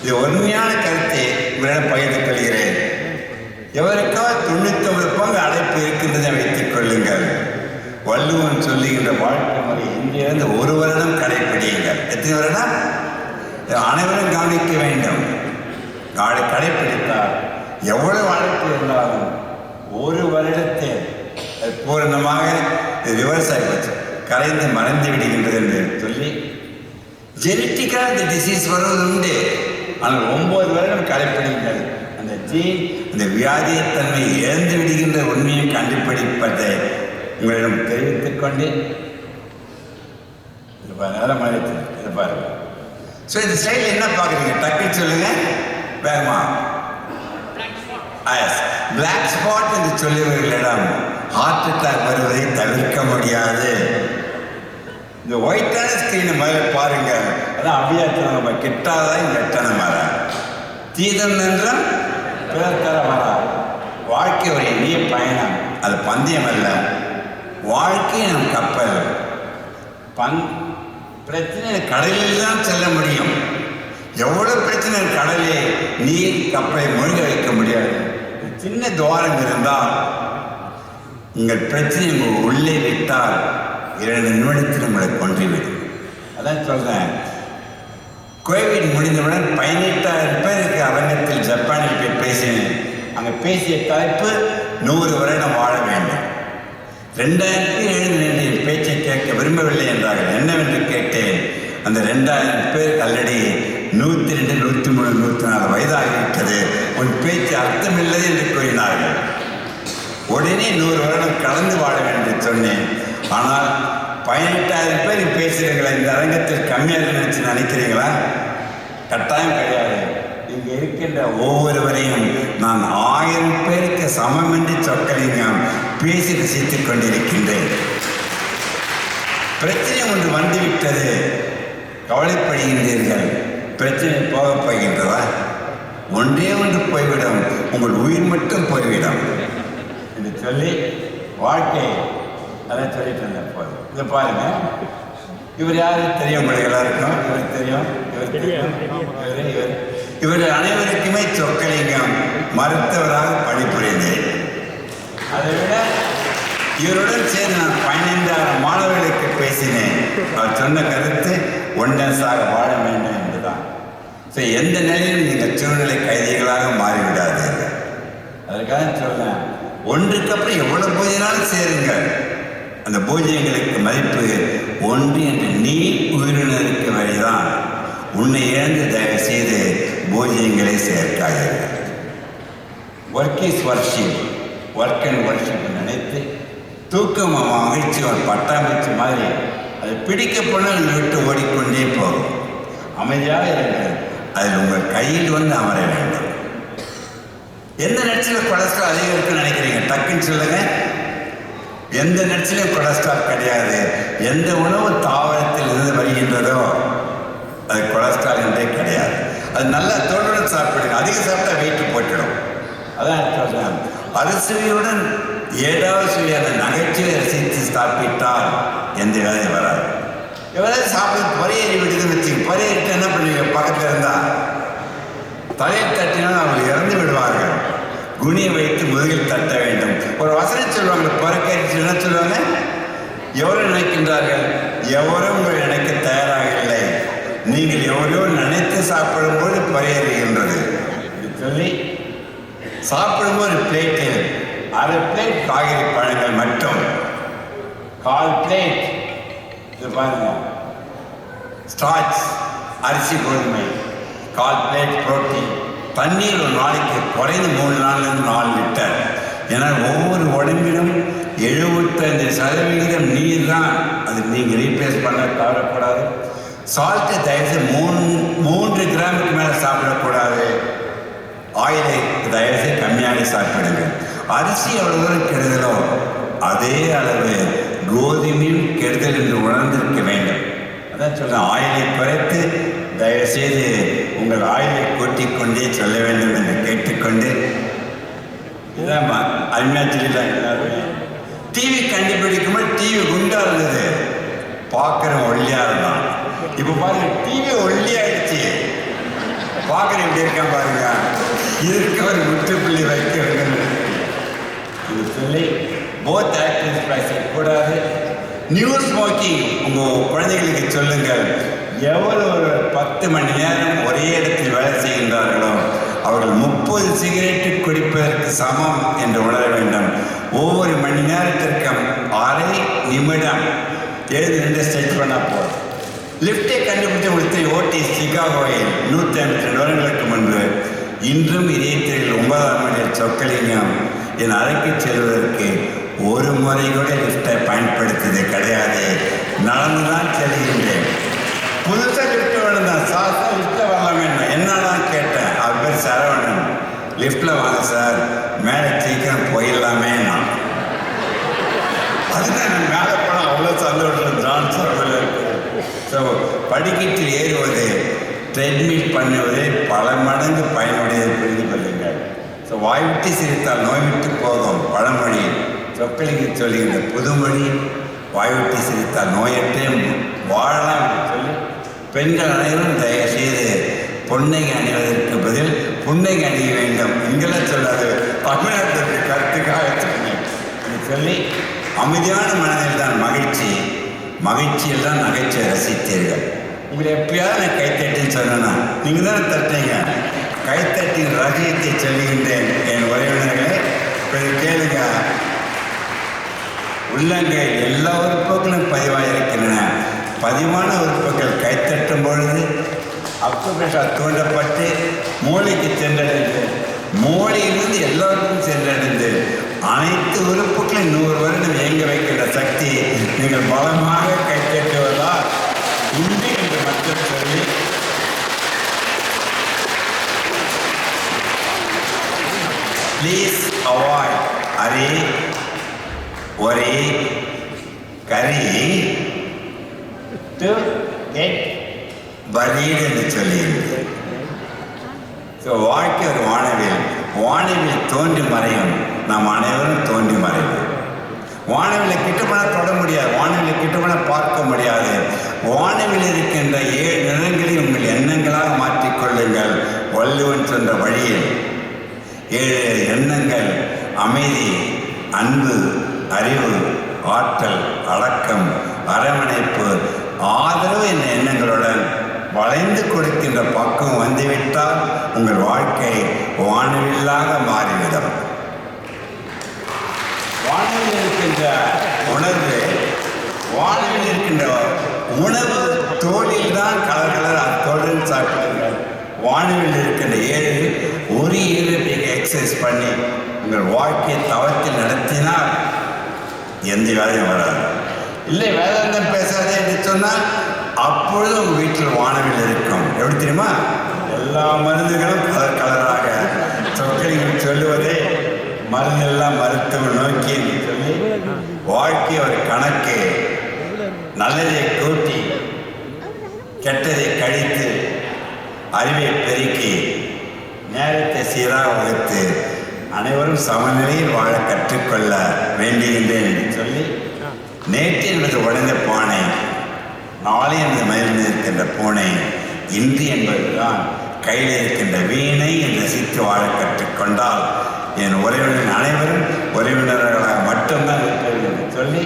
இது உண்மையான கருத்தை உங்களிடம் பகிர்ந்து கொள்கிறேன். எவருக்கோ 99 பங்கு அடைப்பு இருக்கின்றதை வைத்துக் கொள்ளுங்கள். வள்ளுவன் சொல்லுகின்ற வாழ்க்கை முறை இன்றிலிருந்து 1 வருடம் கடைப்பிடியுங்கள். எத்தனை வருடம்? அனைவரும் கவனிக்க வேண்டும். கடைப்பிடித்தால் எவ்வளவு அழைப்பு இருந்தாலும் 1 வருடத்தில் பூரணமாக ரிவர்ஸ் ஆகிப்போச்சு, கரைந்து மறைந்து விடுகின்றது என்று சொல்லி ஜெனட்டிக்காக இந்த டிசீஸ் வருவது உண்டு. ஆனால் 9 வருடம் கடைப்பிடிங்கள். அந்த ஜீன் அந்த வியாதியத்தன்மை இழந்து விடுகின்ற உண்மையை கண்டுபிடிப்பதை உங்களிடம் தெரிவித்துக் கொண்டு இது பாருங்க. ஸோ இந்த ஸ்டைல் என்ன பார்க்குறீங்க? டக்குன்னு சொல்லுங்க வேகமா. பிளாக் ஸ்பாட் என்று சொல்லுவர்களிடம் ஹார்ட் அட்டாக் வருவதை தவிர்க்க முடியாது. இந்த ஒயிட்டான ஸ்கிரீனை முதல்ல பாருங்க. அதான் அபியாத்திரம் நம்ம கிட்டாதான் வெட்டணம் வர தீதம் என்றும் பிறத்தர வர. வாழ்க்கை ஒரு இனிய பயணம், அது பந்தயம் அல்ல. வாழ்க்கை நம் கப்பல். பிரச்சனை கடலில் தான் செல்ல முடியும். எவ்வளவு பிரச்சனை கடலே நீர் கப்பலை மூழ்க வைக்க முடியாது. சின்ன துவாரம் இருந்தால் உங்கள் பிரச்சனை உங்கள் உள்ளே விட்டால் 2 நிமிடத்தில் உங்களை கொன்றுவிடும். அதான் சொல்றேன். கோவிட் முடிந்தவுடன் 18,000 பேருக்கு அரங்கத்தில் ஜப்பானில் போய் பேசினேன். அங்கே பேசிய தலைப்பு 100 வருடம் வாழ வேண்டும். 2007 என் பேச்சை கேட்க விரும்பவில்லை என்றார்கள். என்னவென்று கேட்டேன். அந்த 2000 பேர் ஆல்ரெடி 102, 103, 104 வயதாகிவிட்டது. உன் பேச்சு அர்த்தமில்லை என்று கூறினார்கள். உடனே 100 வருடம் கலந்து வாழ வேண்டும் என்று சொன்னேன். ஆனால் 18,000 பேர் பேசுகிறீங்களா? இந்த அரங்கத்தில் கம்மியாக நினைச்சு நினைக்கிறீங்களா? கட்டாயம் கிடையாது. இங்கே இருக்கின்ற ஒவ்வொருவரையும் நான் 1000 பேருக்கு சமம் என்று சொக்கலிங்கம் பேசி ரசித்துக் கொண்டிருக்கின்றேன். பிரச்சனை ஒன்று வந்துவிட்டது, கவலைப்படுகின்றீர்கள். பிரச்சனை போகப் போகின்றதா? ஒன்றே ஒன்று போய்விடும், உங்கள் உயிர் மட்டும் போய்விடும் என்று சொல்லி வாழ்க்கை அதை சொல்லிட்டு இருந்தேன். போது இதை பாருங்க. இவர் யாரு தெரியும்? உங்களுக்கு எல்லாருக்கும் இவர் தெரியும். இவர் அனைவருக்குமே சொக்கலிங்கம் மருத்துவராக பணிபுரிந்தேன். அதை விட இவருடன் சேர்ந்து நான் 15,000 மாணவர்களுக்கு பேசினேன். அவர் சொன்ன கருத்து ஒன்னஸாக வாழ வேண்டும் என்றுதான். ஸோ எந்த நிலையிலும் நீங்கள் சூழ்நிலை கைதிகளாக மாறிவிடாதீர்கள். அதுக்காக சொல்றேன், ஒன்றுக்கு அப்புறம் எவ்வளவு பூஜைனாலும் சேருங்க. அந்த பூஜைகளுக்கு மதிப்பு ஒன்று என்று நீ உயிரினருக்கு வழிதான். உன்னை இழந்து தயவு செய்து பூஜ்யங்களை சேர்க்காதீர்கள். Work is worship, work and worship நினைத்து தூக்கம் மகிழ்ச்சி ஒரு பட்டாம்பூச்சி மாதிரி அது பிடிக்க போனால் விட்டு ஓடிக்கொண்டே போகும். அமைதியாக இருங்கள், அதில் உங்கள் கையில் வந்து அமர வேண்டும். எந்த நட்சில் கொலஸ்ட்ரால் அதிகம் இருக்குன்னு நினைக்கிறீங்க? டக்குன்னு சொல்லுங்க. எந்த நட்சிலும் கொலஸ்ட்ரால் கிடையாது. எந்த உணவு தாவரத்தில் இருந்து வருகின்றதோ அது கொலஸ்ட்ரால் என்றே கிடையாது. அது நல்லா தோளுடன் சாப்பிடுங்க. அதிகம் சாப்பிட்டா வெயிட்டு போட்டுடும். அதான் சொல்றேன், அறுசுவையுடன் 7வது சுவையான நகைச்சுவை ரசித்து சாப்பிட்டால் எந்த வேலையும் வராது. எவ்வளவு சாப்பிட பறையேறி விடுதுன்னு வச்சுங்க. பறையேறிட்டு என்ன பண்ணுவீங்க? பக்கத்தில் இருந்தா தலையில் தட்டினால் அவர்கள் இறந்து விடுவார்கள். குனியை வைத்து முதுகில் தட்ட வேண்டும். ஒரு வசனம் சொல்லுவாங்க, பறக்கரிச்சு என்ன சொல்லுவாங்க? எவரும் நினைக்கின்றார்கள், எவரும் உங்கள் நினைக்க தயாராக இல்லை. நீங்கள் எவரையோ நினைத்து சாப்பிடும்போது பறையேறுகின்றது சொல்லி சாப்பிடும்போது பிளேட்டில் 1/2 பிளேட் காய்கறி பழங்கள் மட்டும், 1/4 பிளேட் இது பாருங்க ஸ்டார்ச் அரிசி கோதுமை, 1/4 பிளேட் புரோட்டீன், தண்ணீர் ஒரு நாளைக்கு குறைந்து 3 நாள்லேருந்து 4 லிட்டர். ஏன்னா ஒவ்வொரு உடம்பிலும் 75% நீர் தான். அது நீங்கள் ரீப்ளேஸ் பண்ண தவறக்கூடாது. சால்ட்டு தயவுசெய்து 3 கிராமுக்கு மேலே சாப்பிடக்கூடாது. ஆயிலை தயவுசெய்து கம்மியாக சாப்பிடுங்க. அரிசி எவ்வளோ தூரம் கெடுதலோ அதே அளவு கோதுமையும் கெடுதல் என்று உணர்ந்திருக்க வேண்டும். அதான் சொல்கிறேன், ஆயிலை குறைத்து தயவுசெய்து உங்கள் ஆயிலை கூட்டிக் கொண்டே சொல்ல வேண்டும் என்று கேட்டுக்கொண்டு, இதான் அருமையாக சொல்லிடலாம். எல்லாருமே டிவி கண்டுபிடிக்கும்போது டிவி குண்டா இருந்தது, பார்க்குற ஒல்லியாக இருந்தான். இப்போ பாருங்க, டிவி ஒல்லியாயிடுச்சு, பார்க்குற எப்படி இருக்கான் பாருங்க. இதற்கு ஒரு முற்றுப்புள்ளி வைக்க வேண்டும் இது சொல்லி போத் ஆக்டிவிட்டிஸ் கூடாது. நியூ ஸ்மோக்கிங் உங்கள் குழந்தைகளுக்கு சொல்லுங்கள். எவ்வளவு ஒரு 10 மணி நேரம் ஒரே இடத்தில் வேலை செய்கின்றார்களோ அவர்கள் 30 சிகரெட்டு குடிப்பதற்கு சமம் என்று உணர வேண்டும். ஒவ்வொரு மணி நேரத்திற்கும் 1/2 நிமிடம் எழுதி நின்று ஸ்ட்ரெச் பண்ணால் போதும். லிஃப்டை கண்டுபிடித்து கொடுத்து ஓட்டி சிகாகோவில் 152 வருடங்களுக்கு முன்பு இன்றும் இதயத்தில் 9ஆம் ஆண்டில் சொக்கலிங்கம் என் அறைக்கு செல்வதற்கு ஒரு முறை கூட லிஃப்டை பயன்படுத்தியது கிடையாது. நடந்துதான் செல்கின்றேன். புதுசாக லிஃப்ட் வேணும்தான், சார் லிஃப்டில் வரலாமே என்னதான் கேட்டேன். அவர் பேர் சரவணன். லிஃப்டில் வாங்க சார், மேலே சீக்கிரம் போயிடலாமே. நான் அதுதான் நான் மேலே போனால் அவ்வளோ சந்தோஷம் தான் சொல்ல. ஸோ படிக்கட்டில் ஏறுவது, ட்ரெட்மில் பண்ணுவது பல மடங்கு பயனுடையதை புரிந்து கொள்ளுங்கள். ஸோ வாய் விட்டு சிரித்தால் நோய் விட்டு போகும் பழமொழி சொற்களுக்கு சொல்லுகின்ற புதுமொழி. வாய் விட்டு சிரித்தால் நோயற்றே வாழலாம் என்று சொல்லி பெண்கள் அனைவரும் தயவுசெய்து பொன்னைக்கு அணிவதற்கு பதில் புன்னைக்கு அணிய வேண்டும். இங்கெல்லாம் சொல்லாது, தமிழகத்திற்கு கருத்துக்காக சொன்னேன் என்று சொல்லி அமைதியான மனதில் தான் மகிழ்ச்சி, மகிழ்ச்சியில் தான் நகைச்சுவை ரசித்தீர்கள். உங்களை எப்பயாவது நான் கைத்தட்டின்னு சொன்னேன்னா நீங்கள் தானே தட்டீங்க. கைத்தட்டின் ரகசியத்தை சொல்லுகின்றேன் என் உறவினர்களே. கேளுங்க, உள்ளங்கை எல்லா உறுப்புகளும் பதிவாக இருக்கின்றன. பதிவான உறுப்புகள் கைத்தட்டும் பொழுது அக்குபேஷா தூண்டப்பட்டு மூளைக்கு சென்றடைந்து, மூளையிலிருந்து எல்லோருக்கும் சென்றடைந்து அனைத்து உறுப்புகளையும் 100 வருடம் இயங்க வைக்கின்ற சக்தி நீங்கள் பலமாக கைத்தட்டுவதால் உண்டு என்று மட்டும் சொல்லி ப்ளீஸ் அவாய்ட் அரே ஒரே கரி டு கெட் பரீட் என்று சொல்லுகின்றேன். ஸோ வாழ்க்கை ஒரு வானவில், வானவில் தோன்றி மறையும், நாம் அனைவரும் தோன்றி மறைவோம். வானவிலை கிட்டப்பட தொட முடியாது, வானவிலை கிட்டப்பட பார்க்க முடியாது. வானவில் இருக்கின்ற 7 நிறங்களை உங்கள் எண்ணங்களாக மாற்றிக்கொள்ளுங்கள். வள்ளுவன் சென்ற வழியில் 7 எண்ணங்கள்: அமைதி, அன்பு, அறிவு, ஆற்றல், அடக்கம், அரவணைப்பு, ஆதரவு என்ற எண்ணங்களுடன் வளைந்து கொடுக்கின்ற பக்குவம் வந்துவிட்டால் உங்கள் வாழ்க்கை வானவில்லாக மாறிவிடும். வானவில் இருக்கின்ற உணர்வு, வானவில் இருக்கின்ற உணவு தோளில் தான் கலர் கலர் தோழில் சாப்பிடுங்கள். வானவில் இருக்கின்ற ஏழு ஒரு ஏழு நீங்கள் எக்ஸசைஸ் பண்ணி உங்கள் வாழ்க்கையை தவத்தில் நடத்தினால் எந்த வேலையும் வராது. இல்லை வேதாந்தம் பேசாதே என்று சொன்னால் அப்பொழுது உங்கள் வீட்டில் வானவில் இருக்கும். எப்படி தெரியுமா? எல்லா மருந்துகளும் கலர் கலராக சொற்களில் சொல்லுவதே மருந்தெல்லாம் மருத்துவ நோக்கி என்று சொல்லி வாழ்க்கை ஒரு கணக்கு, நல்லதை கூட்டி கெட்டதை கழித்து அறிவை பெருக்கி நேரத்தை சீராக வகுத்து அனைவரும் சமநிலையில் வாழ கற்றுக்கொள்ள வேண்டுகின்றேன் என்று சொல்லி, நேற்று என்பது உடைந்த பானை, நாளை என்பது மகிழ்ந்து இருக்கின்ற பூனை, இன்று என்பதுதான் கையில் இருக்கின்ற வீணை என்று ரசித்து வாழ கற்றுக்கொண்டால் என் உறவினர் அனைவரும் உறவினர்களாக மட்டும்தான் இருக்கிறது என்று சொல்லி,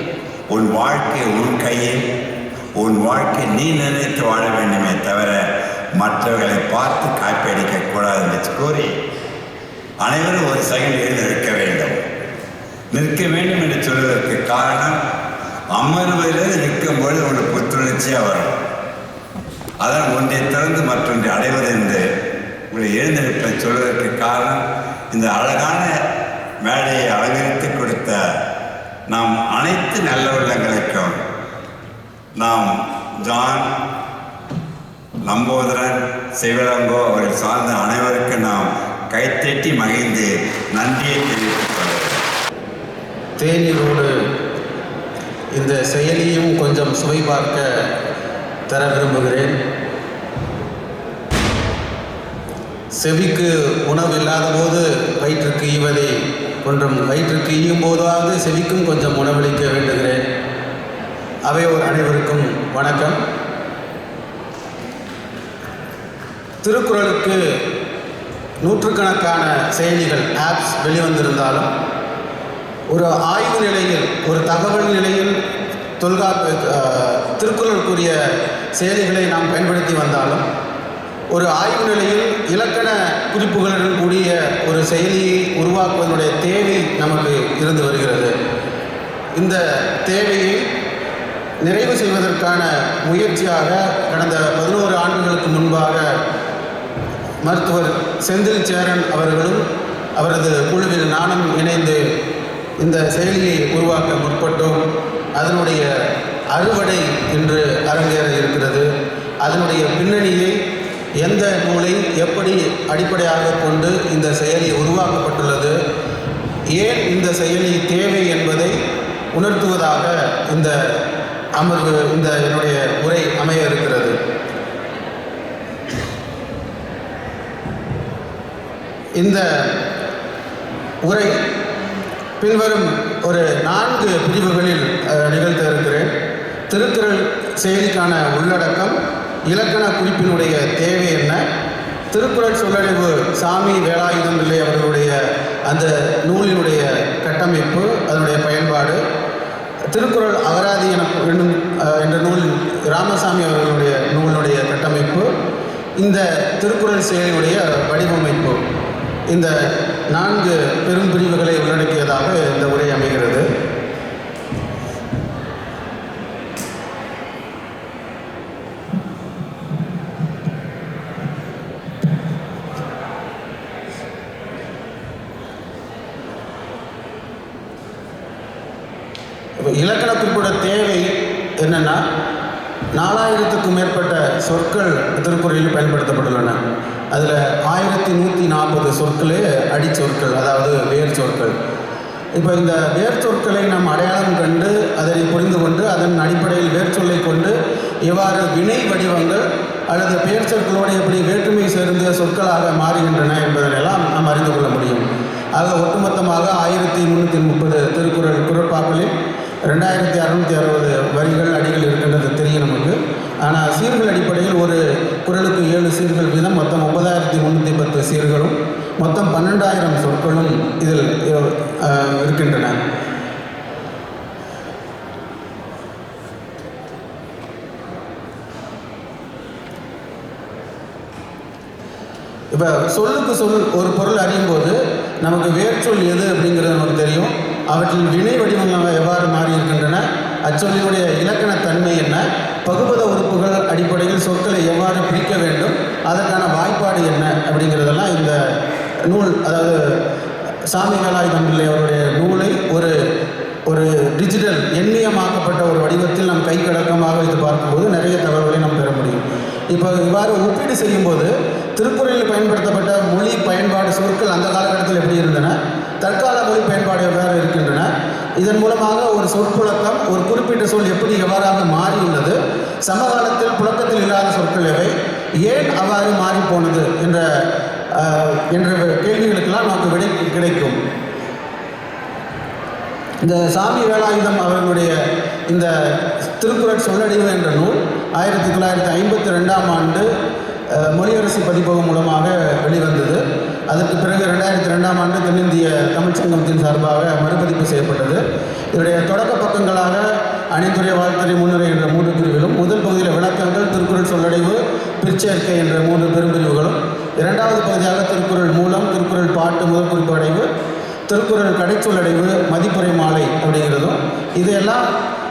உன் வாழ்க்கை உன் கையில், உன் வாழ்க்கை நீ நினைத்து வாழ வேண்டுமே தவிர மற்றவர்களை பார்த்து காப்பி அடிக்கக்கூடாது என்று கூறி அனைவரும் ஒரு செகண்ட் எழுந்து நிற்க வேண்டும். நிற்க வேண்டும் என்று சொல்வதற்கு காரணம், அமர்வதிலிருந்து நிற்கும்போது உங்களுக்கு புத்துணர்ச்சியாக வரும். அதான் ஒன்றை திறந்து மற்றொன்றை அடைவது என்று உங்களை எழுந்திருப்பதை சொல்வதற்கு காரணம், இந்த அழகான மேடையை அலங்கரித்து கொடுத்த நாம் அனைத்து நல்ல உள்ளங்களுக்கும், நாம் ஜான், லம்போதரன், சிவலங்கோ அவர்கள் சார்ந்த அனைவருக்கும் நாம் கைத்தட்டி மகிழ்ந்து நன்றியை தெரிவித்துக் கொள்கிறேன். தேநீரோடு இந்த செயலியும் கொஞ்சம் சுவை பார்க்க தர விரும்புகிறேன். செவிக்கு உணவு இல்லாத போது வயிற்றுக்கு ஈவதை கொஞ்சம், வயிற்றுக்கு ஈயும் போதாவது செவிக்கும் கொஞ்சம் உணவளிக்க வேண்டுகிறேன். அவையோர் அனைவருக்கும் வணக்கம். திருக்குறளுக்கு நூற்றுக்கணக்கான செயலிகள், ஆப்ஸ் வெளிவந்திருந்தாலும், ஒரு ஆய்வு நிலையில், ஒரு தகவல் நிலையில் திருக்குறளுக்குரிய செயலிகளை நாம் பயன்படுத்தி வந்தாலும், ஒரு ஆய்வு நிலையில் இலக்கண குறிப்புகளுடன் கூடிய ஒரு செயலியை உருவாக்குவதனுடைய தேவை நமக்கு இருந்து வருகிறது. இந்த தேவையை நிறைவு செய்வதற்கான முயற்சியாக கடந்த 11 ஆண்டுகளுக்கு முன்பாக மருத்துவர் செந்தில் சேரன் அவர்களும் அவரது குழுவில் நானும் இணைந்து இந்த செயலியை உருவாக்க முற்பட்டோம். அதனுடைய அறுவடை இன்று அரங்கேற இருக்கிறது. அதனுடைய பின்னணியை, எந்த நூலை எப்படி அடிப்படையாக கொண்டு இந்த செயலி உருவாக்கப்பட்டுள்ளது, ஏன் இந்த செயலி தேவை என்பதை உணர்த்துவதாக இந்த அமர்வு, இந்த என்னுடைய உரை அமைய இருக்கிறது. இந்த உரை பின்வரும் ஒரு 4 பிரிவுகளில் நிகழ்த்த இருக்கிறேன். திருக்குறள் செயலிக்கான உள்ளடக்கம், இலக்கண குறிப்பினுடைய தேவை என்ன, திருக்குறள் சொல்லறிவு சாமி வேலாயுதம் பிள்ளை அவர்களுடைய அந்த நூலினுடைய கட்டமைப்பு, அதனுடைய பயன்பாடு, திருக்குறள் அகராதி என்ற நூல் ராமசாமி அவர்களுடைய நூலினுடைய கட்டமைப்பு, இந்த திருக்குறள் செயலியுடைய வடிவமைப்பு, இந்த 4 பெரும் பிரிவுகளை உள்ளடக்கியதாக இந்த உரை அமைகிறது. இலக்கண குறிப்போட தேவை என்னன்னா, 4000க்கும் மேற்பட்ட சொற்கள் திருக்குறளில் பயன்படுத்தப்பட்டுள்ளன. அதில் 1140 சொற்களே அடிச்சொற்கள், அதாவது வேர் சொற்கள். இப்போ இந்த வேர் சொற்களை நாம் அடையாளம் கண்டு அதனை புரிந்து கொண்டு அதன் அடிப்படையில் வேர் சொல்லை கொண்டு எவ்வாறு வினை வடிவங்கள் அல்லது பெயர் சொற்களோடு எப்படி வேற்றுமை சேர்ந்த சொற்களாக மாறுகின்றன என்பதனெல்லாம் நாம் அறிந்து கொள்ள முடியும். ஆக ஒட்டுமொத்தமாக 1330 திருக்குறள் குறட்பாக்களில் 2660 வரிகள், அடிகள் இருக்கின்றது தெரியும் நமக்கு. ஆனால் சீர்கள் அடிப்படையில் ஒரு குறளுக்கு 7 சீர்கள் வீதம், மொத்தம் 9310 சீர்களும் மொத்தம் 12000 சொற்களும் இதில் இருக்கின்றன. இப்போ சொல்லுக்கு சொல் ஒரு பொருள் அறியும் போது நமக்கு வேர்ச்சொல் எது அப்படிங்கிறது நமக்கு தெரியும். அவற்றில் வினை வடிவங்கள் எவ்வாறு மாறி இருக்கின்றன, அச்சொல்லினுடைய இலக்கணத்தன்மை என்ன, பகுபத உறுப்புகள் அடிப்படையில் சொற்களை எவ்வாறு பிரிக்க வேண்டும், அதற்கான வாய்ப்பாடு என்ன அப்படிங்கிறதெல்லாம் இந்த நூல், அதாவது சாமி வேலாயுதம் பிள்ளை அவருடைய நூலை ஒரு டிஜிட்டல் எண்ணியமாக்கப்பட்ட ஒரு வடிவத்தில் நம் கைக்கடக்கமாக வைத்து பார்க்கும்போது நிறைய தகவல்களை நாம் பெற முடியும். இப்போ இவ்வாறு ஒப்பீடு செய்யும்போது திருக்குறளில் பயன்படுத்தப்பட்ட மொழி பயன்பாடு சொற்கள் அந்த காலகட்டத்தில் எப்படி இருந்தன, தற்கால மொழி பயன்பாடு எவ்வாறு இருக்கின்றன, இதன் மூலமாக ஒரு சொற்புழக்கம் ஒரு குறிப்பிட்ட சொல் எப்படி எவ்வாறாக மாறியுள்ளது, சமகாலத்தில் புழக்கத்தில் இல்லாத சொற்கள் எவை, ஏன் அவ்வாறு மாறி போனது என்ற கேள்விகளுக்கெல்லாம் நமக்கு விடை கிடைக்கும். இந்த சாமி வேலாயுதம் அவர்களுடைய இந்த திருக்குறள் சொல்லடிவு என்ற நூல் 1952ஆம் ஆண்டு மொழியரசு பதிப்பகம் மூலமாக வெளிவந்தது. அதற்கு பிறகு 2002ஆம் ஆண்டு தென்னிந்திய தமிழ்ச்சங்கத்தின் சார்பாக மறுபதிப்பு செய்யப்பட்டது. இதனுடைய தொடக்க பக்கங்களாக அணிந்துரை, வாழ்த்துறை, முன்னுரை என்ற 3 பிரிவிலும், முதல் பகுதியில் விளக்கங்கள், திருக்குறள் சொல்லடைவு, பிற்சேர்க்கை என்ற 3 பெரும்பிரிவுகளும், 2வது பகுதியாக திருக்குறள் மூலம், திருக்குறள் பாட்டு, முதல் குறிப்பு அடைவு, திருக்குறள் கடைச்சொல்லடைவு, மதிப்புரை மாலை அப்படிங்கிறதும், இதையெல்லாம்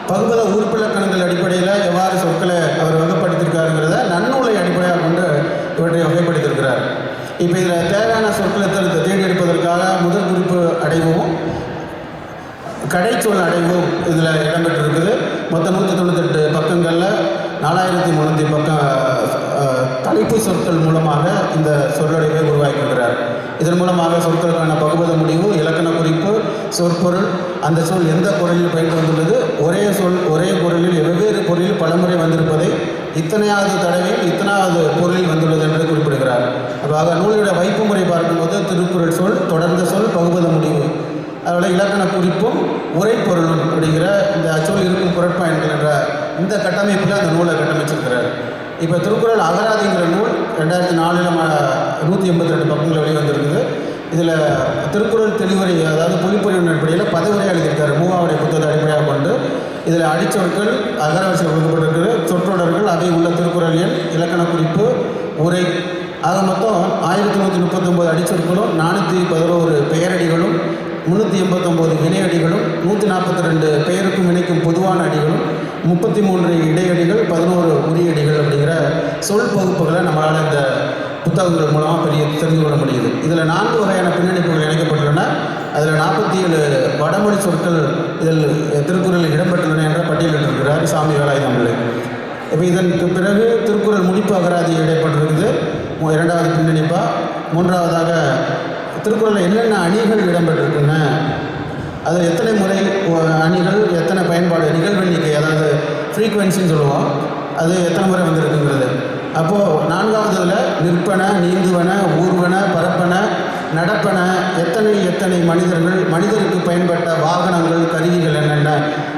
பகுபத உறுப்பிலக்கணங்கள் அடிப்படையில் எவ்வாறு சொற்களை அவர் வகைப்படுத்தியிருக்காருங்கிறத நன்னூலை அடிப்படையாக கொண்டு இவற்றை வகைப்படுத்தியிருக்கிறார். இப்போ இதில் தேவையான சொற்களை தேடி எடுப்பதற்காக முதல் குறிப்பு அடைவும் கடைச்சொல் அடைவும் இதில் இடம்பெற்றிருக்குது. மொத்தம் 198 பக்கங்களில் 4300 பக்கம் தலைப்பு சொற்கள் மூலமாக இந்த சொல்லடைவை உருவாக்கியிருக்கிறார். இதன் மூலமாக சொற்களுக்கான பகுபத முடிவு, இலக்கண குறிப்பு, சொற்பொருள், அந்த சொல் எந்த பொருளில் பயந்து வந்துள்ளது, ஒரே சொல் ஒரே பொருளில் வெவ்வேறு பொருளில் பலமுறை வந்திருப்பதை இத்தனையாவது தடவையில் இத்தனாவது பொருளில் வந்துள்ளது என்று குறிப்பிடுகிறார். அப்போ நூலுடைய வைப்பு முறை பார்க்கும்போது திருக்குறள் சொல், தொடர்ந்த சொல், பகுபத முடிவு, அதோட இலக்கண குறிப்பும் உரை பொருளும் அப்படிங்கிற இந்த அச்சொல் இருக்கும் பொருட்பாயன்கள் என்ற இந்த கட்டமைப்பில் அந்த நூலை கட்டமைச்சிருக்கிறார். இப்போ திருக்குறள் அகராதிங்கிற நூல் 2004 182 பக்கங்கள் வெளிவந்திருக்குது. இதில் திருக்குறள் தெளிவுரை, அதாவது பொழிப்புரையின் அடிப்படையில் பதவுரை எழுதியிருக்காரு. 3வது புத்தகத்தை அடிப்படையாக கொண்டு இதில் அடிச்சொற்கள் அகராவசியில் கொடுக்கப்பட்டிருக்கிற சொற்றொடர்கள், அதை உள்ள திருக்குறள் எண், இலக்கண குறிப்பு, உரை, ஆக மொத்தம் 1139 அடிச்சொற்களும், 411 பெயரடிகளும், 389 வினையடிகளும், 142 பெயருக்கும் வினைக்கும் பொதுவான அடிகளும், 33 இடையடிகள், 11 உரியடிகள் அப்படிங்கிற சொல் பகுப்புகளை நம்மளால் இந்த புத்தகங்கள் மூலமாக தெரிந்து கொள்ள முடியுது. இதில் 4 வகையான பின்னணிப்புகள் இணைக்கப்பட்டுள்ளன. அதில் 47 வடமொழி சொற்கள் இதில் திருக்குறளில் இடம்பெற்றுள்ளன என்ற பட்டியலிட்டிருக்கிறார் சாமி வேலாயுதம் பிள்ளை. இப்போ இதற்கு பிறகு திருக்குறள் முடிப்பு அகராதி இடைப்பட்டிருக்குது 2வது பின்னணிப்பாக. 3வதாக திருக்குறளில் என்னென்ன அணிகள் இடம்பெற்றிருக்குன்னு, அதில் எத்தனை முறை அணிகள், எத்தனை பயன்பாடு, நிகழ்வெண்ணிக்கை, அதாவது ஃப்ரீக்வன்சின்னு சொல்லுவோம், அது எத்தனை முறை வந்திருக்குங்கிறது. அப்போது 4வதுல நிற்பன, நீந்துவன, ஊர்வன, பரப்பன, நடப்பன, எத்தனை மனிதருக்கு பயன்பட்ட வாகனங்கள், கருவிகள் என்னென்ன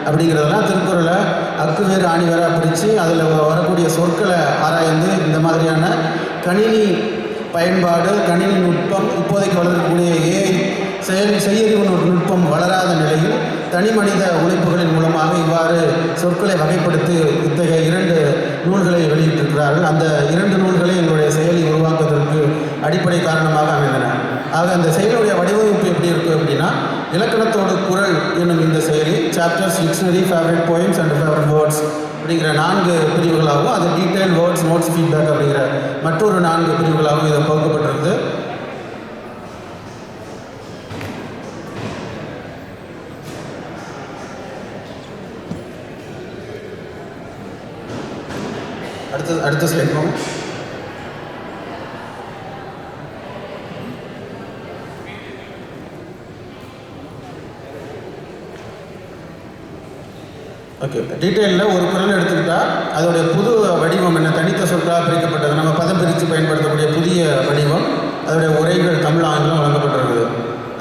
அப்படிங்கிறதெல்லாம் திருக்குறளை அக்கு வேறு ஆணி வேறாக பிரித்து அதில் வரக்கூடிய சொற்களை ஆராய்ந்து இந்த மாதிரியான கணினி பயன்பாடு, கணினி நுட்பம், இப்போதைக்கு வளர்க்கக்கூடிய ஏஐ செய்யறிவு நுட்பம் வளராத நிலையில் தனி மனித உழைப்புகளின் மூலமாக இவ்வாறு சொற்களை வகைப்படுத்தி இத்தகைய 2 நூல்களை வெளியிட்டிருக்கிறார்கள். அந்த 2 நூல்களை எங்களுடைய செயலி உருவாக்குவதற்கு அடிப்படை காரணமாக அமைந்தன. ஆக அந்த செயலுடைய வடிவமைப்பு எப்படி இருக்குது அப்படின்னா, இலக்கணத்தோடு குறள் என்னும் இந்த செயலி chapters, dictionary, favourite poems and favourite words அப்படிங்கிற 4 பிரிவுகளாகவும், அது டீட்டெயில், வேர்ட்ஸ், நோட்ஸ், ஃபீட்பேக் அப்படிங்கிற மற்றொரு 4 பிரிவுகளாகவும் இதை பகுக்கப்பட்டிருக்குது. அடுத்த ஸ்லைட் போங்க. ஓகே, டீட்டெயிலில் ஒரு குறள் எடுத்துக்கிட்டால் அதோடைய புது வடிவம் என்ன, தனித்த சொற்களாக பிரிக்கப்பட்டது, நம்ம பதம் பிரித்து பயன்படுத்தக்கூடிய புதிய வடிவம், அதோடைய உரைகள் தமிழ், ஆங்கிலம் வழங்கப்பட்டிருக்குது.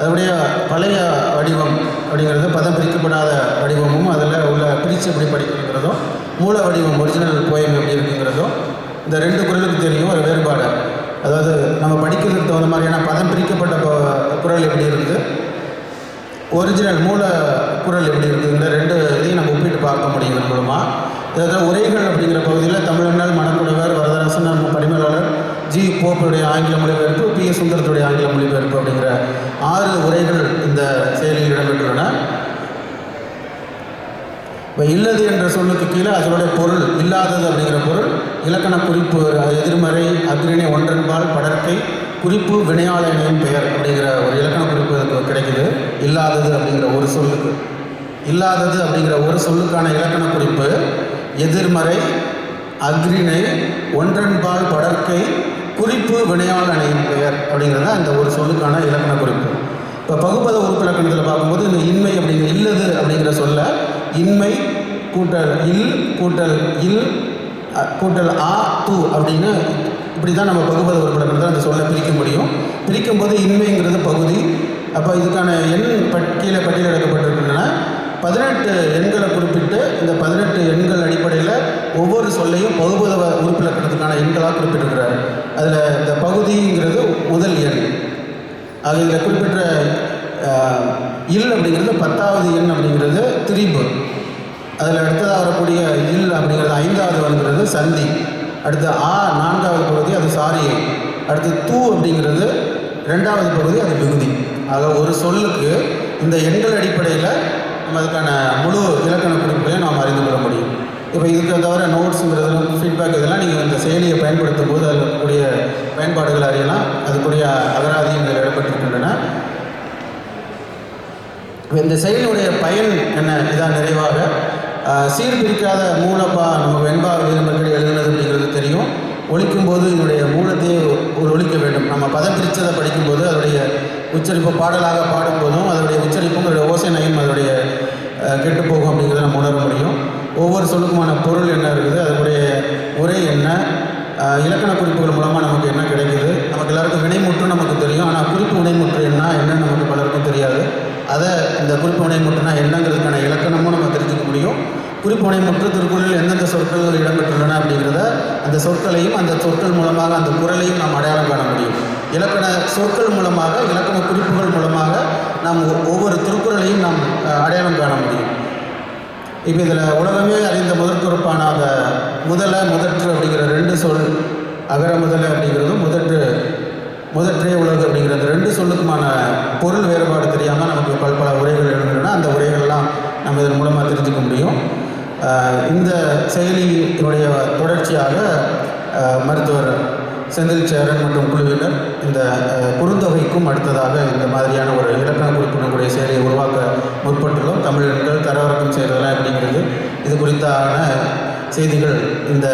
அதோடைய பழைய வடிவம் அப்படிங்கிறது பதம் பிரிக்கப்படாத வடிவமும், அதில் உள்ள பிரித்து எப்படி படிக்கிறதும், மூல வடிவம் ஒரிஜினல் போயம் எப்படி இருக்குங்கிறதும் இந்த 2 குறளுக்கு தெரியும் ஒரு வேறுபாடு. அதாவது நம்ம படிக்கிறதுக்கு தகுந்த மாதிரியான பதம் பிரிக்கப்பட்ட குறள் எப்படி இருக்குது, ஒரிஜினல் மூல குறள் எப்படி இருக்குங்கிற 2 இதையும் நம்ம ஒப்பிட்டு பார்க்க முடியும் இதன் மூலமாக. இதில் உரைகள் அப்படிங்கிற பகுதியில் தமிழண்ணல், மணக்குடவர், வரதராசன், பரிமேலாளர், ஜி போப்புடைய ஆங்கில மொழிபெயர்ப்பு, பி.எஸ். சுந்தரத்துடைய ஆங்கில மொழிபெயர்ப்பு அப்படிங்கிற 6 உரைகள் இந்த செயலியில் இடம்பெற்றுள்ளன. இப்போ இல்லது என்ற சொல்லுக்கு கீழே அதனுடைய பொருள், இல்லாதது அப்படிங்கிற பொருள், இலக்கண குறிப்பு, எதிர்மறை, அக்ரிணை, ஒன்றன்பால், படர்க்கை, குறிப்பு, வினையாளனின் பெயர் அப்படிங்கிற ஒரு இலக்கண குறிப்பு அதுக்கு கிடைக்குது. இல்லாதது அப்படிங்கிற ஒரு சொல்லுக்கு, இல்லாதது அப்படிங்கிற ஒரு சொல்லுக்கான இலக்கண குறிப்பு எதிர்மறை, அக்ரிணை, ஒன்றன்பால், படர்க்கை, குறிப்பு, வினையாளனின் பெயர் அப்படிங்கிறது அந்த ஒரு சொல்லுக்கான இலக்கண குறிப்பு. இப்போ பகுப்பத உறுப்பு இலக்கணத்தில் பார்க்கும்போது இந்த இன்மை அப்படிங்கிற இல்லது அப்படிங்கிற சொல்ல இன்மை கூட்டல் இல் கூட்டல் இல் கூட்டல் ஆ தூ அப்படின்னு இப்படி தான் நம்ம பகுப்பத உறுப்பு இலக்கணத்தில் அந்த சொல்லை பிரிக்க முடியும். பிரிக்கும்போது இன்மைங்கிறது பகுதி. அப்போ இதுக்கான எண் கீழே பட்டியலிடப்பட்டிருக்கின்றன. 18 எண்களை குறிப்பிட்டு இந்த 18 எண்கள் அடிப்படையில் ஒவ்வொரு சொல்லையும் பகுப்பத உறுப்பு இலக்கணத்துக்கான எண்களாக குறிப்பிட்டிருக்கிறார். அதில் இந்த பகுதிங்கிறது முதல் எண். அது இதில் குறிப்பிட்ட இல் அப்படிங்கிறது 10வது எண் அப்படிங்கிறது திரிபு. அதில் அடுத்ததாக வரக்கூடிய இல் அப்படிங்கிறது 5வது வருகிறது சந்தி. அடுத்து ஆ 4வது பகுதி அது சாரியை. அடுத்து தூ அப்படிங்கிறது 2வது பகுதி அது விகுதி. ஆக ஒரு சொல்லுக்கு இந்த எண்கள் அடிப்படையில் நம்ம அதுக்கான முழு இலக்கண குறிப்புகளையும் நாம் அறிந்து கொள்ள முடியும். இப்போ இதுக்கு தவிர நோட்ஸுங்கிறதும் ஃபீட்பேக் இதெல்லாம் நீங்கள் இந்த செயலியை பயன்படுத்தும் போது அதில் இருக்கக்கூடிய பயன்பாடுகள் அறியலாம். அதுக்குரிய அகராதி இதில் இடம்பெற்றிருக்கின்றன. இந்த செயலினுடைய பயன் என்ன? இதான் நிறைவாக சீர்பிரிக்காத மூலப்பா நம்ம வெண்பா வீரம்பர்கள் எழுதுனது அப்படிங்கிறது தெரியும். ஒழிக்கும்போது இதனுடைய மூலத்தையே ஒழிக்க வேண்டும். நம்ம பதம் பிரித்ததை படிக்கும்போது அதனுடைய உச்சரிப்பு பாடலாக பாடும்போதும் அதனுடைய உச்சரிப்பும் அதனுடைய ஓசை நயம் அதனுடைய கெட்டுப்போகும் அப்படிங்கிறத நம்ம உணர முடியும். ஒவ்வொரு சொல்லுக்குமான பொருள் என்ன இருக்குது, அதனுடைய உரை என்ன, இலக்கண குறிப்புகள் மூலமாக நமக்கு என்ன கிடைக்குது. நமக்கு எல்லாருக்கும் வினைமுற்று நமக்கு தெரியும். ஆனால் குறிப்பு வினைமுற்று என்னன்னு நமக்கு பலருக்கும் தெரியாது. அதை இந்த குறிப்பு வினைமுற்றுனா என்னங்கிறதுக்கான இலக்கணமும் நம்ம தெரிஞ்சுக்க முடியும். குறிப்பு வினைமுற்று திருக்குறளில் எந்தெந்த சொற்கள் இடம்பெற்றுள்ளன அப்படிங்கிறத அந்த சொற்களையும் அந்த சொற்கள் மூலமாக அந்த குறளையும் நாம் அடையாளம் காண முடியும். இலக்கண சொற்கள் மூலமாக, இலக்கண குறிப்புகள் மூலமாக நாம் ஒவ்வொரு திருக்குறளையும் நாம் அடையாளம் காண முடியும். இப்போ இதில் உலகமே அறிந்த முதற்குறிப்பான அந்த முதற்று அப்படிங்கிற 2 சொல், அகர முதல அப்படிங்கிறதும் முதற்றே உலகு அப்படிங்கிற அந்த 2 சொல்லுக்குமான பொருள் வேறுபாடு தெரியாமல் நமக்கு பல உரைகள் எழுதுனா அந்த உரைகள்லாம் நம்ம இதன் மூலமாக தெரிஞ்சுக்க முடியும். இந்த செயலியினுடைய தொடர்ச்சியாக மருத்துவர் செந்தில் சேரன் மற்றும் குழுவினர் இந்த குறுந்தொகைக்கும் அடுத்ததாக இந்த மாதிரியான ஒரு இலக்கண குறிப்பிடக்கூடிய செயலியை உருவாக்க முற்பட்டுள்ளோம். தமிழ் எண்கள் தரவிறக்கம் செய்கிறதெல்லாம் அப்படிங்கிறது இது குறித்தான செய்திகள் இந்த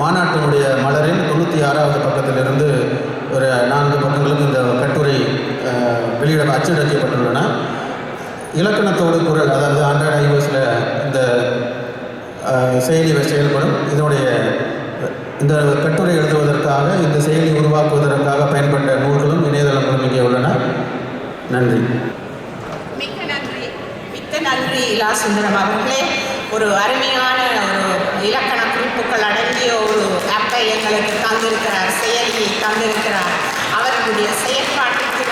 மாநாட்டினுடைய மலரின் 96வது பக்கத்திலிருந்து ஒரு 4 பக்கங்களுக்கு இந்த கட்டுரை அச்சடிக்கப்பட்டுள்ளன. இலக்கணத்தோடு குரல், அதாவது ஆண்ட்ராய்டு ஐஓஎஸில் இந்த செயலி செயல்படும். இதனுடைய இந்த கட்டுரை எழுதுவதற்காக, இந்த செயலி உருவாக்குவதற்காக பயன்பட்ட நூல்களும் இணையதளங்களும் இங்கே உள்ளன. நன்றி. மிக்க நன்றி இலா சுந்தரம் அவர்களே. ஒரு அருமையான ஒரு இலக்கண குறிப்புகள் அடங்கிய ஒரு ஆப்பை எங்களுக்கு தந்திருக்கிறார், செயலியை தந்திருக்கிறார். அவர்களுடைய செயற்பாட்டுக்கு